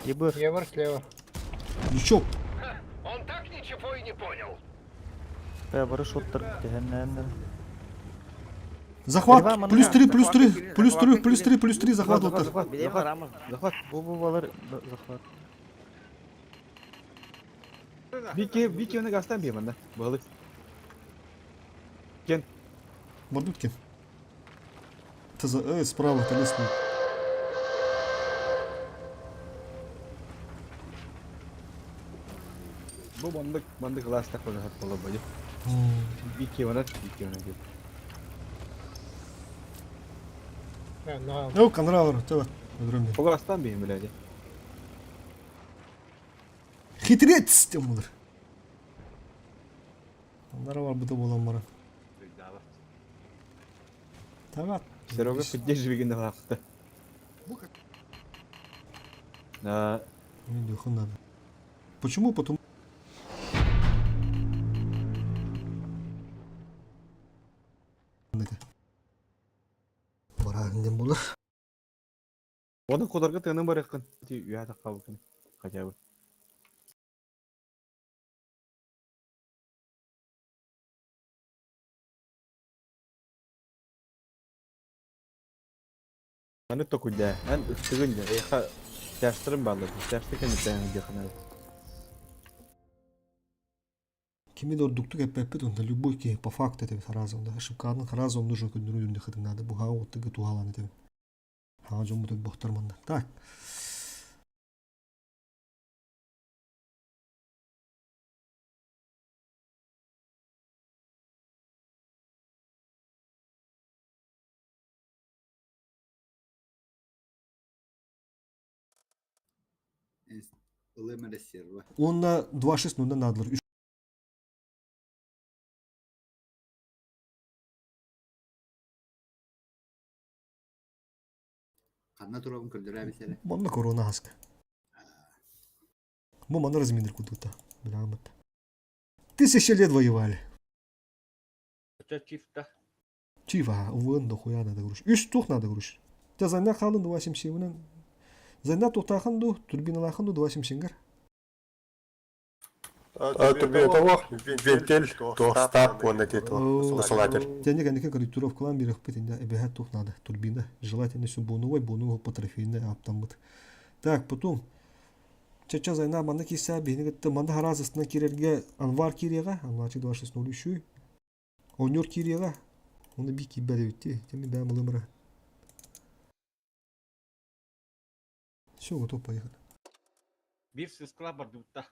Ебар слева. Ничего. Он так ничего и не понял. Я барыш оттыр. Дегеннен. Захват. Плюс 3 захват отыр. Захват. Bu балар захват. Вики onu gastan bir bana. Balık. Кен. Мордутки. Справа, ты лесной. Bu bandık lasta koydu hat bolu boyu. Viki ona diyor. No. Yok, kandıra var. Tamam. Öldürüm. O gastan bir bilece. Хитрец дем булар. Онlara var bu da olan bana. Tamam. Серега поддерживай вахта. Да. Почему? Потому Барагынден булар. Оны кодарға тыным бар якын. Уя таққа букын. Хотя бы. Аны токуда. Ан үстүгүндө эха жаштырым баалады. Жашты кенеттен жакына. Kimi de orduktuk hep hep onda любой ki по факту это сразу да ошибканы сразу нужно күндүрү юнды хытын надо бу ха оттыгы тухаланы деп. Ха жомут бохтар мында. Так. Ылым резерва. Онна 2.6 нунда надылар. Канна турабын көрдөрө бисере. Манна корона хаска. Мы мана разминер куда-то. Бля, 1000 лет воевали. Это чифта. Чива, увын да хуя надо груш. 3 тух надо груш. Та зайна халын 2.7-нен. Зайна тухтахан ду, турбиналахан ду 2.7-гар. Турбина того, вентиль, то стап, он этот посылатель. Тяни канеке корректировкалан бирэх битинде эбехат тух надо. Турбина. Желательно все боновой, боновой по трофейной аптамбыт. Так, потом Чача зайна манда киса бени гытты манда харазысына кирерге Анвар кирега, Анварчы 2.6.03. Онёр кирега. Оны бики бәлеүтте. Теми бәм лымыра. Все, готов, поехали. Bir sızkıla bardutta.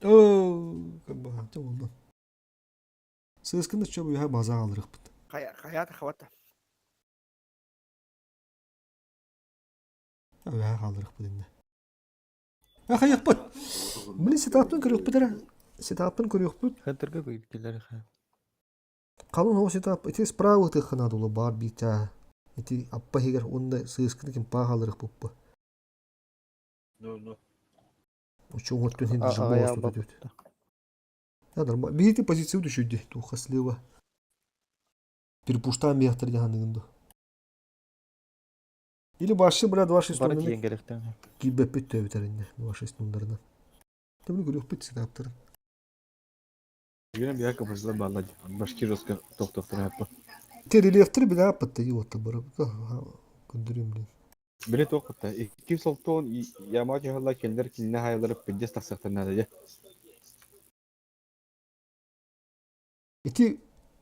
Как бы, это oldu. Сыскында чөбү я база алырык бит. Хаята хавата. Я алырык бит инде. Хаяк бит. Мен сетаптын көрөк бит ара. Сетаптын көрөк бит. Хәтергә бәйләр ха. Калын о сетап, эти справа тыхына дулы бар битә. Эти аппа хигер онда сыскында ким па алырык буппа. Ну. Учу вот тут не даже было что-то. Да, нормально. Берите позицию düşürdü. Туха слева. Перепуштаем мехтер яганыңды. Или башы бля 2.6 Бары тонны. киен керектен. Кибеп бит төбөтәрендә 2.6 тоннардан. Төбүн көрөк бит сетаптыр. Генә бия капсулар баалады. Башки жестко токтоктор аппа. Терелефтер била апты йотты бары. Көндүрүм бля. Бире токта. 2 солтон ямач халла келдер кинне хайларып бидес таксактан да. Эти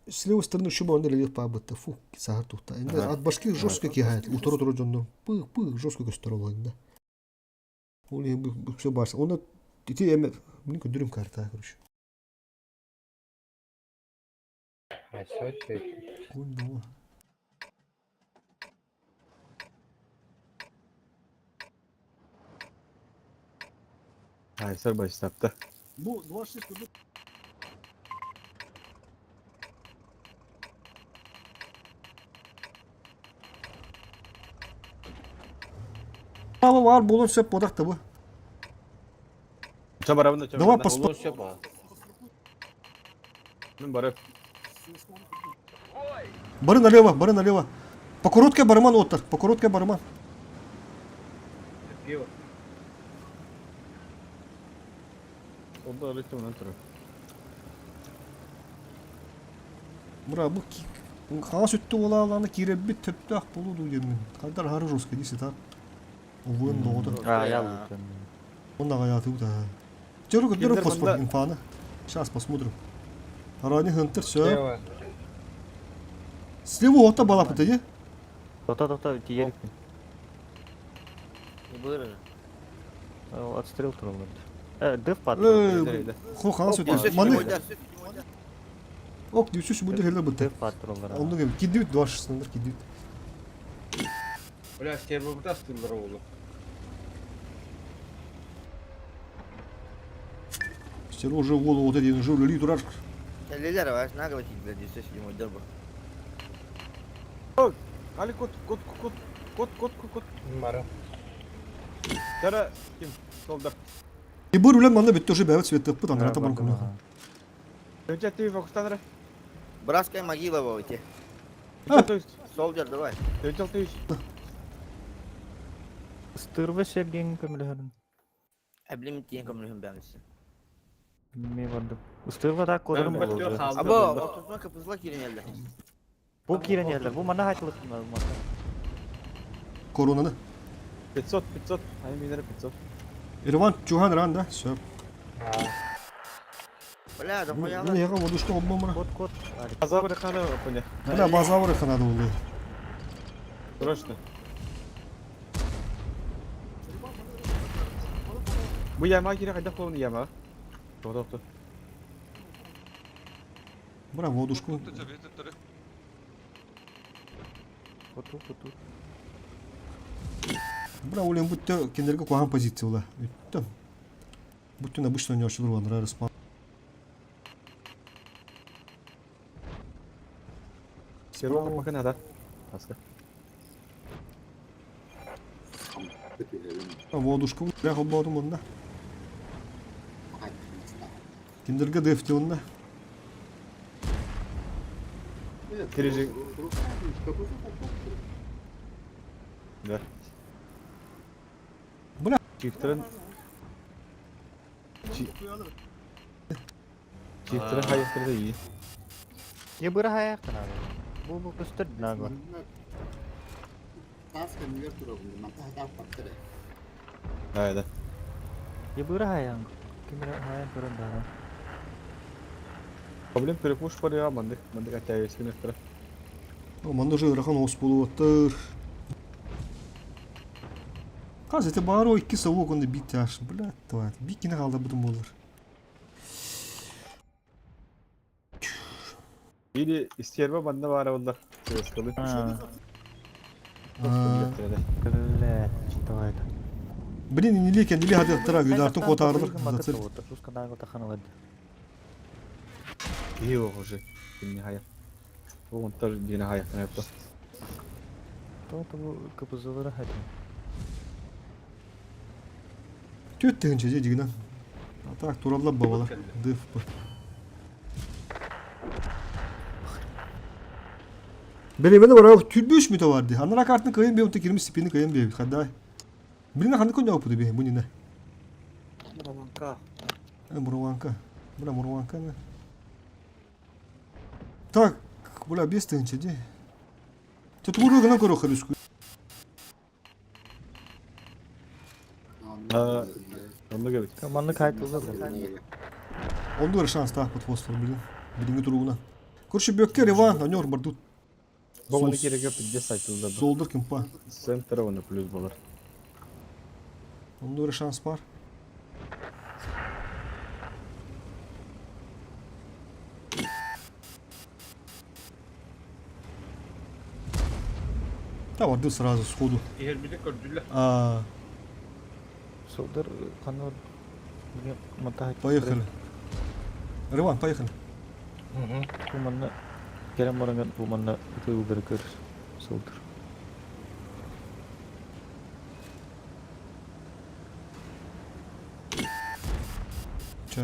с левой стороны шуба он рельеф по абыта. Фу, сахар тухта. От башки жестко кигает. Утро жонно. Пых жестко көстөрөлөй да. Ол эми все барса. Оны эти эми мен көндүрүм карта көрүш. Кундо. Hayır başlattı. Bu 2.6 tонны. Var bulun söp bodakta bu. Çabarabında Давай поспа. Барып. Бары налево. По короткой барман отыр. По короткой барман. Пиво. Onda öğretim ondan sonra. Мура бу хаас өттү бола аланы киребит төптү ак болуду демин. Кайдар хары жоско диси та. Увын доодо. Я. Он аяту да. Жөргө дөр поспорт инфаны. Сейчас посмотрим. Арани хантер всё. Слева ота бала пытыгы. Тота тиерик. Быры. Отстрел туралы. Дыв пат. Хо хаас өттү. Маны. Ок, дүйсүш бүндүр хеле бытты. Дыв пат туралы. Онду кем кидүт 2.6 кидүт. Бля, сервер стылдыр олу. Сен уже голову вот эти уже люли турар. Келелер var, ne kadar çizgiler diyorsa şimdi oydur bu. Али кот. Бары. Кара ким? Солдар. И быр улан манда бетте уже бәвет свет тыппы тандыра табан күні. Önce TV fokustanlara. Братская могила в эти. То есть, Soldier давай. önce altı yüz. Стырва шерген көмілігін. Әблемін тиен көмілігін бәңісі. Білмей барды. Стырва да көрірім Бәлбәттер болды. халды Або, болды. отuzma kapısına girin elde. Бұл керен ерлер, бұл мана хайтылық. Коронаны. 500. Ay minere 500. Ереван чухан ранда. Söp. Бля, да Bunu хуяла. yaga voduşka olma mına. Код. Azabı rekana oponya. Buna bazavırı kanadı oldu. Срочно. Bu yamağa gire kaydak olun yamağa. Doğru. Buna voduşka. Код. Бuna улем будто кендерге куан позиция ула. Там. Будто обычно не очень рван раз. Серова bakın hadi. Aska. Водушка бля хоббаду мында. Кендерге дефте онда. Girecek. Да. Buna Çiftlerin Çiftlerin hayatları da iyi. Я бы рахая канал. Бұл көстір наго. Таска нигер турабы. Мата хата паттыры. Haydi. Я бы рахая. Кем рахая көрін дағы. Problem перепуш var ya mandık. Mandık ataya geçtiğini ettire. Manda уже рахан ос болуп аттыр. Казыр те баары 2 совок онда бит аш. Блядь, тварь. Бикине калды бутун болор. Biri istiyorma bende var onlar. Sıraskalı. Блядь, что это? Блин, не лекен, не легат аттыра, гүйдө артын котарылыр. Зацель. Тушкадан таханы вады. İyi o hoca. Dinle hayat. O montaj dinle hayatını yaptı. То бұл капызылары хәді. Төт тегенче же дигинен. Так, тураллап бабалар. Дыф. Benim var abi tülbüş mü de vardı. Anlara kartını kayın bir öteki 20 spini kayın bir. Hadi. Birine kandı konya yapıyordu bir bu ne? Buravanka. Мурванка. Бля, Мурванка, да. Так, бля, без тенчи, де. Тут уру гана коро хариску. Onu gördük. Командны кайтылды. Он дور шанс так под фосфор, блин. Билинги туруна. Короче, бөкке реван, анер бардут. Babanı gerek yok. Bir saytıldı. Soldur kimpa. Sen tarafına plus bolar. Он дор шанс бар. Да, варды сразу сходу. Егер биде көрдүлөр. Солдар қанор. Поехали. Реван, поехали. Туманны керем баранган туманны тыйыл берекер. Солдар. Ча.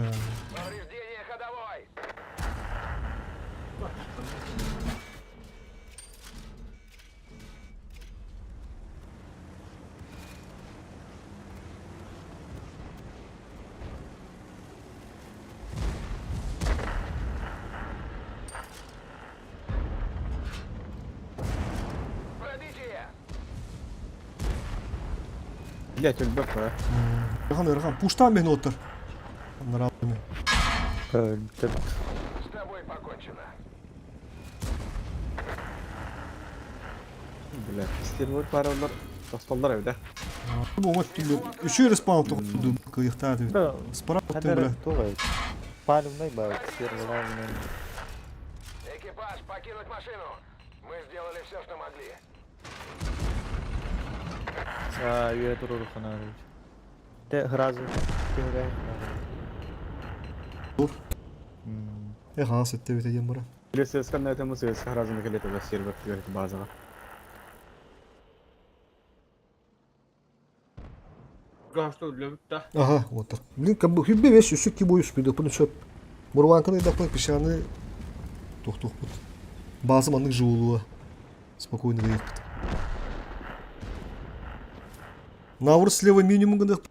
Повреждение ходовой. Пробитие. Блять, он бэк, а? Рахан, пуштан бен отыр. Нравится. С тобой покончено. Блять, istiyor para onlar. Tasmalar evde. Bu maç türlü. Üçü respawn topladı kıyıktadı. Справа бля. Палевный бал, сервер. Экипаж, покинуть машину. Мы сделали все, что могли. Үйе тұрыр қана. Те гразы. Хаас өттө бите жамбара. Лесес канна это мы с разными коллегами за сервер говорит базово. Гасту лөвтта. Ага, вот так. Блин, как бы хюббе весь үсүк ки бою спиди. Bunu çöp. Мурванканы дапы пишаны. Тух-тух бут. Базы маннык жуулуа. Спокойно выехать. Навыр слева минимум гында.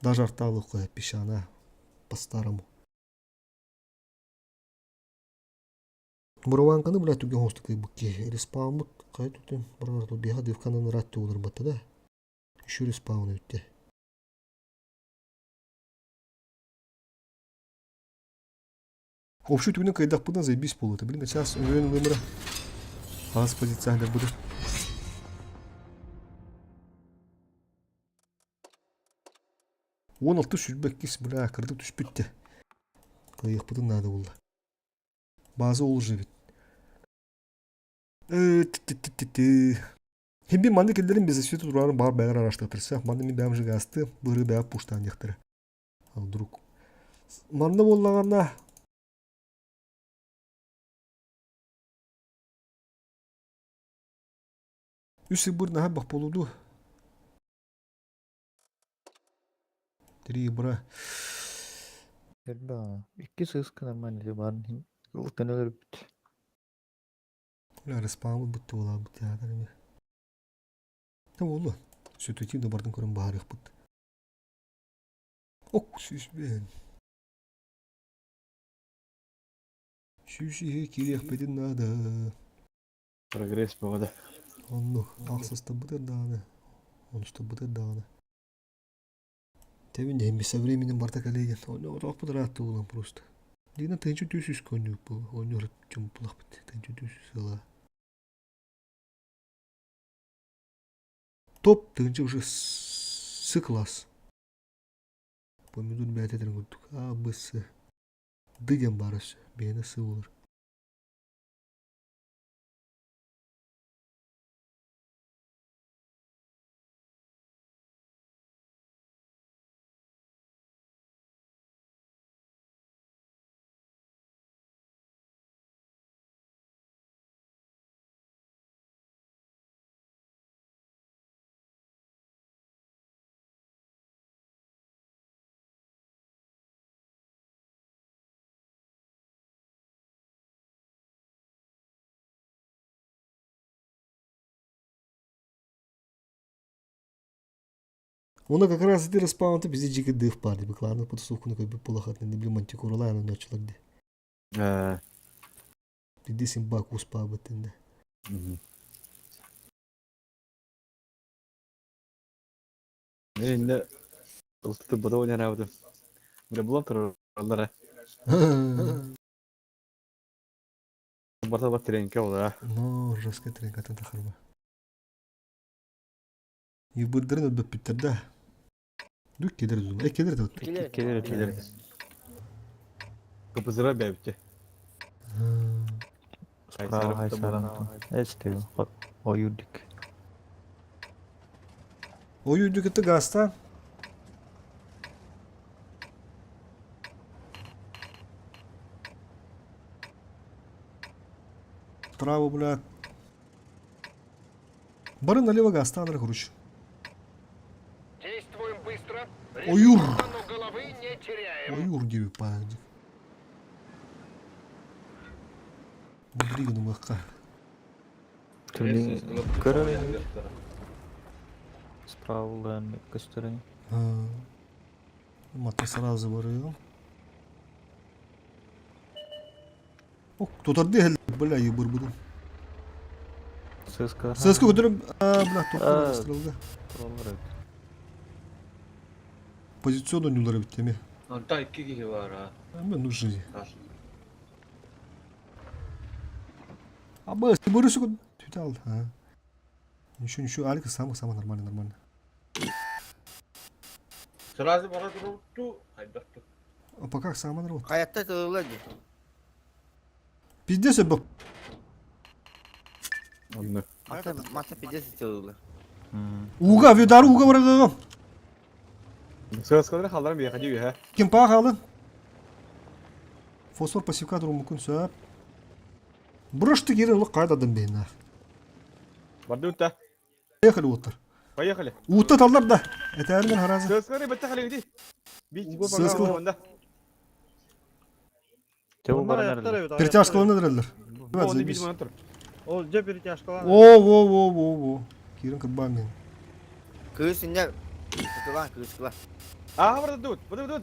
Даже арталы қоя пишана. По-старому. Мурванканы блядь туген хосту кай букки. Респаунмут кай тутен. Барар ту биха девканын ратты олар бата да. Еще респаун өтте. Общий түгінен кайдақ бұдан заебись болады. Блин, сейчас уверен өмірі. Аз позиционер буде. Он алты сүрбек кес, бля, кірді түспетті. Кайық бұдан нады болды. Базы ол жевет. Хембе манды келдерін безі светі тұрарын бар бәғір арашты тұрса. Манды мен бәм жығы асты, бұры бәғіп пұштан ектірі. Ал друг. Манды болағанна. Үсі бұр наға бақ болуду. Три бұра. Ерба, iki сыска нормально де барын. Ұлттан өлір бітті. Ля респаумы бұтты ола бұтты ағарыме. Не болу. Сөйтетейді бардың көрін бағарық бұтты. Ок, сүйсбен. Сүйсіге керек бетін нада. Прогресс повода. Онну, ақсызды бұтыр дағаны. Онысты бұтыр дағаны. Тәбін дәймі со временем барта коллеген. Оны орақ бұтыр атты олан просто. Дина тәнчі төсіз көндік бұл. Оны ұрып чем бұлақ бітті. Тәнчі төсіз сала. Топ тәнчі уже сы класс. Помидор бәт етерін көрдік. А, бұсы. Дыден барысы. Бәйіні сы olur. Она как раз эти респаунты бізде жеке дыв барды. Бекланы потусовку на көбі полахатны. Не білем антикуралай, ана началады. Биде сен бак успа бітінді. Енді ұлтты бұда ойнар ауды. Бір бұлан тұрыр олары. Барта бар тренке олар. Но, жесткая тренка тента харба. И бұрдырын өтбіп біттерді. Дүк келер зүн. Келер де өтті. Келер. Kapızıra bevti. Справа Хайсарантон. Este Oyudik. Oyudik это Гаста. Справа, блядь. Бары налево Гаста, надо круче. Действуем быстро. Оюр. Но головы не теряем. Оюр gibi пагди. Будригну махка. Көрі справа к стороне. Мата сразу варил. О, кто-то дехал, бля, ебур буду. ССК. ССК ударом, бля, только выстрел, да. Позиционно не ударил теме. Антай киги вара. Мен нужны. А мы ты будешь секунд. Тютал, а. Ничего, Алик самый нормально. Сразу бара durdu. Haydattı. А пока самый нормально. Hayatta tığırlar Пиздец, я был. Onu. Mata pide istiyorlar. Uga Vüdar'ı uga bırakağım. Söz kadar hallarım bir yakacı ya. Kim pağa kalın? Fosfor pasifika durum mümkün söp. Buruştu geri ılık kaydadım beyinler. Bardı utta. Yakılı otur. Поехали. Uutta tallar da. Eterinden harazı. Söz kadar bitti hali gidi. Bir Söz kadar. onda. Тего баранар. Перетяжка nedirler? Onu bizim anlatır. Ол же перетяжкалан. Oo. Kirin kıtbağım benim. Kız ince. Kız. Aa burada dur. Burada.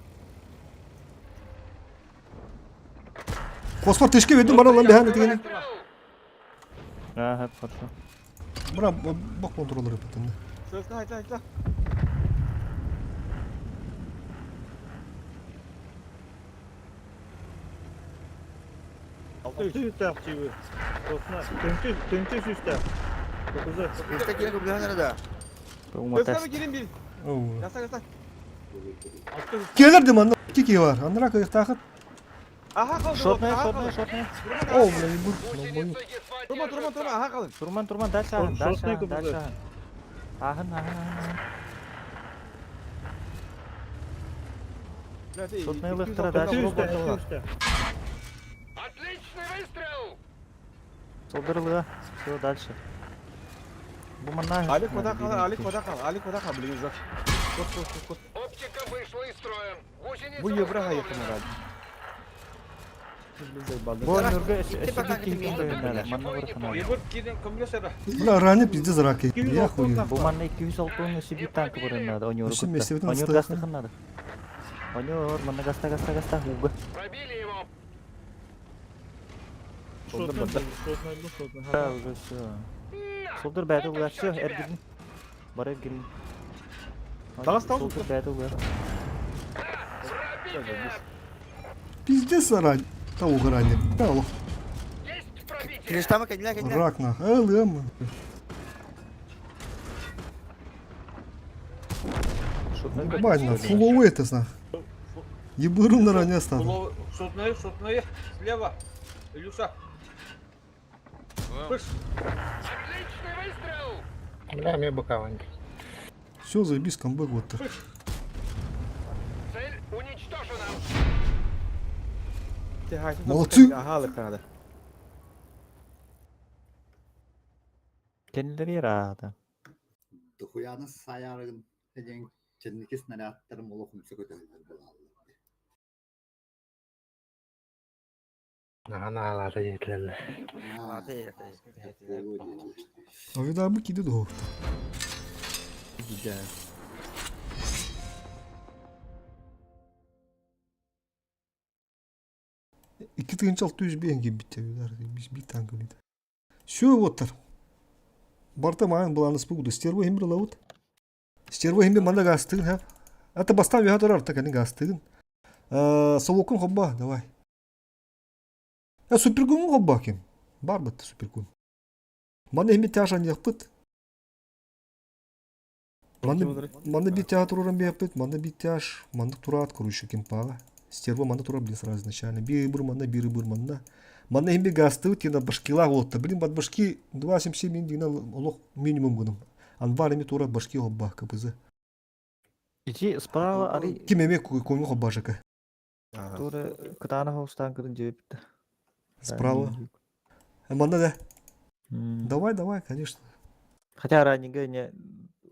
Fosfor teşkil edin bana lan behan etigeni. Ага, хорошо. Buna bak kontrolleri yapatın. Söz kadar hayta. Altı üstte akçıyı. Osman. Tüntü üstte. Dokuzu. Üstte kirin kubihan nerede? Uma Söz kadar test. gelin bir. Oo. Yasa. Gelirdim anla. Kiki var. Andırak ayık takıp. Aha kaldı. Шотная. Oo lan bu. Гусеница Гефатия Durma. Aha kalın. Турман, дальше, Шотная дальше. кубы. Ахын. Шотная лыхтыра, дальше. Üstte. Отличный выстрел! Солдырылға. Все, дальше. Бумана. Ali koda kal. Bilginiz yok. Kod. Оптика вышла из строя. Гусеница Bu yıbrağa восстановлена. yakın herhalde. Bu nürgü eşitlik keyfin koyunlar. Manna bırakın abi. Ебут киден кімге сәбі? Buna rani bizde zarak et. Ya хуй. Bu manna 206 onun eşi bir tankı bırakın. Onyor Şimdi kutta. mesleğinden Onyor hasta gasta yakın. kınladı. Onyor manna gasta. Uga. Пробили его. Ha, уже все. Солдыр бәді ұлға. Все, әргілін. Бара келін. Солдыр бәді ұлға. Bizde saray. Tavuk rani. Tavuk. Есть пробитие. Kılıçta mı kendine? Rak na. Alım. Бань, фуловый это сна. Ебыру на ране остану. Шотная. Слева. Илюша. Пыш. Отличный выстрел! Бля, мне бокование. Все, заебись, камбэк вот так. Цель уничтожена. Молодцы. Aha herhalde. Kendileri yarada. Дохуяны саярын деген ченники снарядтарын молокумса көтөрүлөр болалы. Аналары жетерлер. А вида бы киды до. Güzel. İki tığınç 600 bir gibi bitti. Biz bir tane gibi. Şu otlar. Барта маан буланы спугду. Стерво химбр лаут. Стерво химбр манда гастыгын хап. Это бастан виха турар такани гастыгын. Совокун хобба, давай. Супергун хобба кем. Бар бит супергун. Манда химбр тяжан япыт. Манда бит тяга тураран бияпыт. Манда бит тяж. Манда турат короче кем пага. Стерво манда турар блин сразу изначально. Бир манда. Манда химбе гасты тина башкила отта. Блин, бат башки 277 мин дина олох минимум гыным. Анвар эми тура башки хобба кабызы. Ичи справа ари Кимеме койну хобба жака. тура кытана хаустан кырын жебит. Справа. Манда да. Давай, конечно. Хотя раннего не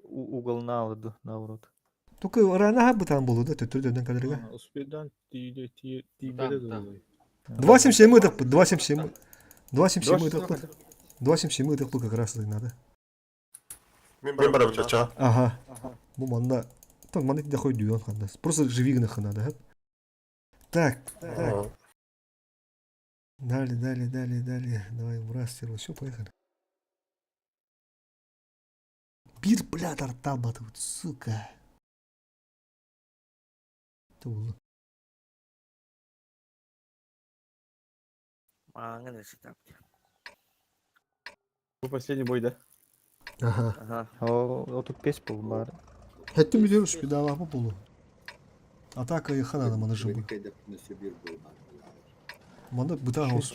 угол наводу, наоборот. Только рано хабы там было, да, төтөлдөн кадырга. Успедан тибеде дolu. 277 ыдык, 277 ыдык. 277 ыдык как раз надо. Мен бара чача. Ага. Бу манда. Так, манда да хой дюйон ханда. Просто живигна хана, да. Так. Далее. Давай, брастер, все, поехали. Бир, бля, тартал бату, сука. Тулу. Маңын ышытап. Bu последний bой, да? Ага. О, тут пес был бар. Хэттим битер шпидава по полу. Атака и хана мана жабы. Манда быта хаус.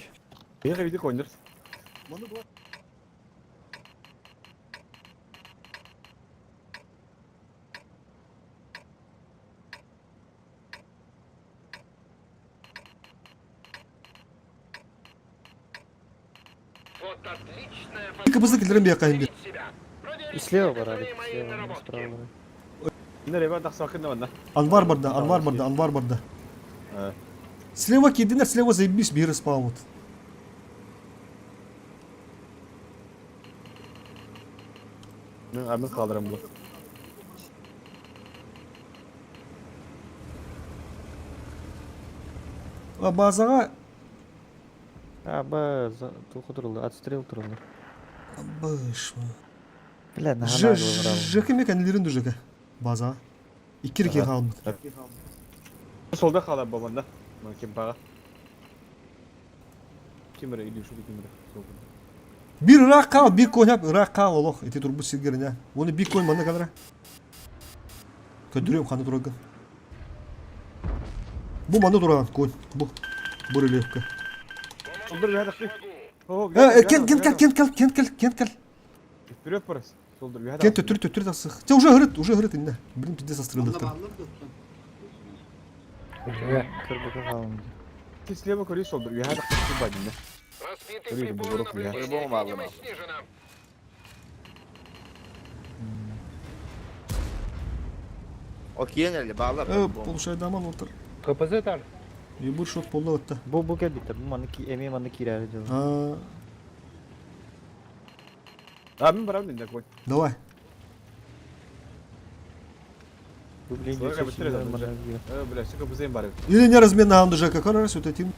Приехали видео кондерс. Вот отличная Кыбыздыкилерин бияка инди. возможность себя. И слева барали, слева, не справа барали. Nereye bak sakın da Анвар барда. Слева кидинер, слева заебись, бир спаут. Ben kaldırım bu. Базага Туха турулды, отстрел турулды. бышма. Бля, нахана барал. Жеке мекенлерин дүжеке. Базага. Икки реке калмыт. Solda kalır babanda. Kim para? Kim ara gidiyor şu kim ara? Solda. Bir rak kal, bir koyap, rak kal olok. Eti turbu silgerine. Onu bir koy bana kadar. Kötürüyorum kanı duragan. Bu bana duragan koy. Bu. Burelevka. Solda bir hedef bir. Oh, Кент. Вперед пораз. Solda bir hedef. Кент төтүр тасых. Те уже гырыт инде. Блин, пиздец застрелдыктыр. Кырбыка калынды. Ты слева кори solda bir hedef bir badinde. Разбитый Рыжий прибор бугорок я. наблюдения видимость снижена. O kiyenerli bağlar. Полушайда аман отыр. КПЗ тар. Ебур шот полда отта. Bu gel bitir. Bu maniki emeği maniki ileri diyor. Abim para mı koy? Давай. Bu bile Sonra geçiyor. bitiririz abi. Bля, şu kapısı en bari. Или не размен на андыжа, как раз вот этим.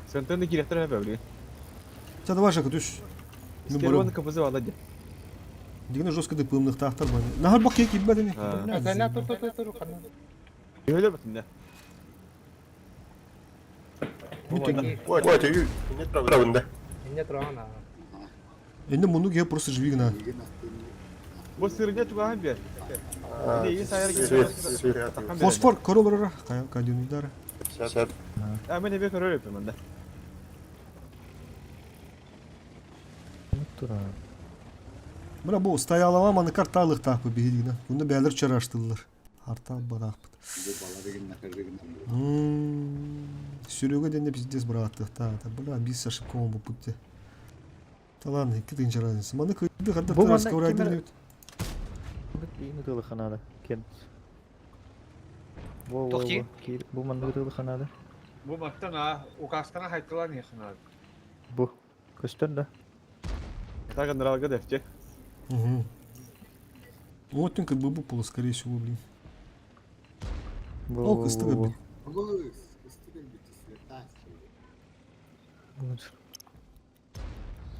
Sen tane kirekler hep öyle. Та давай же, катуш. Skervanın kapısı var hadi. Дигне жестко дыпымных тахтар баны. Нахар бак кек ибадыны. Sen ne tur. Öyle bakın ne? Ой, ты нет правда. Нет рана. Энде муну ге просто живи гна. Bu sırrıca çok ahim bir. Ne iyi sayar gibi. Фосфор королора. Кадин удара. Ben de bir karar yapıyorum ben de. Тура. Мына бу стоялова маны карталык так побегидина. Бунда бәлер чараштылар. Артал багапты. Сürüge денде пиздец браттык та. Бля, бис ошибка bu путте. Та ладно, iki разница. Маны кыйды кадыр Bu раскаврайды. İyi tığlı kanada. Kent. Bu mandı tığlı kanada. Bu maçtan ha, o kastana haytılar ne kadar? Bu. Kösten de. Takın dalga defçe. Вот только бы было, скорее всего, блин. Bu. О, кыстыга, блин.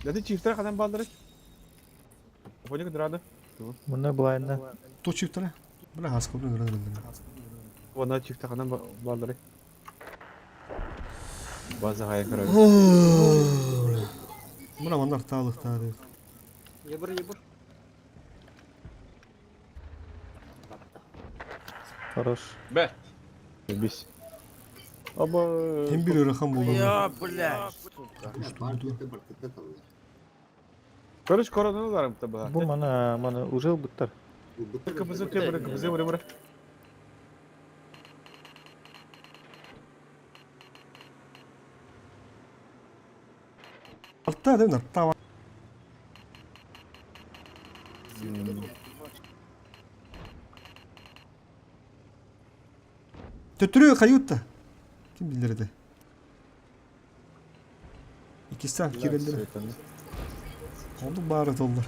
Dedi çiftler kadar bandırır. Hoca kadradı. Bunda blind. То чифтера? Бля, хаска, блин. Ona çiftler kadar bandırır. Bazı hayal karar. Мына мандар талык та. Ебір. Хорош. Be. Biz. Ama Hem bir рахам болду. Ya bля. Karış koronalı var mı tabi? Bu mana уже bıttar. Kapısı tebrik kapısı buraya. Артта да, артта. Tötürüyor kayutta. Kim bildirdi? İkisi kirildi. Oldu baharat oldu.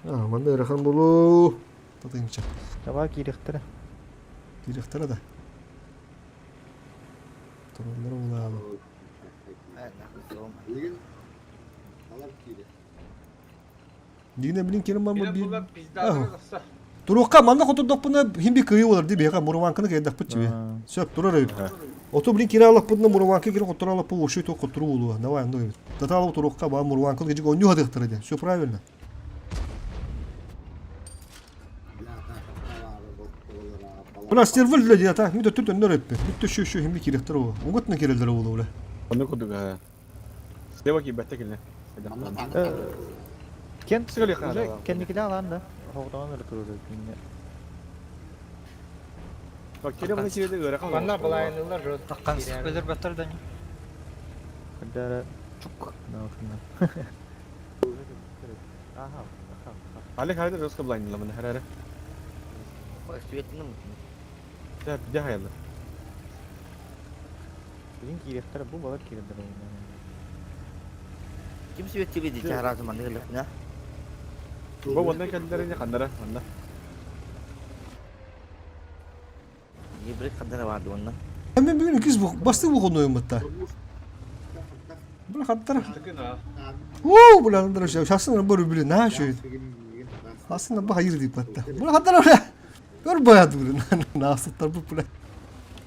Aman da rakan bulu. Tatınca. Tava kiriktere. Direktara da. Torunları bulalım. Dine bilin kelim var mı Yine bir. bunlar bizden kısa. Turuqqa manda xotodok buna himbi kıyı olur diye beka murvankını kaydak pıçı be. Söp durar öyle. Oto bilin kiralık bunda murvankı kira xotoralak bu oşu to xoturu bulu. Давай, anda öyle. Tatalı turuqqa ba murvankını gecik onyu hadıqtır edi. Все правильно. Buna sтервල් для диата. Ми да түтөн нөр өппе. Бүтө şu himbi kiriktir o. Угутна кирелдер болу ула. Onu kuduk ha. Size bakayım bettek eline. Kent Söyle уже kanka. kendikini alan da. Hoğdan öyle kurulur. Bak kere bana kirede göre kalma. Bana bulayanırlar. Takkan sıkılır batar da. Kadara çok nautuna. Aha. Alik haydi rızkı bulayın lan bunu her ara. Bak sürekli mi? Bir de hayırlı. Bizim kirekler bu balık kirekler oynar. Kim sürekli bir dizi her zaman ne ne? Bu bundan kendilerine kandara valla. İyi bir kadar vardı ondan. Hemen bugün ikiz bu bastık bu konuyu mutta. Bu hatta. Tıkın ha. Bu lan şey. Şahsen bu bile ne şey. Aslında bu hayır deyip hatta. Bu hatta öyle. Gör bayağı durun. Nasıl tarafı bu.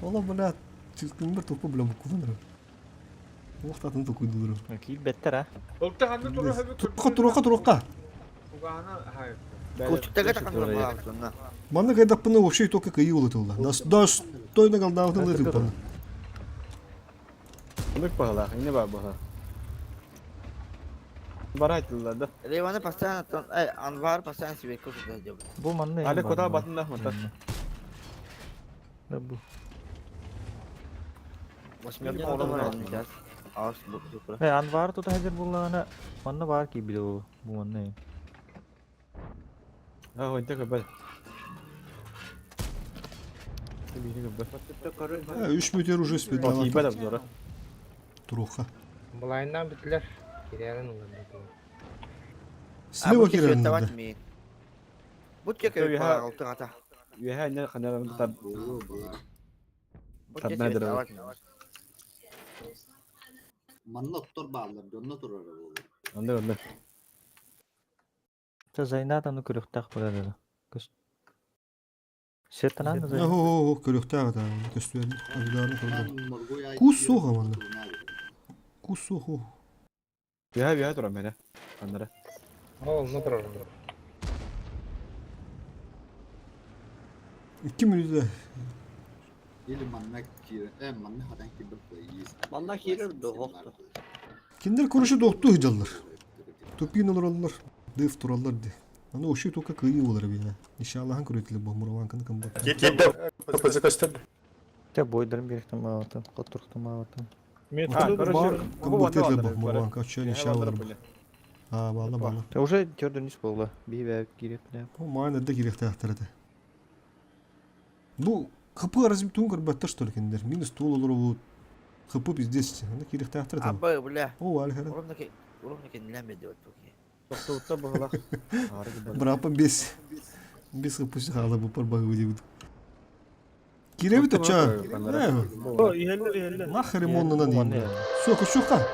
Valla bana çıktığım bir topu bile bu kullanırım. Vaktatını da koydururum. Akil better ha. Olta handı turu hebi Turuka. Ugana hayır. Koçukta takkan var aslında. Mana kayak dapet na вообще только каи улы тула. Das той на галдавны лыты пана. Bunu pahalı. Yine bak pahalı. Bara ettiler de. Reyvan'a pasan atan, Anvar pasan sürekli koçukta diyor. Bu man ne? Ali kota batın da mı? Bu. Başımda oğlum var anlayacağız. Ağız bu. Hey Anvar to hazır bulana. Manna var ki bile o. Bu man ne? Ha o inte kabul. Bir 3 metre уже спит. Bak iyi bedel zora. Туруха. Bulayından bittiler. Gireyen olur. Слева кирен. Bu çekiyor para altı kata. Ya ne kadar tutar. Bu Tabii çekiyor nedir savaş. Manna tutar bağlar. Dönme turar bu. Anladım. Ta Zaynat onu kırıktak burada. Kus. Setan da. О, көлөктө ата. Көстөрүн. Адыларын кылды. Кусуга мана. Кусугу. Ya duram beni. Anlara. Ne turar? 2 minutda. Yeli manna kire. Manna hadan ki bir koyuyuz. Manna kirir de hoktu. Киндер көрүшү докту хыжаллар. Тупин олар. Дыв тураллар ди. Аны ошо тока кыйы болар бина. Иншаллах көрөтүлө бу мураванканы кым бар. Кетті. Kapısı kaçtırdı. Te boydarım biriktim ağatım. Katurktum ağatım. Кым бутерле бу мураванка очо иншаллах. Бала. Te уже gördünüz boğla. Bir ve girekle. О, мана да керек тахтырды. Бу капы разым тунгар баттар что ли киндер. Минус тул олар бу. Капы пиздец. Аны керек тахтырды. Abba bile. О, али хара. Oğlumdaki dinlenmedi o çok iyi. Tutta bağla. Брапа без капыsı хала бу пар багы диуд. Киреби то ча. O iheller. Нахер ремонтунан дейм. Шока.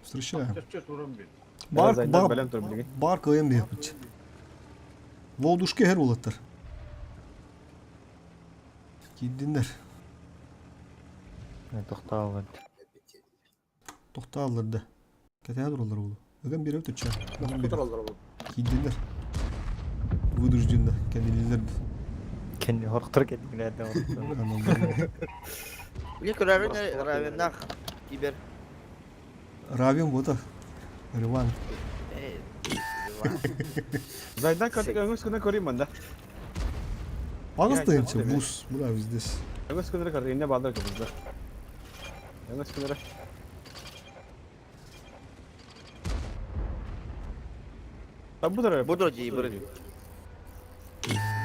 Встречаем. Çöp turun bir. Бар кайым деп бич. Волдушке хер болаттар. Киддиндер. Toxtağlar. Тоқталар да. Кетер олар бул. Эгем берип турча. Tutarlar bu. Киддиндер. Вынужденно кенелилер. Kendi horktur kettiler de. Bile kırarın ravendak kiber. Равен бота. Риван. Zaydan katık öngüs kına koruyayım ben de. Ağızda hemçe buz. Bula bizdes. Öngüs kınırı karı yine bağlar kapızda. Öngüs kınırı. Tabi bu tarafa. Bu da iyi bırak.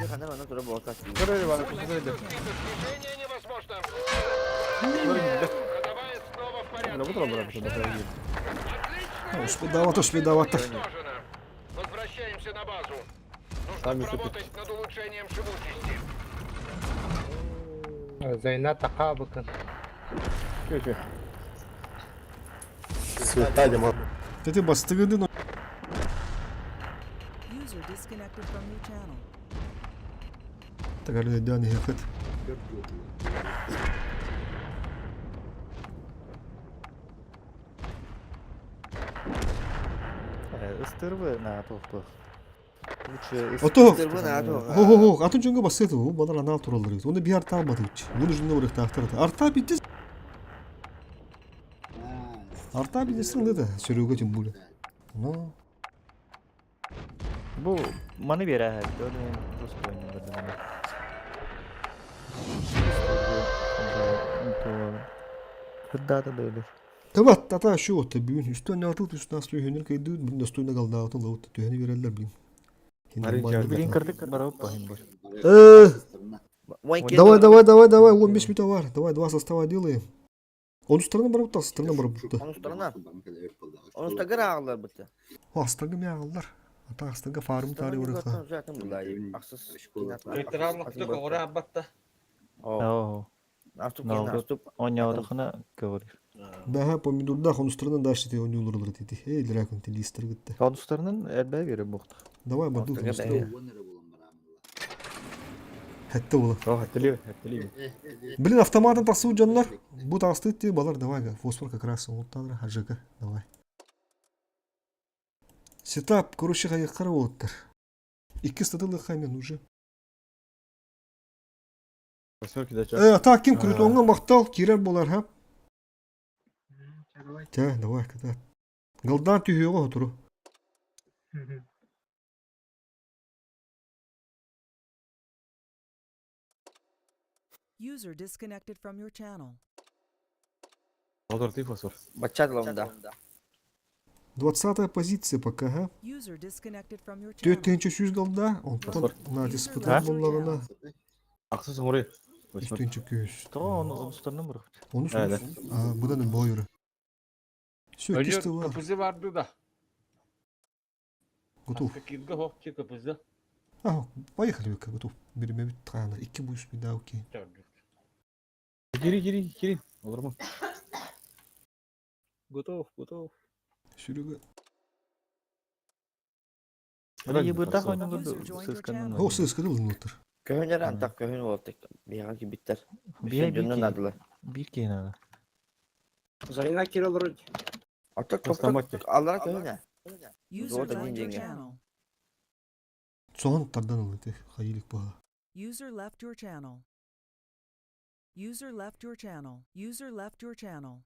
Ne kadar ona sonra bu ortak. Kırarı bağlar. Движение невозможно. Ходовая снова в порядке. Bu tarafa bırak. Шпидавато. Уничтожено. Возвращаемся на базу. Там Нужно еще поработать над улучшением живучести. Zeyna taka bakın. Köy. Світання, Тети бастыгыды, но User disconnected from your channel. тагарлы дәни хефет. Istırvı na toxtu. Ото. Tırmın adı o. Хо, атын жөнгө басты. О, балар анал туралар. Онда би арта алмады. Муну жүндө барык тактырды. Арта битти. Арта битсин да сөрөгө тим буле. Но. Bu manı bir ha. Dönün tost oynuyor burada. Hıddata da ölür. Evet, tata şu otu büyün. Üstüne ne atıl üstüne aslı hünür kaydı. Bunun üstüne kaldı atıl lavut. Tüheni verirler bilin. Bilin kırdık bara bakayım var. Давай, 15 минут var. Два состава делаем. Он стороны барабутта, стороны барабутта. Onun üstüne. Onun üstüne gır ağırlar bitti. Hastanga mı ağırlar? Ata hastanga farm tarihi orası. Zaten bulayı. Aksız. Veteranlıkta kovara abatta. Oo. Artık No, yine artık. Oynayadığına kıvırır. Baha pomidorda onun stороны дальше ты он улur dedi. Ey дракон ты листер gitti. Konuslarının elbeye verir buxta. Давай баду. Ortaga beye. Hatta ola. O hatırlıyor. Блин, автоматом тасу canlar. Bu tastı etti balar давай ga. Фосфор как раз вот тадыр хажыга. Давай. Сетап, короче, hayıkları oldular. İki stadılık hemen уже. Ata kim kürüt onga maktal kirer bolar hep. Давай, kada. Galdan tühüyor oturu. User disconnected from your channel. Бачат ломда. 20-я позиция пока, га. User disconnected from your channel. 4-600 galda. Ondan na disputlar bunlarına. Aksız oraya. Üstünçü küs. Onun üstüne bırak. Onu söyle. Bu da ne boyuru. Все, Önce kiste var. kapısı vardı da. Готов. Kakirga hokçu kapısı. Ага, поехали, Вика, готов. Берем вид трана. İki bu üstü daha okey. Geri. Olur mu? Готов. Sürüge. Hadi yıbırda User oynanırdı. joined your Sıskanın. channel. O ses kırıldı внутрь. Köhünler antak köhün olduk. Bir yaki bitter. Bir Cünün ki. adılar. Bir kenara. Zayna kira olur. Artık çok Allah'a köhüne. User Doğru joined your diyeceğim. channel. Son tardan aldı. Hayırlık bağ. User left your channel. User left your channel. User left your channel.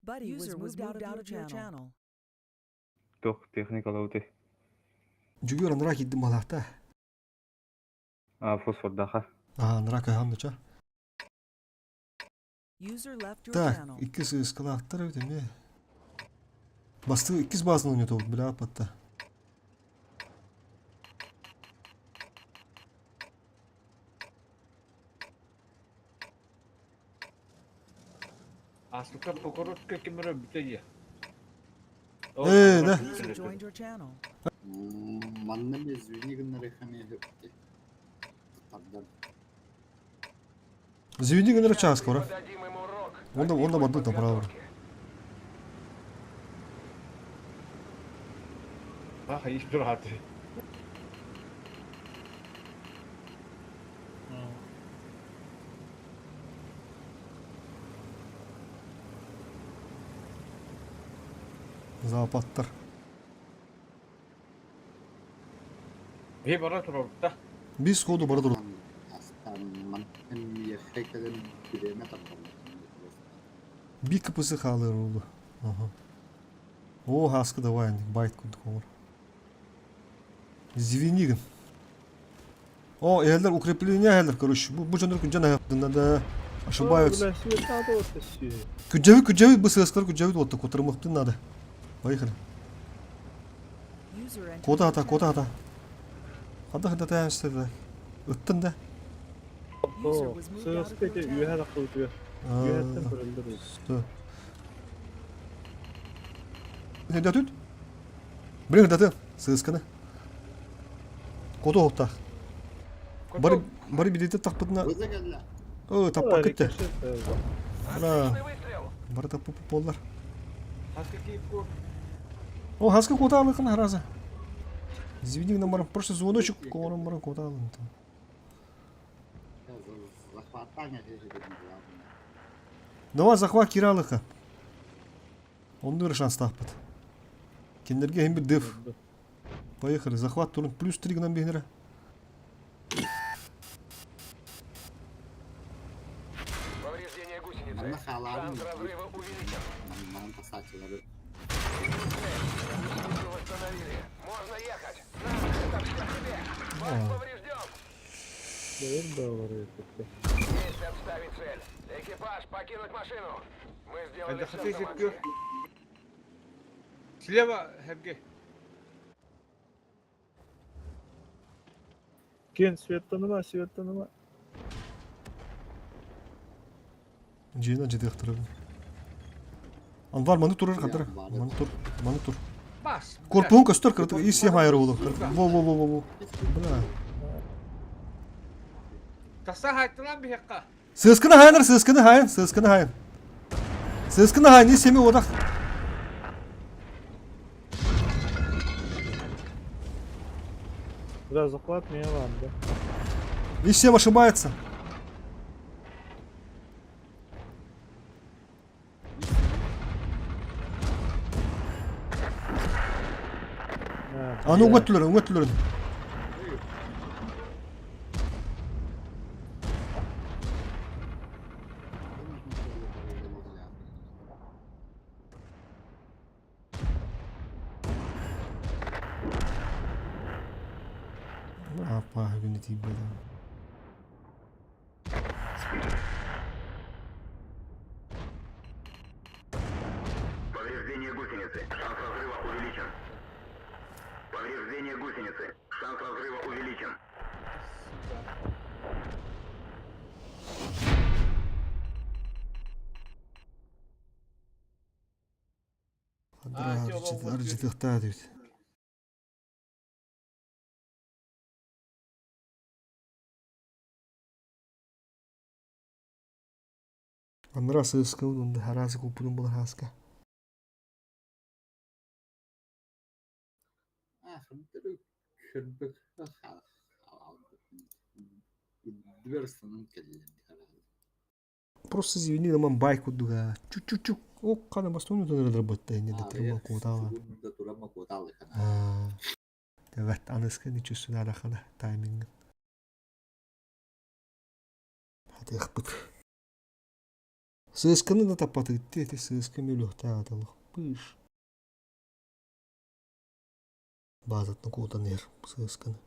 Buddy was moved out of your channel. Toch, technical auto. Jugyor andra gittim malahta. Fosfor daha. Andra kahamdı ça. User left your Так, channel. ikisi ıskalahtır öyle mi? Bastı ikiz bazını oynuyor tavuk bile apatta. Aslında pokorotka kimere biteye. Да. User joined your channel. Манна мезвини гыннары хаме хөпте. Заведи генера час скоро. Он да баду направо. Ah, hiç dur hadi. Zapattır. Bir bara turur da. Biz kodu bara dur. Астан ман эмми хекелен биреме тапкан. Bir kapısı kalır oldu. Aha. O haskı da var. Bayt kurduk olur. Звенигин. О, элдер укрепление элдер, короче. Bu жанр күнжан аяқтында да ошибаются. Күнжавит bu сыскар күнжавит отты котырмықты надо. Поехали. User entered Кода your ата. channel. Hadi tayanıştı. Öttün de. User was moved out of your channel. Üye hakkı ötüyor. Üyetten kırıldı. Stă. Ne dătut? Bring dătă. Săscănă. Кода отта. Bari bir de takpıdına. Өзө келе. Tappa gitti. Ana. Bari tappa popollar. Haskaki bu. О, хаска кода алыкын хараза. Звенигин номером просто звоночек, номером кода алын. Захватание дежи. Давай захват киралыка. Онды шанс таппыт. Кендерге hem bir def. Поехали, захват турн плюс 3 гнам бегнера. Повреждение гусеницы. Манна халарын. Шанс разрыва увеличен. Манна пасачылары. Гусеницу восстановили. Можно ехать. Это все тебе. Бак поврежден. Есть отставить цель. Экипаж, покинуть машину. Мы сделали Когда все, хотите что пью. могли. Слева, Херге. Кен светтаныма, светтаныма. Жена жедек тұрып. Анвар маны турар кадыр. Маны тур. Бас. Корпуң көстөр кырды. И сем айры болу. Во. Бля. Таса хайтылан bir hekka. Сыскыны хайныр, сыскыны хайын. Сыскыны хайын, и семи одақ. Да, захват меня вам, да. И сем ошибается. А ну өттілерін. Apa gini tiba. Повреждение гусеницы. Шанс разрыва увеличен. Повреждение гусеницы. Шанс разрыва увеличен. Arjıdıqta deydi. Анра сыска онда харасы купудун булар хаска. Просто извини, на мам байку дуга. Чу-чу-чу. О, когда бастон тонер работает, не дотрема кутала. Evet, anıska ne çözsün alakalı timing. Hadi yakpıt. Сысканы да тапаты гитти, эти сысками лёгтая аталык. Пыш. Базатны култан ер сысканы.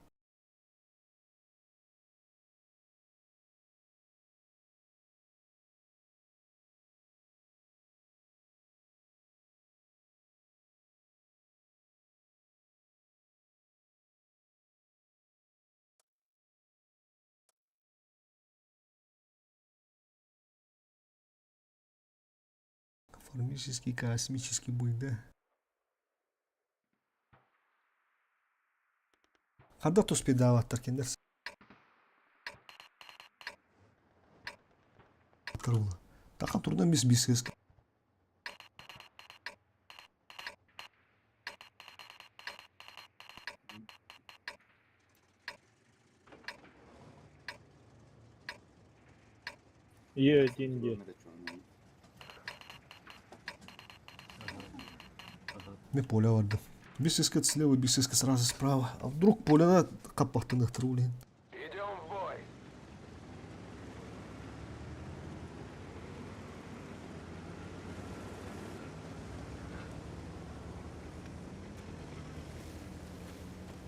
Формический, космический бой, да? Когда то спидава таркендерс? Крула. Так трудно без бисыска. Е1Г. Не поля vardı. Bir сыска слева, bir сыска сразу справа. А вдруг поля капахтанных трулин. Идем в бой.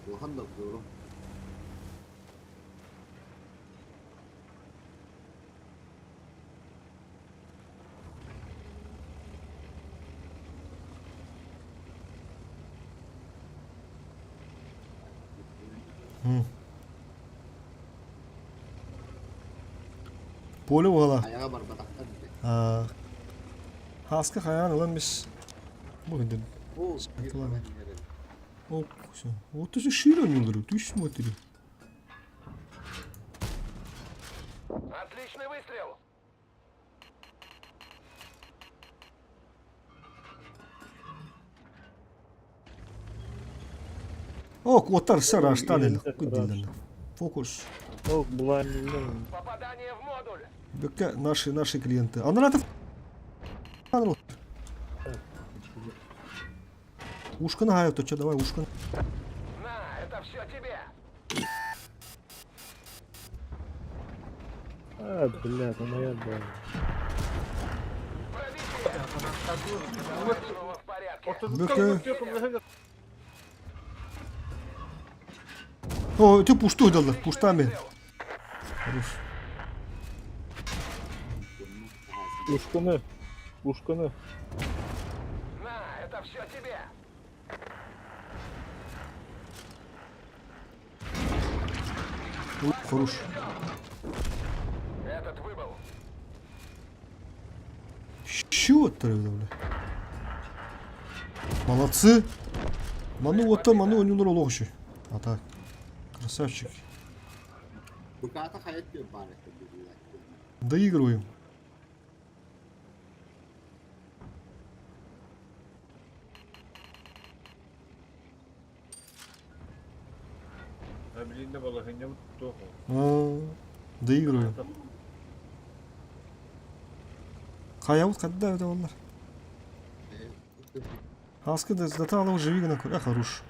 Ладно, здорово. Поле вала. Ayağa var bataktan. Haska kayan olan biz. Bu kadar. O, Sıkıntılar. O, güzel. O da şiir oynuyorlar. Düş смотри. Отличный выстрел. Ok, otar sara штаны. Кыдылдан. Фокус. О, была не Попадание в модуль. Бекке наши клиенты. А надо. Ушка нагаю, то что, давай ушка. На, это все тебе. А, бля, это моя база. Снова в порядке. Бекке. О, ты пушту дал, пуштами. Хорош. Ушканы. Ушканы. На, это все тебе. Хорош. Этот выбыл. Чего отправил, бля? Молодцы. Ману вот там, ману он лучше. А так. Красавчик. Буката хаят bir bari. Доигрываем. Блин, да было, не вот Доигрываем. Хаявут когда это onlar. Хаскы да сдатала уже вигна кура хорош.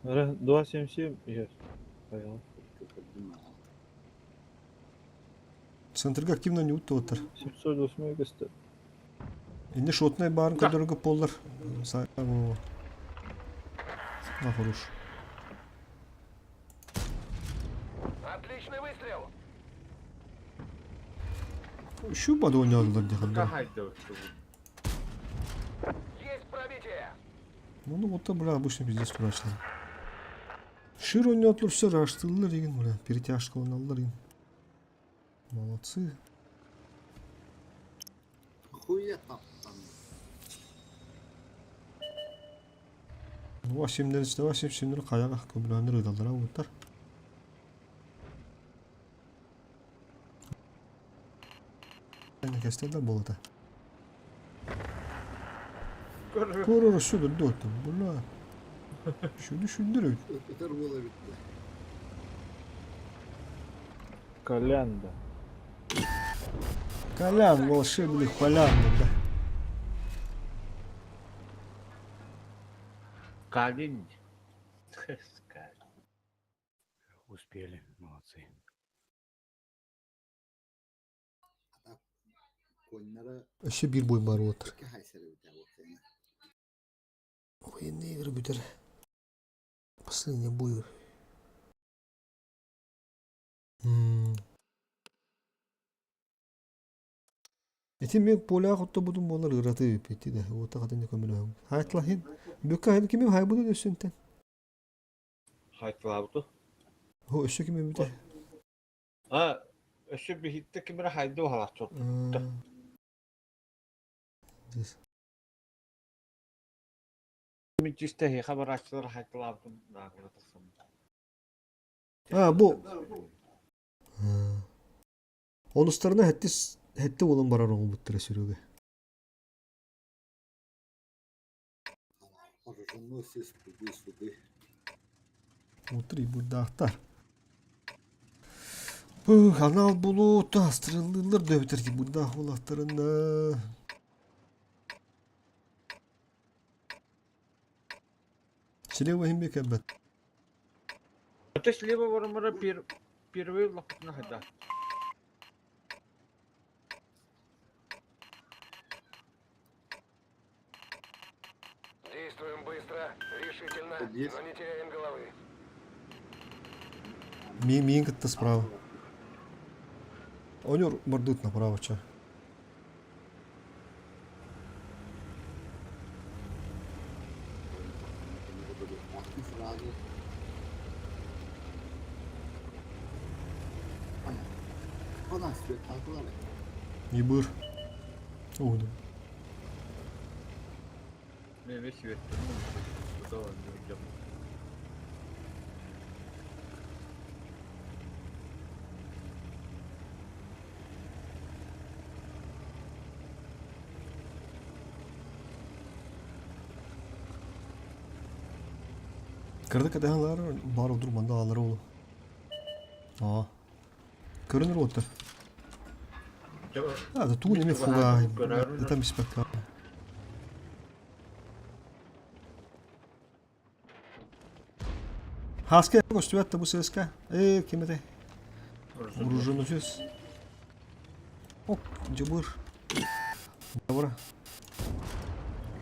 277 есть. Понял. Центрга активно не утотыр. 708 гасты. Инде шотный барын көдөргө полдар. Хорош. Отличный выстрел. Şu bada oynadılar diye kadar. Есть пробитие. Bunu botta bırak bu şimdi biz uğraştılar. Şir oynadılar все raştırdılar igen buraya. Перетяжка oynadılar igen. Молодцы. Хуя таптан. Bu aşimler işte aşim şimdi kayağa kömürlendir ıdallar avutlar. Kestirdiler bolada. Korur şudur döttüm. Bunlar. Şunu düşündürün. Öter bola bitti. Колянда. Колян, волшебный Колян, да. Калин. Успели, молодцы. Koyunlara Еще bir boy var otur. iki haysere biter bakayım. Военные игры битер. Последний бой. Этим мен поля хотто будун болар ыраты пети да. Вот так не көмөлөм. Хайтлахин. Бүкө хайд ким хай буду дөсүнтен. Хайтлабды. Хо өшө ким бите. Өшө бихитте кимре хайды халат чот. Min tüste haber açtılar haytlabdı. Bu. Onustarına hette olan barar oğul buttara sürüge. Orjunu siz sudu. Otur burada ahtar. Bu kanal bulut astırılırlar dövter ki burada olaklarında. Слева им бекабет. Это слева воромара первый лапотна хада. Действуем быстро, решительно, Есть. но не теряем головы. Мин кытта справа. Онер мордут направо ча. Сразу. Ona sürekli takılar. Ебыр. Ой, да. Не весь вет. Куда он идёт? Kırdık edenler var odur banda ağları oğlum. Görünür otur. Да, тут не фуга. Это не спектакль. Haske koştu hatta bu seska. Kim de? Vuruşunu çöz. Ok, cıbır. Добро.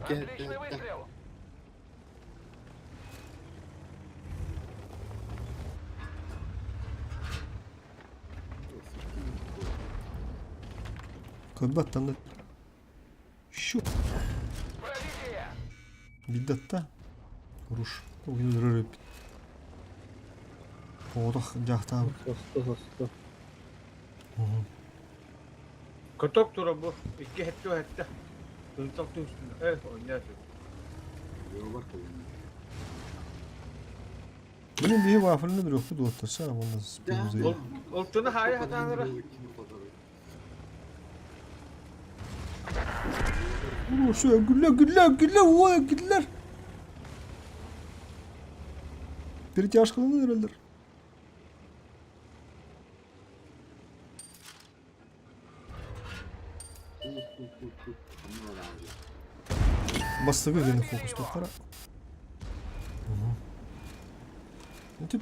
Отличный выстрел. Köbbattan da. Şu. Biddatta. Vuruş. Oyunu durur. Odak jahta. Hıstı. Kotok tura bu. İki hette. Tıntak da üstünde. Evet oynuyorsun. Yok var kullanıyor. Bunun bir waffle'ını bir oktu dottasa ondan spimize. Oltunu hayır hatanlara. Şu gülle o güller. Bir yaş kılını herhalde. Bastığı üzerine fokus tuttara.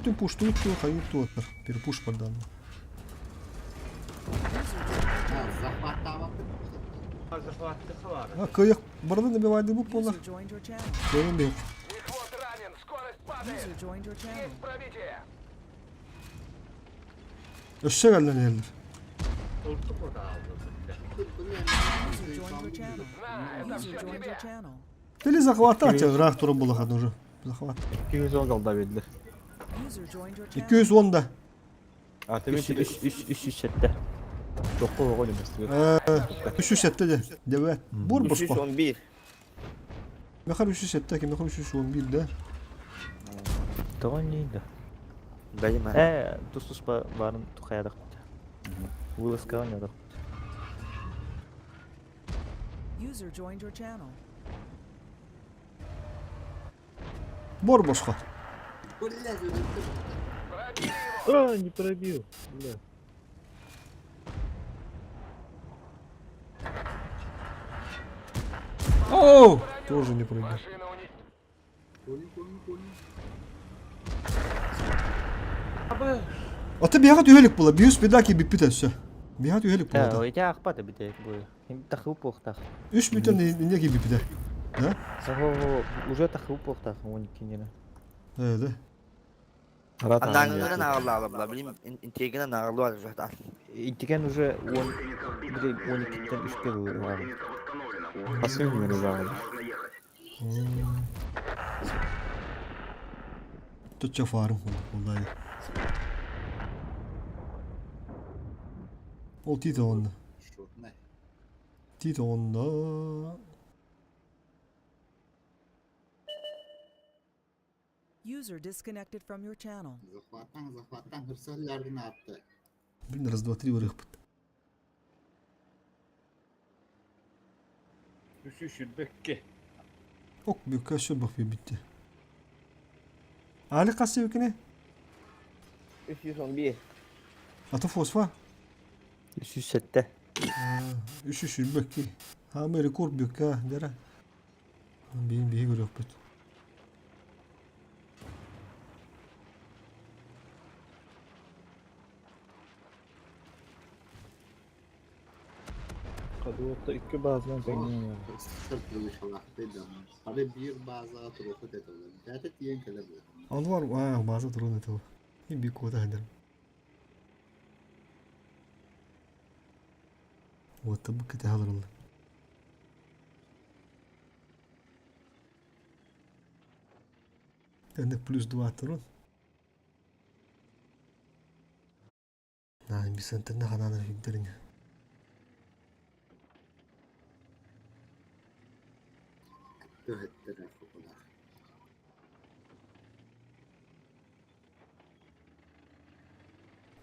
Tüm puştu hayır tutar. Bir push bardan. Hazır Fatih'e var. Ha kıyık. Bardan da bir vardı bu pola. User joined your channel. Kıyın bir. Взвод ранен, скорость падает. User joined your channel. Есть пробитие. Öşe geldi yerler. Oltuk o da aldı. User joined your channel. User joined your channel. Deli zakavata açacak. Rahat durup bulak adı. Zakavat. 210 kaldı belli. User joined your channel. 210'da. Artemin 3 sette. çok koy koydum. 300 sette de. Evet. Bur boş bak. 311. Mekar 300 sette ki mekar 311 de. Tamam neydi? Benim Tus barın tukayadak. Vulaska oynadık. User joined your channel. Bor boş kal. Не пробил. Бля. Оу! Тоже не пробил. Машина Ata bir hakat üyelik bula. Bir üst bir dahaki bir pitesse. Bir hakat üyelik bula. Ya da. o ya akpada bir de bu. Hem takıp oktak. 3 müten ne gibi bir de. Ne? Saho уже takıp oktak 12. Evet. Anangına nağırlı bileyim integine nağırlı var zaten. İntiken уже 12'den 3'te var. Basıyor mu beni zaten? Tutça farım vallahi. O Tito onda. Tito onda. User disconnected from your channel. Zahvattan hırsızlardan attı. Bir раз, два, три вырых. Düşüşün bekki. Ok büyük kaşı bak bir bitti. Ali kaç sevkine? 311. Atı fosfa. 307'te. 300 bekki. Ha mı rekor büyük ha dere. Bir görüyor bu. Kadıyokta 2 bazen zengin ya. Sırtlı şalaktaydı ama. Hadi bir bazı atırokut edelim. Zaten diyen kelebilir. Al var ha bazı durun eto. Bir koda ederim. O tabu kete halırlı. Yani plus 2 turun. Nah, bir sentene kadar yüklerin. Öğrettiler o kadar.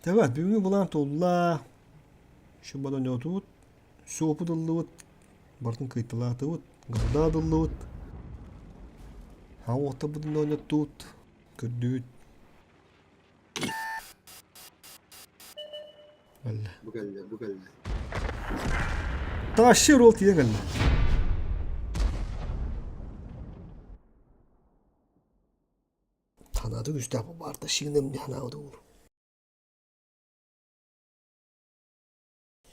Evet, bir bulan tolla. Şu bana ne tut? Sopu dıllıvut. Bartın kayıtla tut. Gırda dıllıvut. Ha o tabi ne tut? Kördüt. Valla. Bu geldi. Taşır ol diye geldi. Tanıdık işte bu barda şimdi hanav da olur.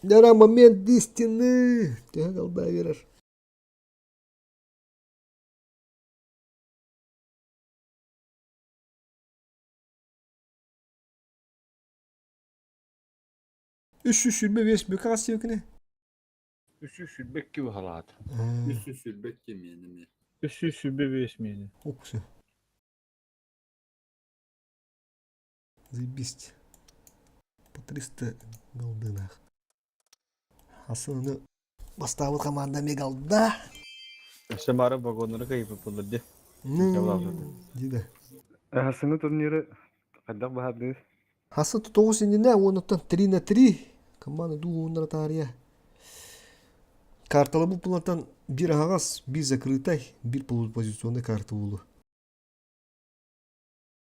Nera момент истины. Diye kalbaya verir. Üç 325 büyük az sevkine. Üsü sülbek gibi haladı. Üstü sülbek yemeğini. Üssü sübbe besmeyeni. Оксы. Заебись. По 300 голдынах. Асыны бастабыл команда мегалда. Şamara vagonları kayıp yapıldı. Дида. Hasını turnieri kadar bahadır. Хасы тутогу синдине онуттан 3-3 команда дуундар тария. Карталы бу плантан бир агас, бир закрытай, бир полупозиционный карта болу.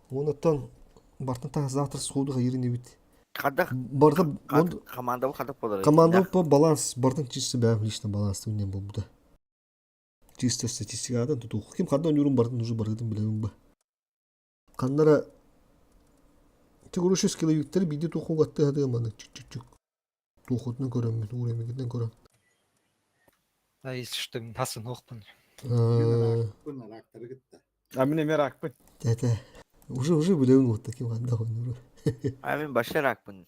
Онуттан бартын завтра сходу хайрын бит. Кадак Барда команда бу кадак болар. команда по баланс, бартын чисто бәм лично баланс үнен болду. Чисто статистикадан тутук. Ким кандай юрум бартын уже бардын билем ба. Кандара Тегурушис киловиктер биде тухугатты хады маны чик-чик. Тухутны көрөм, уремегиден көрөм. Ай, штым тасын оқпын. Bunu raktırı gitti. Amine merak mı? Тете. Уже билем вот таким кандай ойнуру. Мен башаракпын.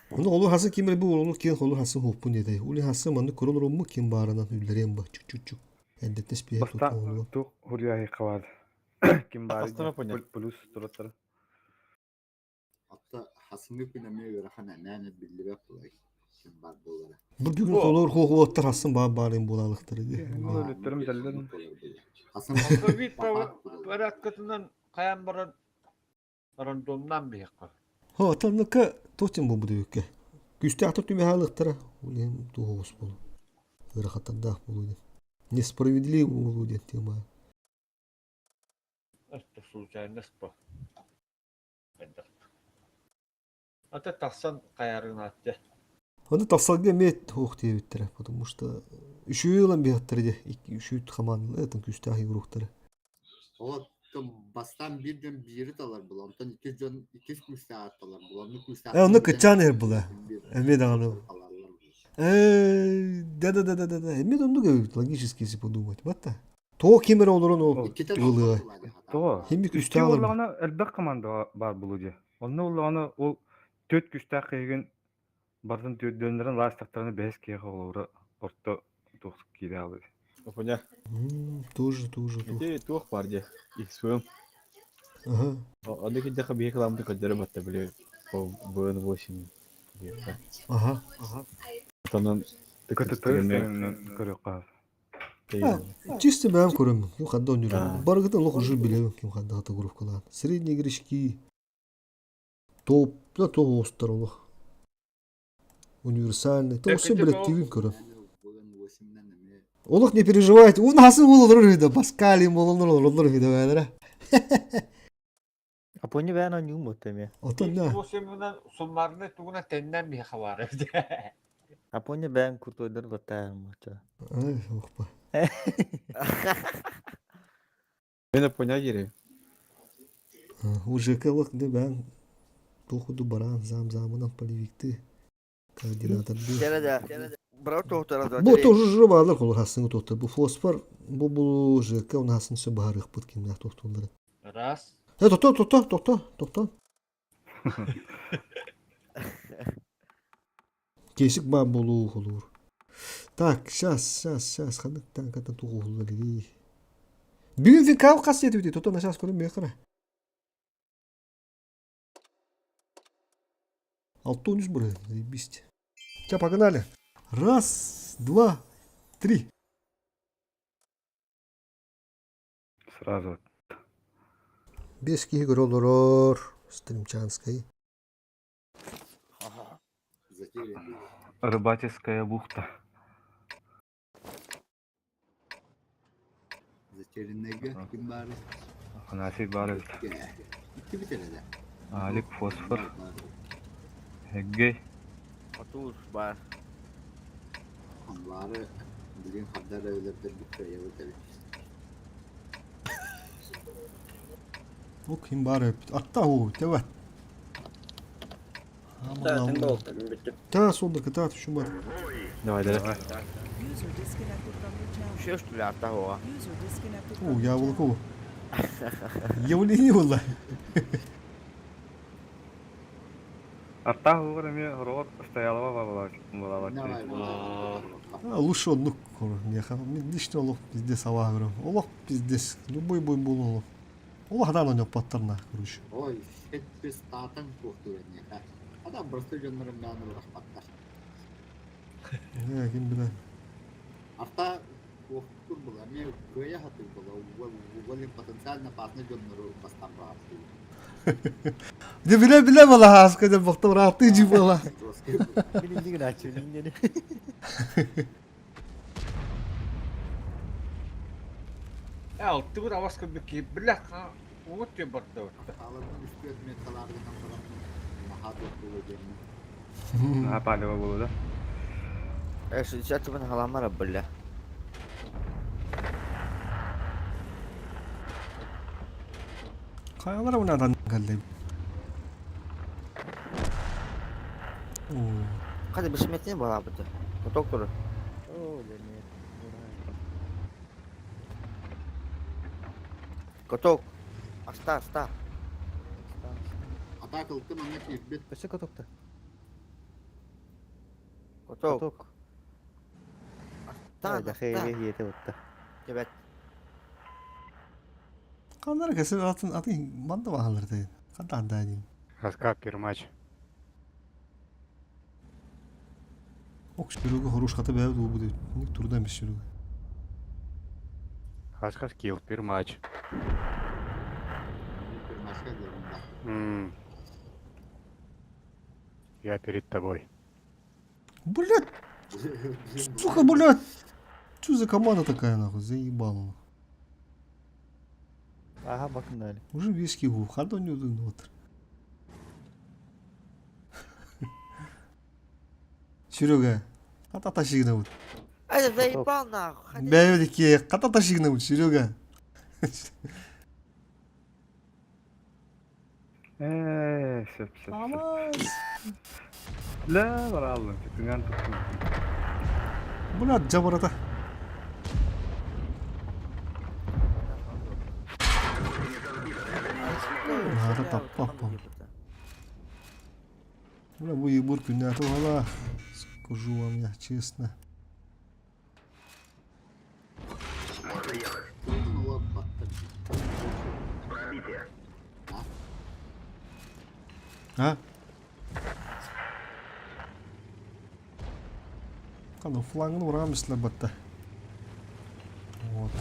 Оны олу хасы кимер бу олу кен олу хасы хоппун деди. Ули хасы маны көрөлөр му ким барынан үлдерем ба чик-чик. Эндетте спие Бasta тух hurya hikavad. Kim bari Astana ponya. plus turatları. Hatta hasımı pinamaya göre hani ne bildi ve kolay. Kim var dolara. Бир бүгүн олор хохуаттар хасын барын болалыктыр ди. Öğretlerim zelledim. Hasım Bir parat katından kayan baran randondan bir yakar. Хо, танныка тотем бу бүдөккө. Күстө атып түмө халыктара. Улем тугус болу. Ырахатанда болу. Несправедливо болу деп тема. Это случайность по. Ата тахсан каярын атты. Аны тасалга мет хох дебиттер, потому что үшүйлөн биаттырды. 2-3 команда этин күстө айгуруктары. o bastan birden biri dalar bulan. Ondan iki küste atalar bulan. Onu kaçan her bula. Эмед аны. Да. Эмед онду көп логически если подумать. Бата. То кемер олорун ол ылы. То. Химик Üstü күстө алыр. olağına elbet komanda var bulucu. Onun olağına o 4 güçte kıyın bazen dönlerin lastiklerini 5 kere olur. Orta 9 kere alır. Ponya. Тоже. Те тух парди. Их своем. Ага. Ondaki de kabiye kalamdı kadar battı bile. O bön 8. Ага. Tamam. Körüyor kaz. Чисто бәм көрөм. Ю кандай ойнойм. Баргыдан лох уже билем ким кандай ата группалар. Средний игрочки. Топ, да топ остар лох. Универсальный. То все билеттивин көрөм. Олох не переживайте. У нас улur вида. Паскали молонор вида бәдер. Апони бән он юм өтеме. Отан да. Bu seminen sonlarını tuğuna tenden bir havar. Апони бән куртойдар лата мача. Ай, охпа. Ben Ponya geri. Уже кылык да бән тохуду баран замынан поливикти. Координатор. Брат тохтара. Бу тоже жобалар колор хасын тохта. Бу фосфор, бу ЖК у нас все барых под кимнах тохтулар. Раз. Тохта. Кесик ба болу olur. Так, сейчас ханıktan katan tuğulları. Бүгүн финкал касиети бити, тото сейчас көрөм мекара. 6-13 бұры, заебись. Сейчас погнали. 1, 2, 3. Сразу. 5 kişi görülür. Стримчанской. Рыбательская бухта. Zaçerinlege kim bari? Nasip bari. İki bir tane de. Alik fosfor. Hegge. Otur var. Bari bilin kadar evlerde bir köye ödemiş. O kim bari? Atta o, evet. Zaten oldu bitti. Ta soldaki ta şu var. Давай, давай. User disconnected from your channel. Şey üstüne hatta o. User disconnected O from your yavuluk channel. o. Yavul iyi valla. Артаа хугар эми хорогор стоялова Давай, Лучше он, ну, неха. Лично олох пиздец аваграм. Олох пиздец. Любой бой был олох. Олох дан у него паттерна, короче. Ой, хетпес татан кухтуверне. Адам просто жоннорун бааны урашпаттар. Ким билет. Арта кухтур була, мен көя хатыр була. Уголин потенциально пасны жоннору бастан баасы. De bile bala haska de baktım rahatlayıcı bala. Bilindiğin aç, bilindiğin. Altıbır avaz kıldık bilek umut diye barda orta. Алардын үстү металлардын махабет болу Наһа палева болуда. Сейчас ben halamlar abla. Kayalara bu nereden geldi? Hadi bismetini bana abi. Doktor. Коток. Аста. Атака ылтым аны кирбет. Кеше котокта. Коток. Да хейге yete botta. Evet. Kanlar kesin atın banda bahalar değil. Kadar da değil. Хаска пирмач. Ok şurugu horuş katı beğen bu değil. Ник turdamış şurugu. Хаска скилл пирмач. Я перед тобой. Блять! Сука, блять! Что за команда такая, нахуй? Заебал. Ага, погнали. Уже виски в ходу не внутрь. Серега, ката тащигна вот. Hadi заебал нахуй. Hadi. Бәйдеке, ката тащигна вот, Серега. Сөп. Амаз. Ла, баралым, тüngän tuttum. Блять, жабырата. Надо таппа. Бля, bu ебур пиняту вала. Скажу вам я честно. А? Kalau flangen vuramız la batta. Вот.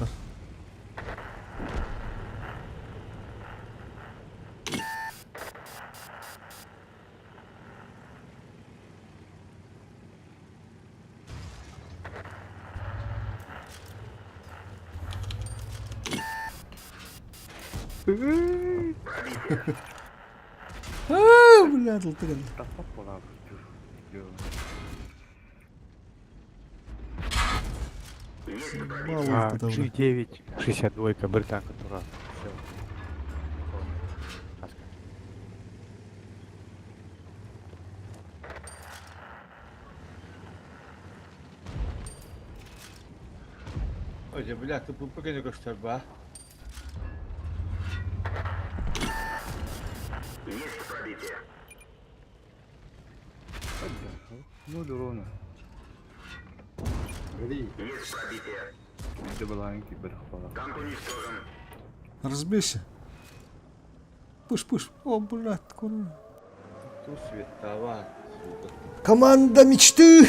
Блядь, лутырен. Мало это уже. 9, 62, британка тура. Все. Hoca bilek bu bugünü göster be. Ну, ровно. Это была инки бэрхвала. Разбейся. Пуш. О, блядь, курва. Тут светова. Команда мечты.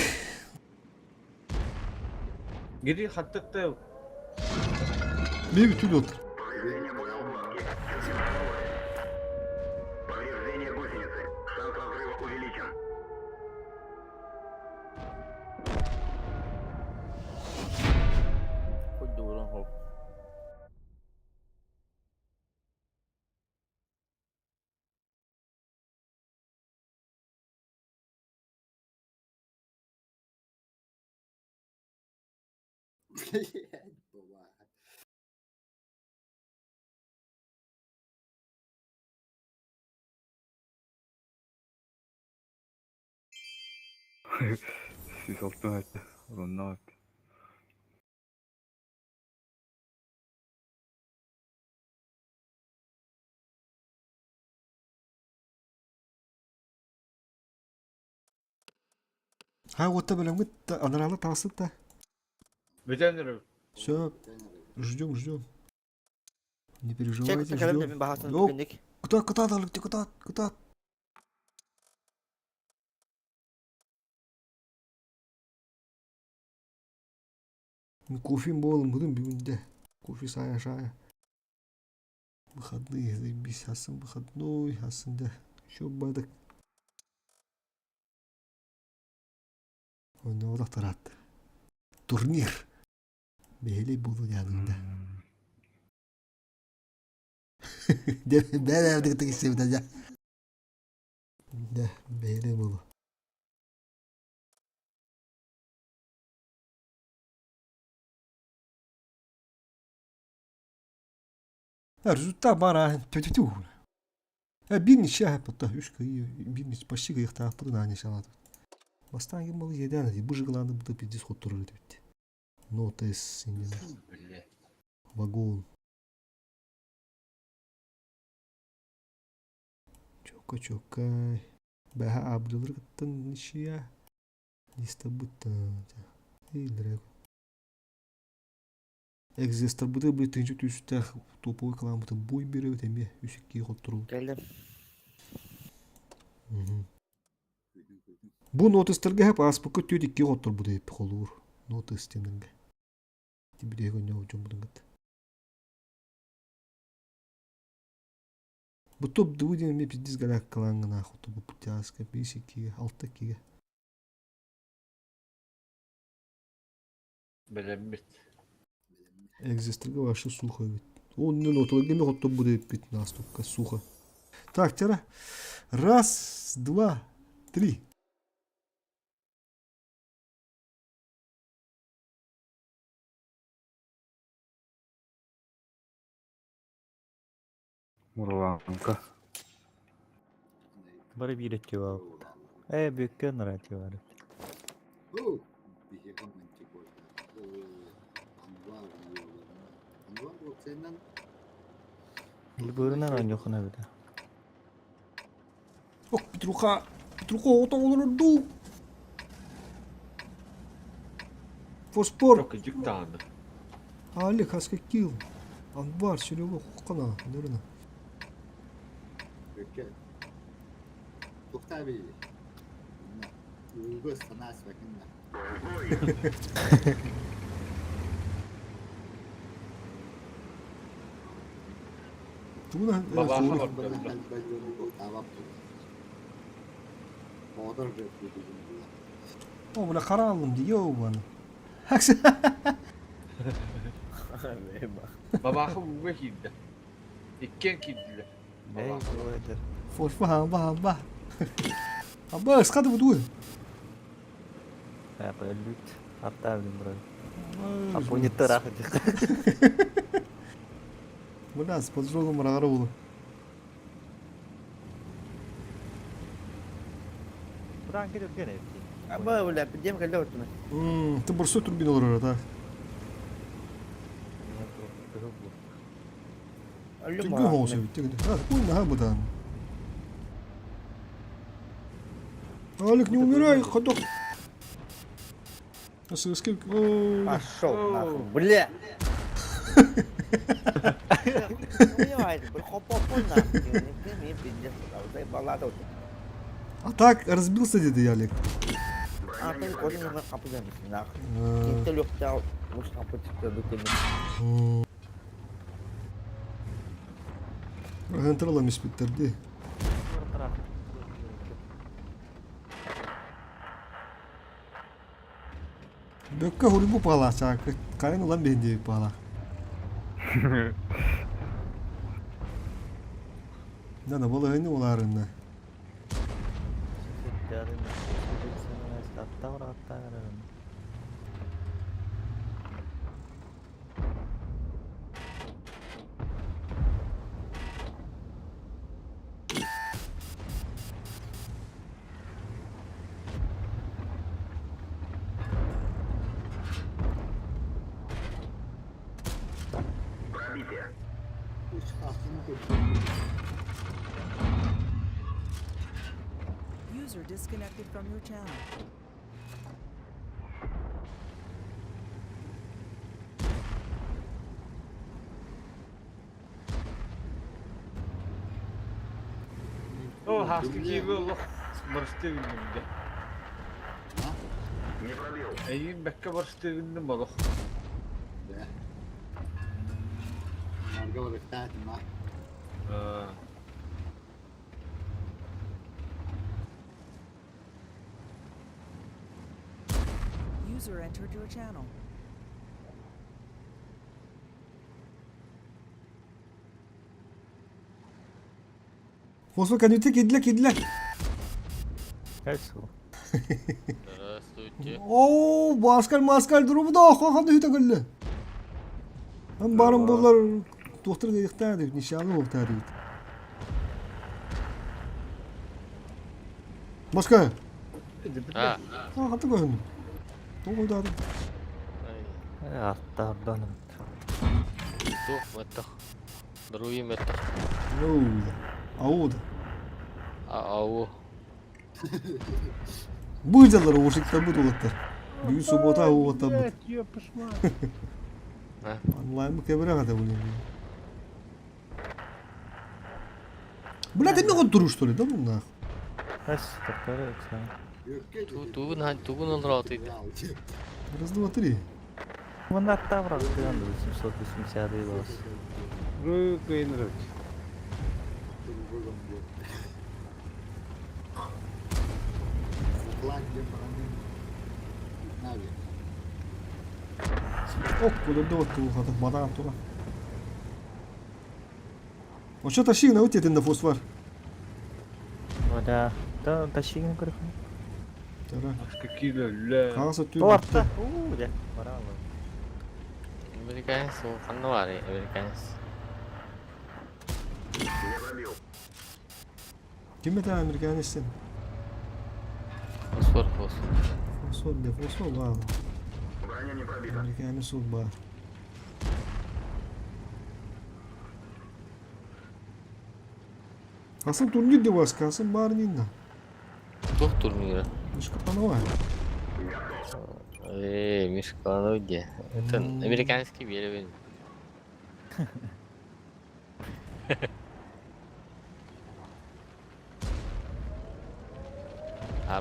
Geri hattıkta Bir bütün otur. Хоть дуром хоп. Si soltó este. Ronaldo. Ha otta bilem git anaralı tavsıt da. Veteriner. Все, ждем. Не Çek переживайте, bakalım ждем. demin bahasını Yok, tükendik. куда alık, куда. Кофе болым будем бүгүнде. Кофе шая. Выходные, заебись, асын выходной, асында. Еще бадык. Оны одақ тарат. Турнир. Бейлей болу янында. Ben evde gittik istemeden ya. De beyley болу. Результат бара тю. Bir neçə hətta 3 qıyı, bir neçə başqa qıyıq tapdı da neçə Бастан кем был едан, bu жыгыланды bu da bir disk oturur dedi. Notes indim. Vagon. Çoka. Baha abdılır gittin nişiya. Lista button. İldirek. Экзистер буде тынчы түстәх топовый каламыты бой береу теме үсекке оттыру. Geldim. Бу нотыстарга хеп аспыкка төдикке оттыр буде холур. Нотыстенинге. Тибиде гөнө жом будыңгат. Бу топ дуден ме пиздис галак калангына хото бу путяска бисики алтакиге. Белембит. Экзистерга вообще сухо вид. Он не ноту, где хото будет пить наступка сухо. Так, тера. Раз, два, три. Мурланка. Бары биретип алып. Бөккө наратив бар. Илбөрүнөн ойнохуна биде. Ох, Петруха отоңолорду. Фоспор. Çok küçük dağındı. Али хаска кил. Анвар сürüyor хукана. Нерена. Öke. Tokta bir. Uygu sana bakınlar. Туна Baba холур. var. О, мына каралым ди, ёбаны. Babakı bu giddi. İkken gittiler. Эй, бывает. Форфа, амба. Амба, скады буду. Пөлүт. Аттабын бро. Апониттер ахыт. Мына с поджогом рагара болу. Буран кетип келет. Ama öyle bir dem geldi ortuna. Ты борсо турбиналар да. Öldüm Түнгі хоose бит. Ой, нага будан. Алик, не умирай, ходок. Асыскил. Пошел нахуй, бля. Понимаете, хопопон нахуй. Не пиздец, дай балада. А так разбился деди Ялик. А ты кожу на капудан нахуй. Ты лёгтал, уж капутик документ. Агентрала миспиттерди. Бөккө хурибу пала чак. Кайын улам бенди пала. Нана бола хыны уларына. User disconnected from your channel. hasta gibi olur. Barıştı günümde. Egin bekke barıştı günüm olur. Да. Marga var ettim ha. User entered your channel. Фосфор канюте кидле. Хорошо. Здравствуйте. Oo, маскаль durumу da haqaqanda hüte gülle. Ben barın bunlar doktor geyikten deyip nişanlı oldu deyip. Başka? Ha. Ha, hatı koyun. Doğru da adım. Артардан. Тух, мэтах. Друи мэтах. Ауд. Ау. Bu yüzdenler o şekilde bu dolatlar. Büyük subota o otta bu. Online bu kebire kadar bu yani. Bunlar da ne kadar duruşturuyor da bunlar. Ась, такая. Тугун олратыйды. Раз, два, три. Мына тавра 880 бас. Ру кыйнырык. Ok, kule da otu hada bana atula. O что тащи на уте тенда фосфор. Да, да, тащигин көрөк. Тара. Какие ле. Кагасы түү. Орта. Да, браво. Американец, ол қанды бар, американец. Kim это американецтен? Фосфор. Фосфор, да, фосфор бар. Американец ол бар. Касым турнир деп бас, касым бар нинда. Тух турнира. Мишкапанова. Мишкану где? Это американский белый.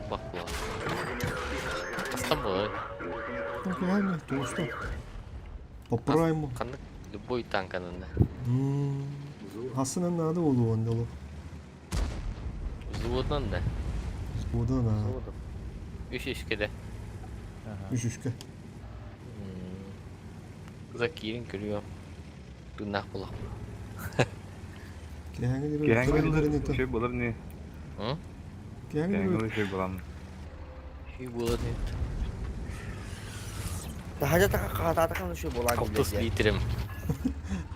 Бахла. Остабой. Ну, реально, то что? По прайму. Любой танк ананда. Асынан нады болу ондалу. Заводдан да. Заводан, а. Үш ешкеде. Үшүшкө. Закирин көрüyor. Тунақ болақ. Кеңгілер şey болар не? Кеңгілер şey боламын. Şey болар не? Daha da kağıtlardan şu bolan. 30 litrim.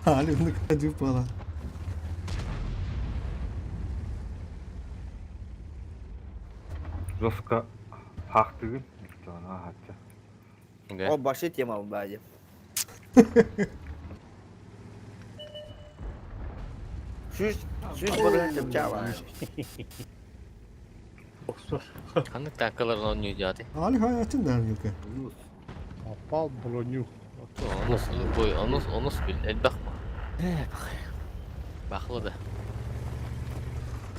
Halinde kaçı para. Roska hak değil. Tamam, hatta. O başı tema bu bence. Şu bolan yapacağım. Kanık tankaların oynuyor zaten. Ali hayatın nerede yok ya? Попал броню. Onu bil. El bakma. Baklı da.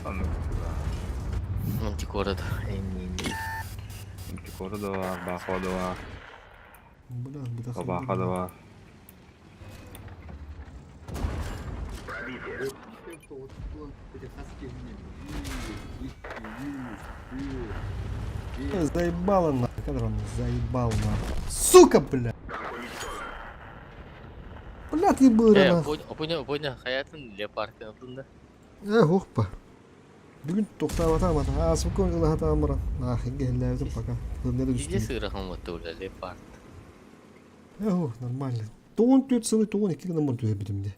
Anladım. Manticore da. Manticore da var, Bako da var. Kabaka da var. Заебало нахуй, когда он заебал нахуй. Сука, бля! Бля, ты был нахуй. Опыня hayatın leoparkın altında. Hoppa. Bugün toktava atamadı. Asıl konuda hata amıran. Gellerdim baka. Hırnere Gece düştüm. sığırağım var orada leopard. Нормально. 14 сылы 12 номер дүйе бидимде.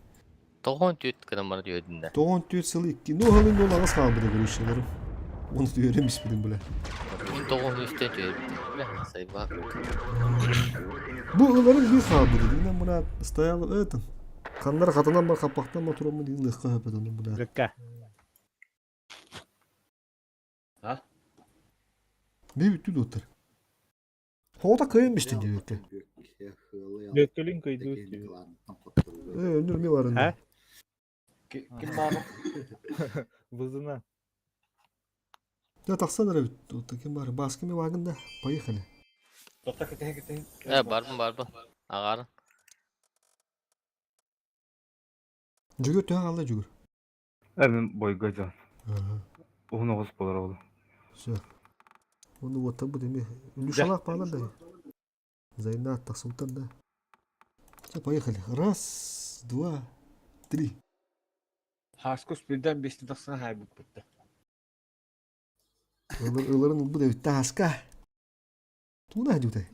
14 кадамар дүйөдүн да. 14 сылы 2. Ну халын ол агас калбыды көрүшөлөр. Onu duyuyormuş bildim bile. 1900'te dүйөдүн. Sayba. Bu ыларын bir kalbıdı. Yine buna стоял это. Kanlar katından bak kapaktan motorum mu değil lıkka höpet onu buna. Lıkka. Ha? Bir bütün otur. Hoda kıyılmıştı diyor ki. Gökkelin kıydı. Öldürme var onda. Ha? Kim var? Vızına. Да таксана рабит. Вот таким бар. Басками вагында. Поехали. Тота кетен. Барбын. Ағарын. Жүгір төң алда жүгір. Эми бойга жан. Ага. Угун оғыз болар олу. Все. Onu вот так будем. Люшалак палан да. Зайна таксултан да. Все, поехали. Раз, два, три. Хаскус birden beşli taksana haybuk bitti. Иларын bu da bitti haska. Tuğuna hadi utay.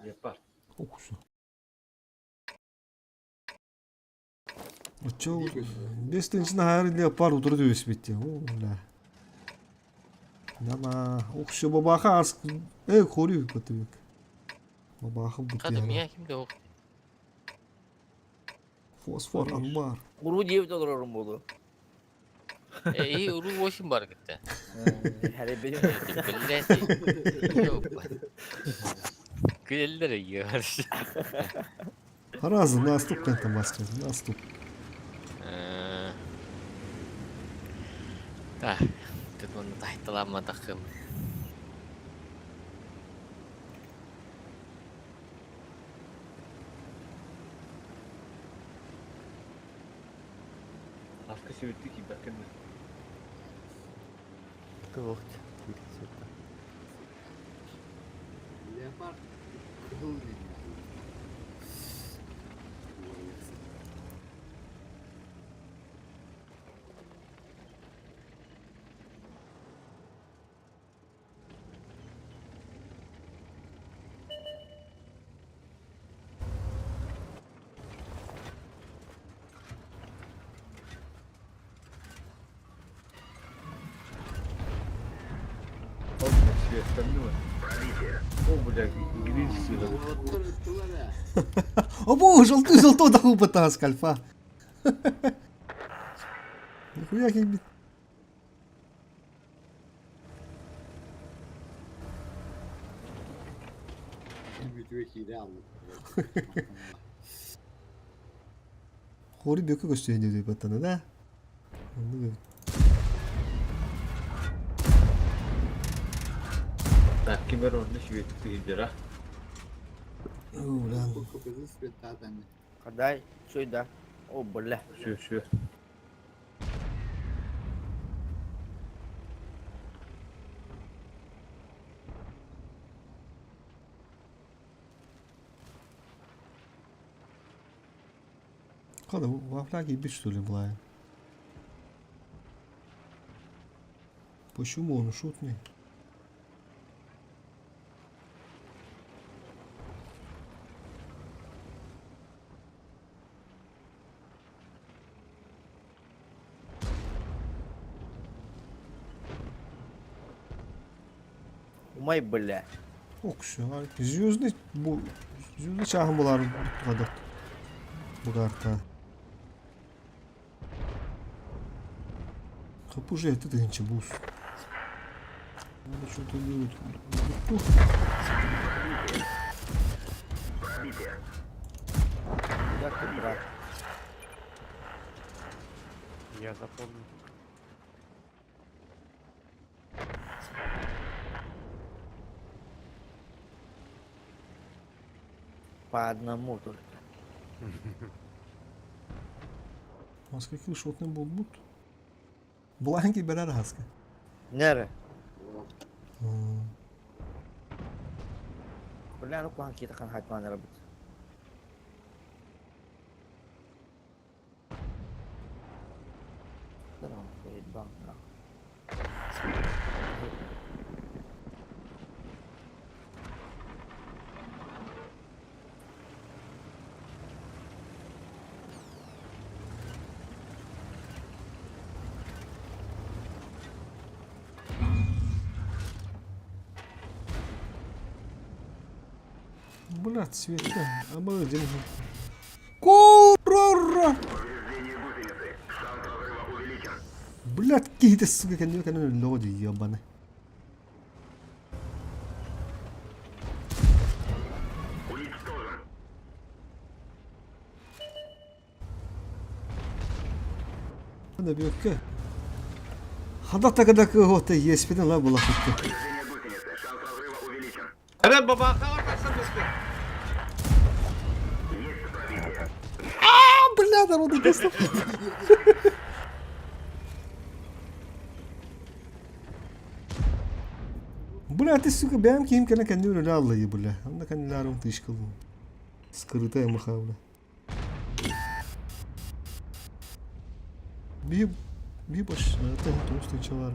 Yapar. Okusu. Ço. Beşten hayır ne yapar oturdu diyoruz bitti. Ola. Nama. Okusu baba kas. Koruyor bitti. Baba bitti. Kadın ya kimde o? Fosfor anbar. Guru diye bir olurum bunu. İyi uru boşum var gitti. Hele benim. Billeti. Yok. Güller yiyor. Разы наступ кента маска. Наступ. Tah, itu pun telah mata kem. Haskı sevdi ki bakın. Кылык. Leopard kıhıl deniyor. О, желтый доху пытался кальфа. Нихуя кибит. Хори бөкө көстөйдү деп атаны да. Так, кимер onu şivetti indira. Ulan. Kaday, sudah. Oh, boleh. Şu. Kada во флаге бить что ли была? Почему он шутный? Умай, бля. Окшу. Звездный чағым болар бұқадық. Bu karta. Kapı уже это дынче бус. Надо что-то делать. Как ты, брат? Я запомнил. По одному только. Маска какие шотные будут? Бланки берер хаска. Нere? Бля, ну план kita kan hatman rabit. Terang, wait bang. Блядь, света. Обалденно. Курра! Блядь, какие-то, сука, конечно, люди ебаные. Надо бьётка. Хада такадака гота еспеден ла була хутта. Эрен баба калакасан десте. Бля, народу достав. Бля, ты, сука, бям ким кана кандю на дал лаи, бля. Анда кан ларум тишкал. Скрытая махавля. Би баш, это не то, что чавар.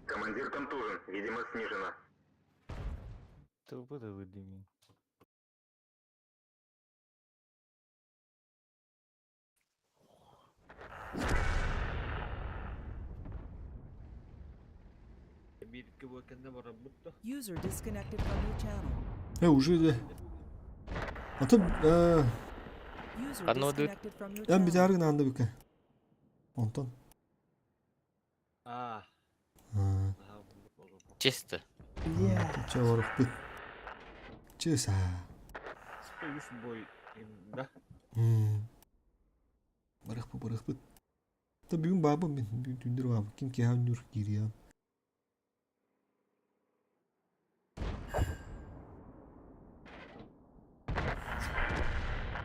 Командир контужен, видимость снижена. Тупо да выдвинь. User disconnected from your channel. Уже да. А то, User Одно дык. disconnected from your я channel. битяргын анда бика. Онтон. Чисто. Чавар бит. Чеса. Стоишь бой им, да? Барах бит. Та бүгүн баба мен түндүр баба. Ким ке ханюр кирия.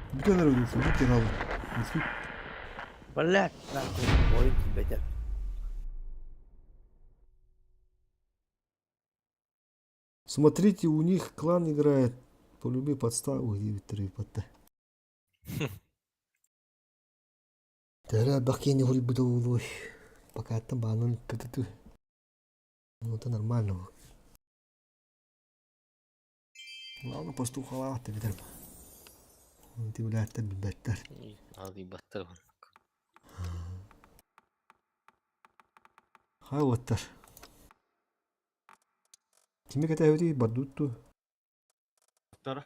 Бүтәнәр өдүсү, бүтән алды. Мүскүт. Блядь, нахуй, ойын бетер. Смотрите, у них клан играет. Полюби подставу и витры потта. Тара бакени хули бутулой. Пока там банан пету. Ну это нормально. Ладно, постухала, ты витр. Ты блядь, ты беттер. Алды баттар. Хай оттар. Киме кетеби бардутту. Втора.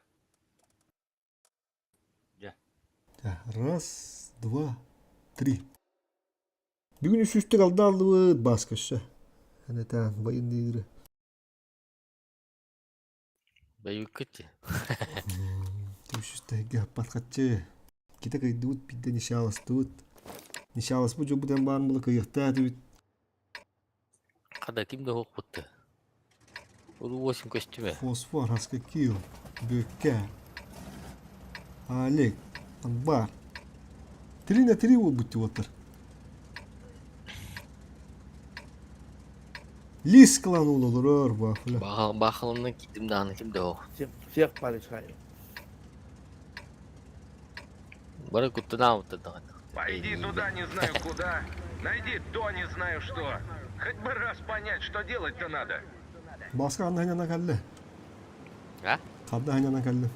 Раз, два, три. Бүгүн үстүк алды алды баскышы. Это военные игры. Баю кыты. Үстүктө паткачы. Ките кайдут бидде нишалас тут. Нишалас бу жобудан баан бул кыйыкта тут. Када кимде хок бутты. Уру 8 костюме. Фосфор, хаскакил, бөкке. Олег, анбар. 3 на 3 вот будьте отыр. Лис клан olur бафля. Бахалымны китим даны кимде хок. Всех полишай. Бары куттана утта. Пойди туда, не знаю куда. Найди то, не знаю что. Хоть бы раз понять, что делать-то надо. Баска анда хanyана калле. А? Кадда хanyана калле.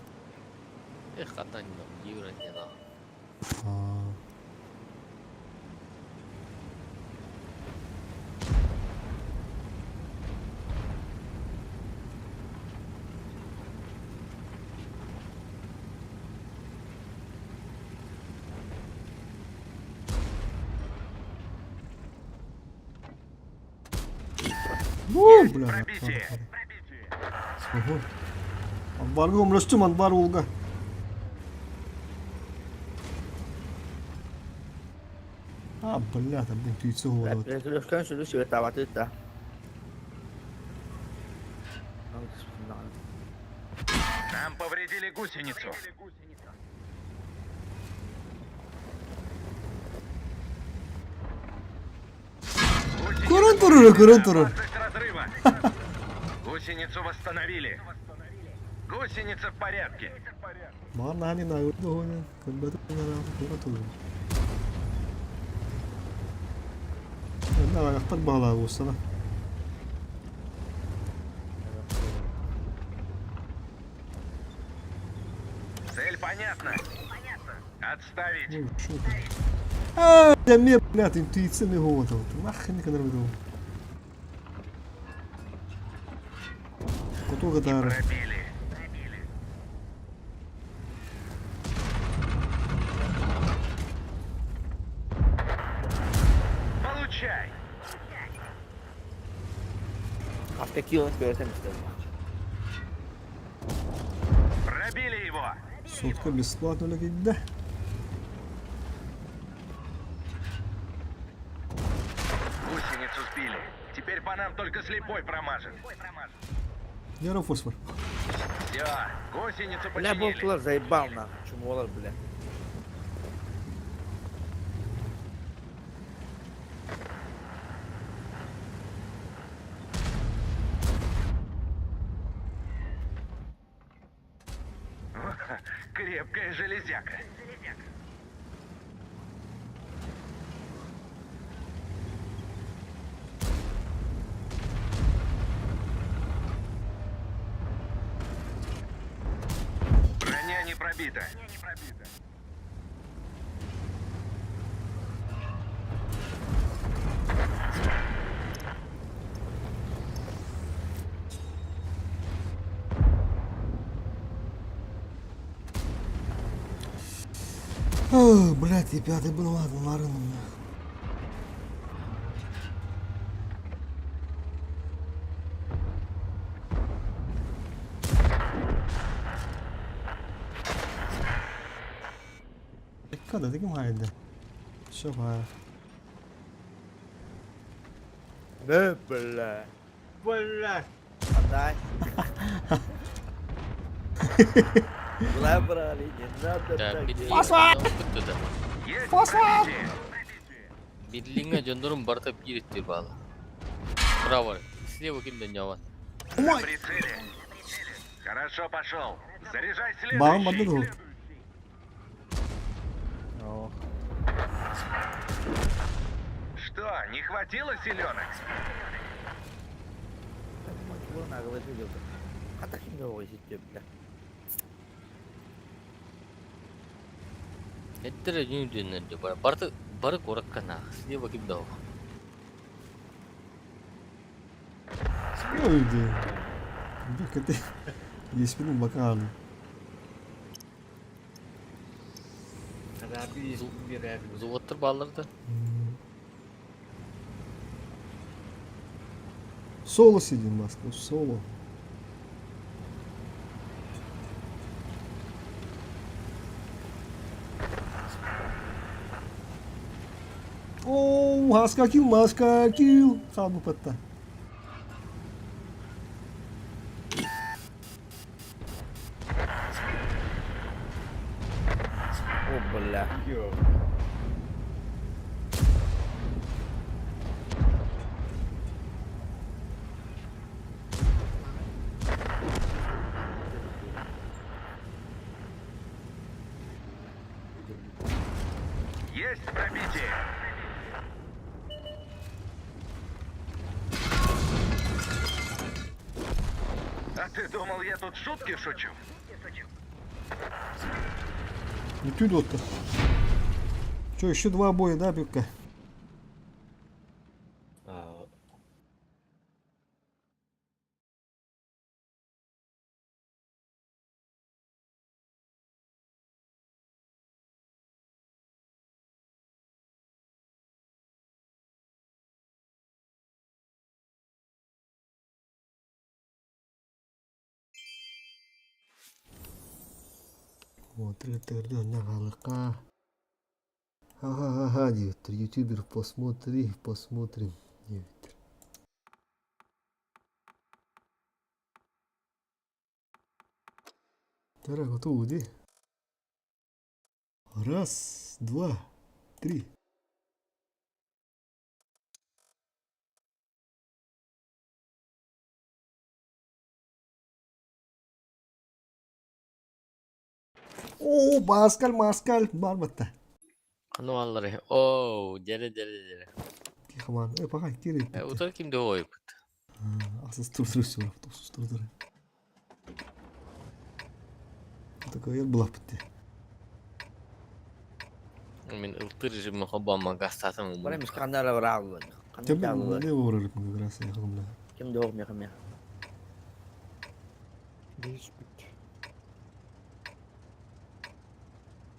Эх, када не юра не да. Бля. Анбарга умростум, анбар улга. Бля, там блин түйцө болот. Резолюшкан шunu şöyle tavatı da. Нам повредили гусеницу. Көрөн турur. Разрыва. Гусеницу восстановили. Гусеница в порядке. Маған нани нагырды ойнан. Көнбәді көрөн турur. Енді аяқтар бағла болсана. Цель понятна. Отставить. Я мне, блядь, интуиция не готова. Нахрен не надо. Коту гадара. Получай. Haftaki yılını görsem istedim. Пробили его. Сотка бесплатно легит, да? нам только слепой промажет. Яро фосфор. Все, гусеницу Бля, починили. болтулар заебал нахуй. Чумолар, бля. Крепкая железяка. Броня не пробита. Блядь, и пятый был, ладно, ладно. Когда ты гимайда? Все, Да, бля. Бля. Отдай. Бля, брали, не надо Да, так бидлинга делать. туда. Фосфор! Бидлинга жондорун барта биреттер бала. Право. Слева ким дөньява. На прицеле. Хорошо, пошел. Заряжай Bağım следующий. badı da О, Что, не хватило селенок? Вон, а говорит, идёт. А так и новый сидит, бля. Эттер жөндөндө бар. Барты бары кораккана. Слева ким доо. öldü. Bir kötü. Yesminin bakalım. Rabi bir rabi. Зуоттыр балларды. Соло сидим, Москва, соло. Оу, маскакил. Сабу патта. О, бля. Yok. Есть пробитие. А ты думал, я тут шутки шучу? Bütün otta. Что, еще два боя, да, Пивка? Вот, это на галка. Ага, директор, ютубер, посмотрим, директор. Так, готово, где? Раз, два, три. О, маскаль, барбата. Аны аллары. Оу, жере. Тихо, ман. Пока, кири. Утар ким доо. Асыз турдырып все, автобус турдырып. Такой ел была бітті. Мен ылтыр жим хобама гастатым. Бля, миш кандара браво. Тебе не угрырып как раз я хымла. Кем доо меха. Диспут.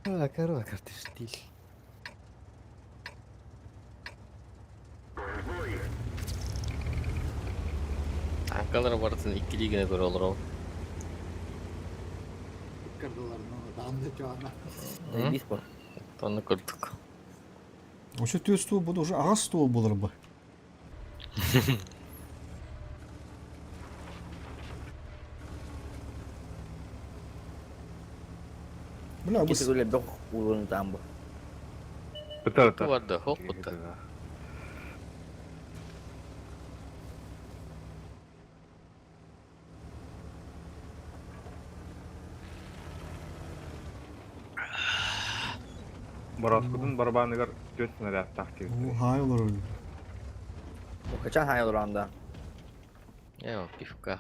А, корова, ты штиль. Анкалар бартын иккилигине көрө олор. Кырдыларынан адамды жана. Заебись, бар. Тоны көрдүк. Вообще төс стол буду уже ағас стол болар ба. Bula Kita bu gule bek ulun tambo. Betul, Itu var da hop da. Boroskudun barabanigar 4 снаряд taktiği. o hay olur öyle. Bu kaçan hay olur anda. Evo, pivka.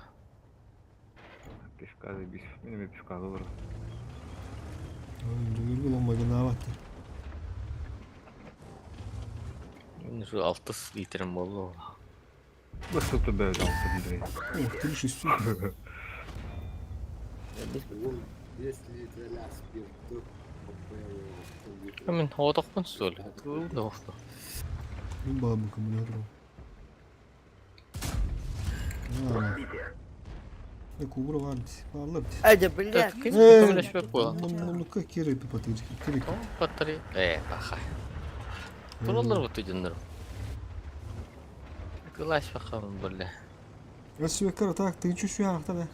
Пешка забить. Benim пешка olur. Duyurgu lan bagına bak. Şimdi şu 6 litrim oldu. Bu sütü böyle altında. Ух ты, шестю. Ол 5 литрлер спиртті Мен одоқпын сөyle. Ne oldu? Ben babam akımını yatırım. Ne kubura vardı. Varlar. Aja billah. Kömürleşmek bu. Bunu kere bir patlayıcı. Kere. Batarya. Bakay. Durulur bu tücünlerim. Kılaş bakalım böyle. Nasıl bir kere taktın şu hafta be.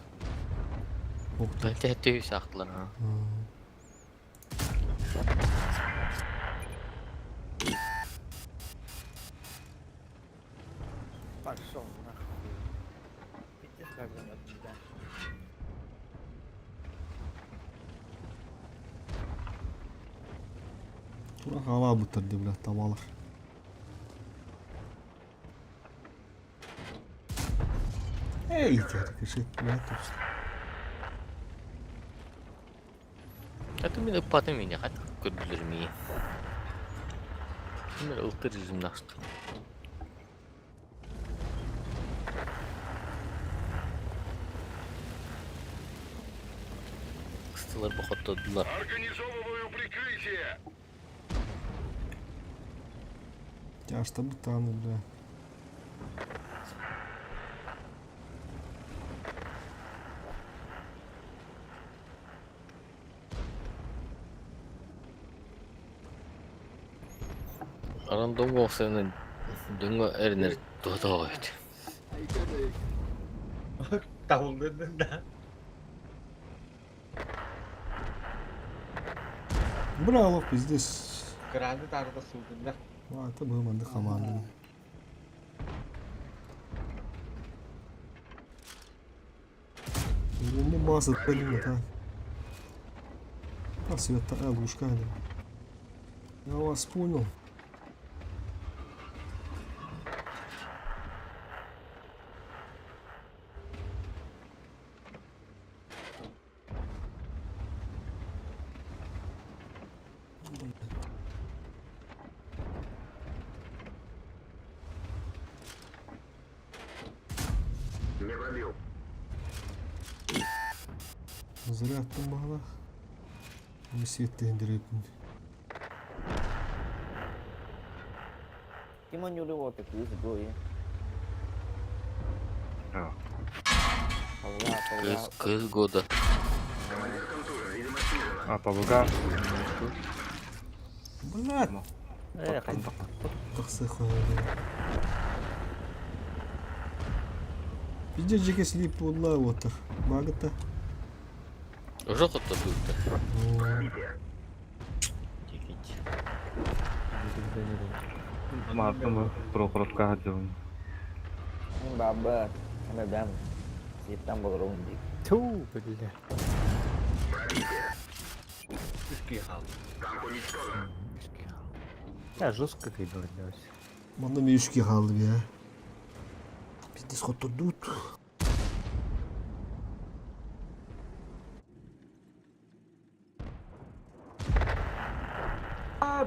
Tehdit saklar ha. Пошел нахуй. Пиздец как он оттуда. Tura hava bitirdi bile tavalar. Ey teşekkür ederim. Это меня потом меня хоть курдулер меня. Мен ылтыр жүзім нақты. Кыстылар бұқаттадылар. Организовываю прикрытие. Ya işte bu tane bile. Арандың оқсаны дүңгі әрінер дода қойды. Davulladın da. Bravo bizde. Kırandı tarda suldun da. Vata bığmandı kamandı. Bu masa benim ta. Nasıl yatta aglушка. Я вас понял. Не пробил. Зря attım bana. Bunu siyette indirip. Kim on nyuruh waktu itu sebelum ya? Allah. Kız года. А, побуга. Блядь. Таксы хуйня. Пиздец, жеке слип улла отыр. Багыта. Уже құтты бұйты. Мартым прокурорка хадым. Баба, ана дам. Сиптан болырым дейік. Ту, бля. Я жестко кидалась. Bana müşki kaldı ya. Pиздец oturduk.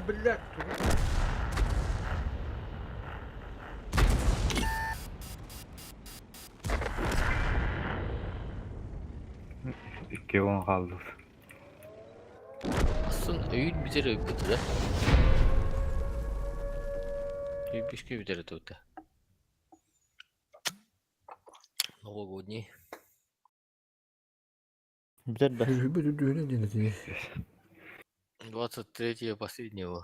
Блядь. İki on kaldı. Aslında öğün bir kere öpüldü de. Bir kere öpüldü. Новогодний. Взять да. Böyle 23 последнего.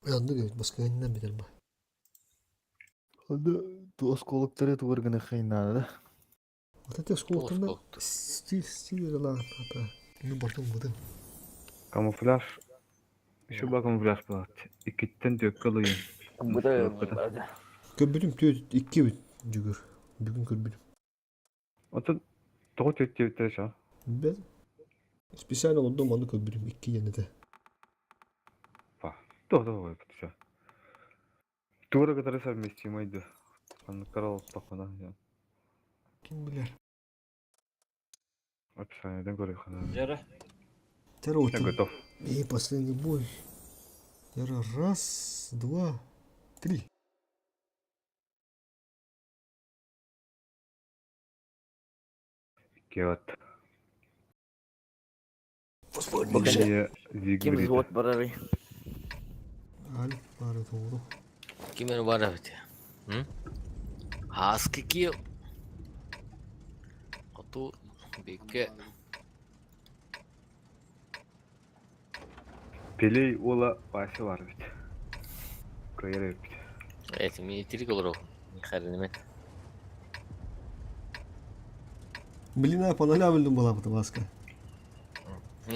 Yandı göz başka elinden bilir mi? Hadi осколоктар это органы хайна, да? Вот это сколтunda stil öyle lan hatta. Bunu bakın buldum. Камуфляж. Şu bak камуфляж болады. Икиттен төккө лыйын. Көрбүдүм төт 2 бит жүгүр. Бүгүн көрбүдүм. Отын тоғы төттебіттер шо. Бе. Специально олдом аны көрбүдүм 2 янада. Па. Тоғы ой бітшо. Тура которые совместимайды. Аны карал тақына. Ким билер. Описаниеден көрейік қана. Жара. Второй. Я готов. И последний бой. Раз, два, три. Кеват. Ким взвод барары? Аль, бары doğru. Kimin var evet ya? Hı? Haskı ki Otu Beke Peley ola başı var bit. Koyar bit. Evet, militerik olur o. Karınımın. Блин, а паналя bildim балапты баска.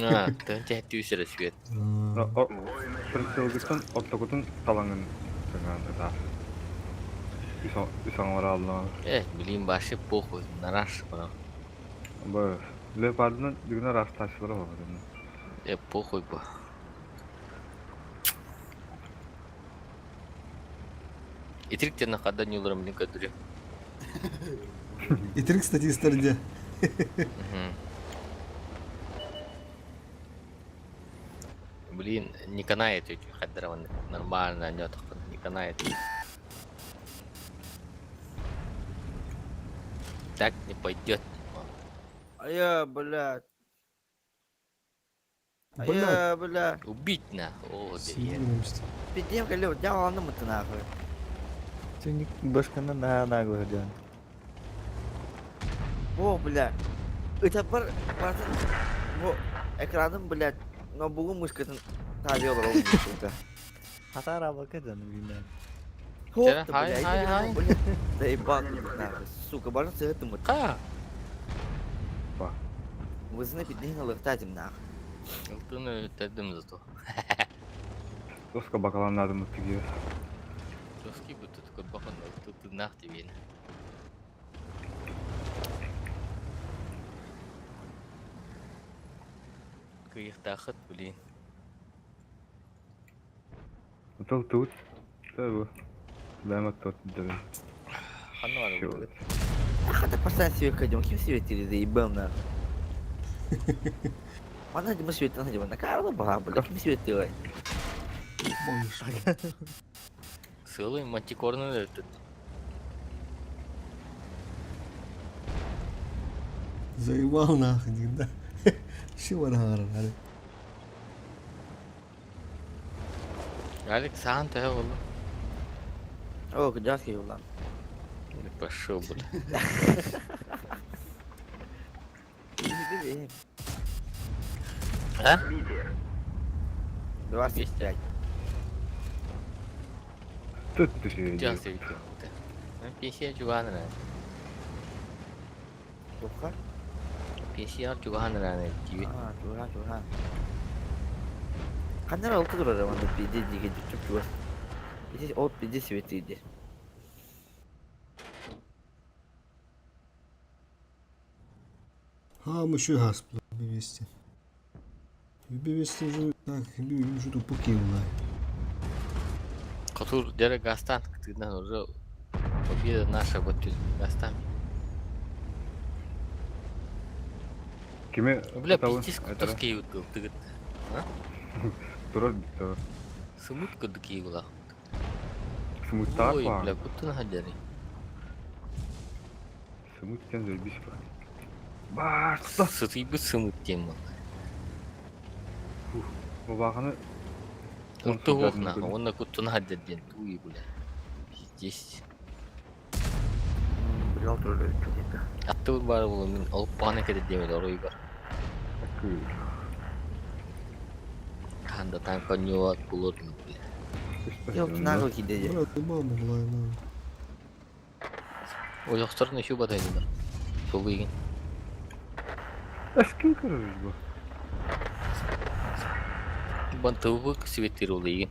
Ha, tönce hep yüzüre süet. Прицелгітін оттықытын талаңын жаңағында да. Үсаңлар алдынан. Evet, bileyim başı pokoj, naraş bana. Бұл лепардының дүгіне расташылары бар. Pokoj bu. İtirikten ne kadar yıllarım ne kadar. Итирик статисттерде. Блин, не канает эти хадрованы. Нормально, не так не канает. Так не пойдет. Ая, блядь. Ая, блядь. Убить на. О, да. Пидем, колё, я ладно мы нахуй. Сеник башканы нагло гырдян. О, блядь. Это бар, bu ekranın, блядь, но bugün muşkatın tabi olur oğlum burada. Hata araba kadın bilmem. Hay hay. Да бак, сука, бана сыгытым вот. Ha. Вы знаете, не налыктатим нахуй. Алтыны ötedim зато. Доска бакаланадым өттіге. Доски bu tutku bakın tuttu nah diye. Kıyıktahıt bilin. Отыл тут. Табу. Дайма тот дыры. Ханы var bu. Ах, это постоянно себе ходим, кем себе ты заебал нахуй. Mana cuma sweetan aja mana kalau bah boleh kem sweetan. Sığılıyım maçı korna da ötüt. Заебал нахуй, да. Чего нахуй? Alex sağın tehe oğlum. Oh, kejas ki ulan. Пошел, бля. А? 25. Тут ты же. Сейчас я видел. 50 juga haneran. Bukan? 50 juga haneran gibi. Ah, curhat. Kan nerede oldu durur ama bir de çok curhat. Bir de ot bir de sweetiydi. А, мы еще газ вывести. Вывести уже так, уже тупо кивлай. Катур дere гастан кытыдан уже победа наша вот гастан. Кеме? Бля, пиздец, кутовские вот ты. А? Турат битта. Сымут кудки была. Сымуттар Ой, бар. бля, кутын хадери. Сымуттен зайбись бар. Бар, сытыйбы сымут тема. Bu bakını Untu okna, ona kutun hadden tuyi bula. Pиздец. Bilau turur itu. Attı var bu min alıp bana kadar demedi orayı var. Kanda tankanyo kulur mu bula. Yok, nago gidecek. Брат, ты маму была, на. O yoxtarın şu bataydılar. Sol bugün. Eski kırırız bu. бан тывык светтер улыйын.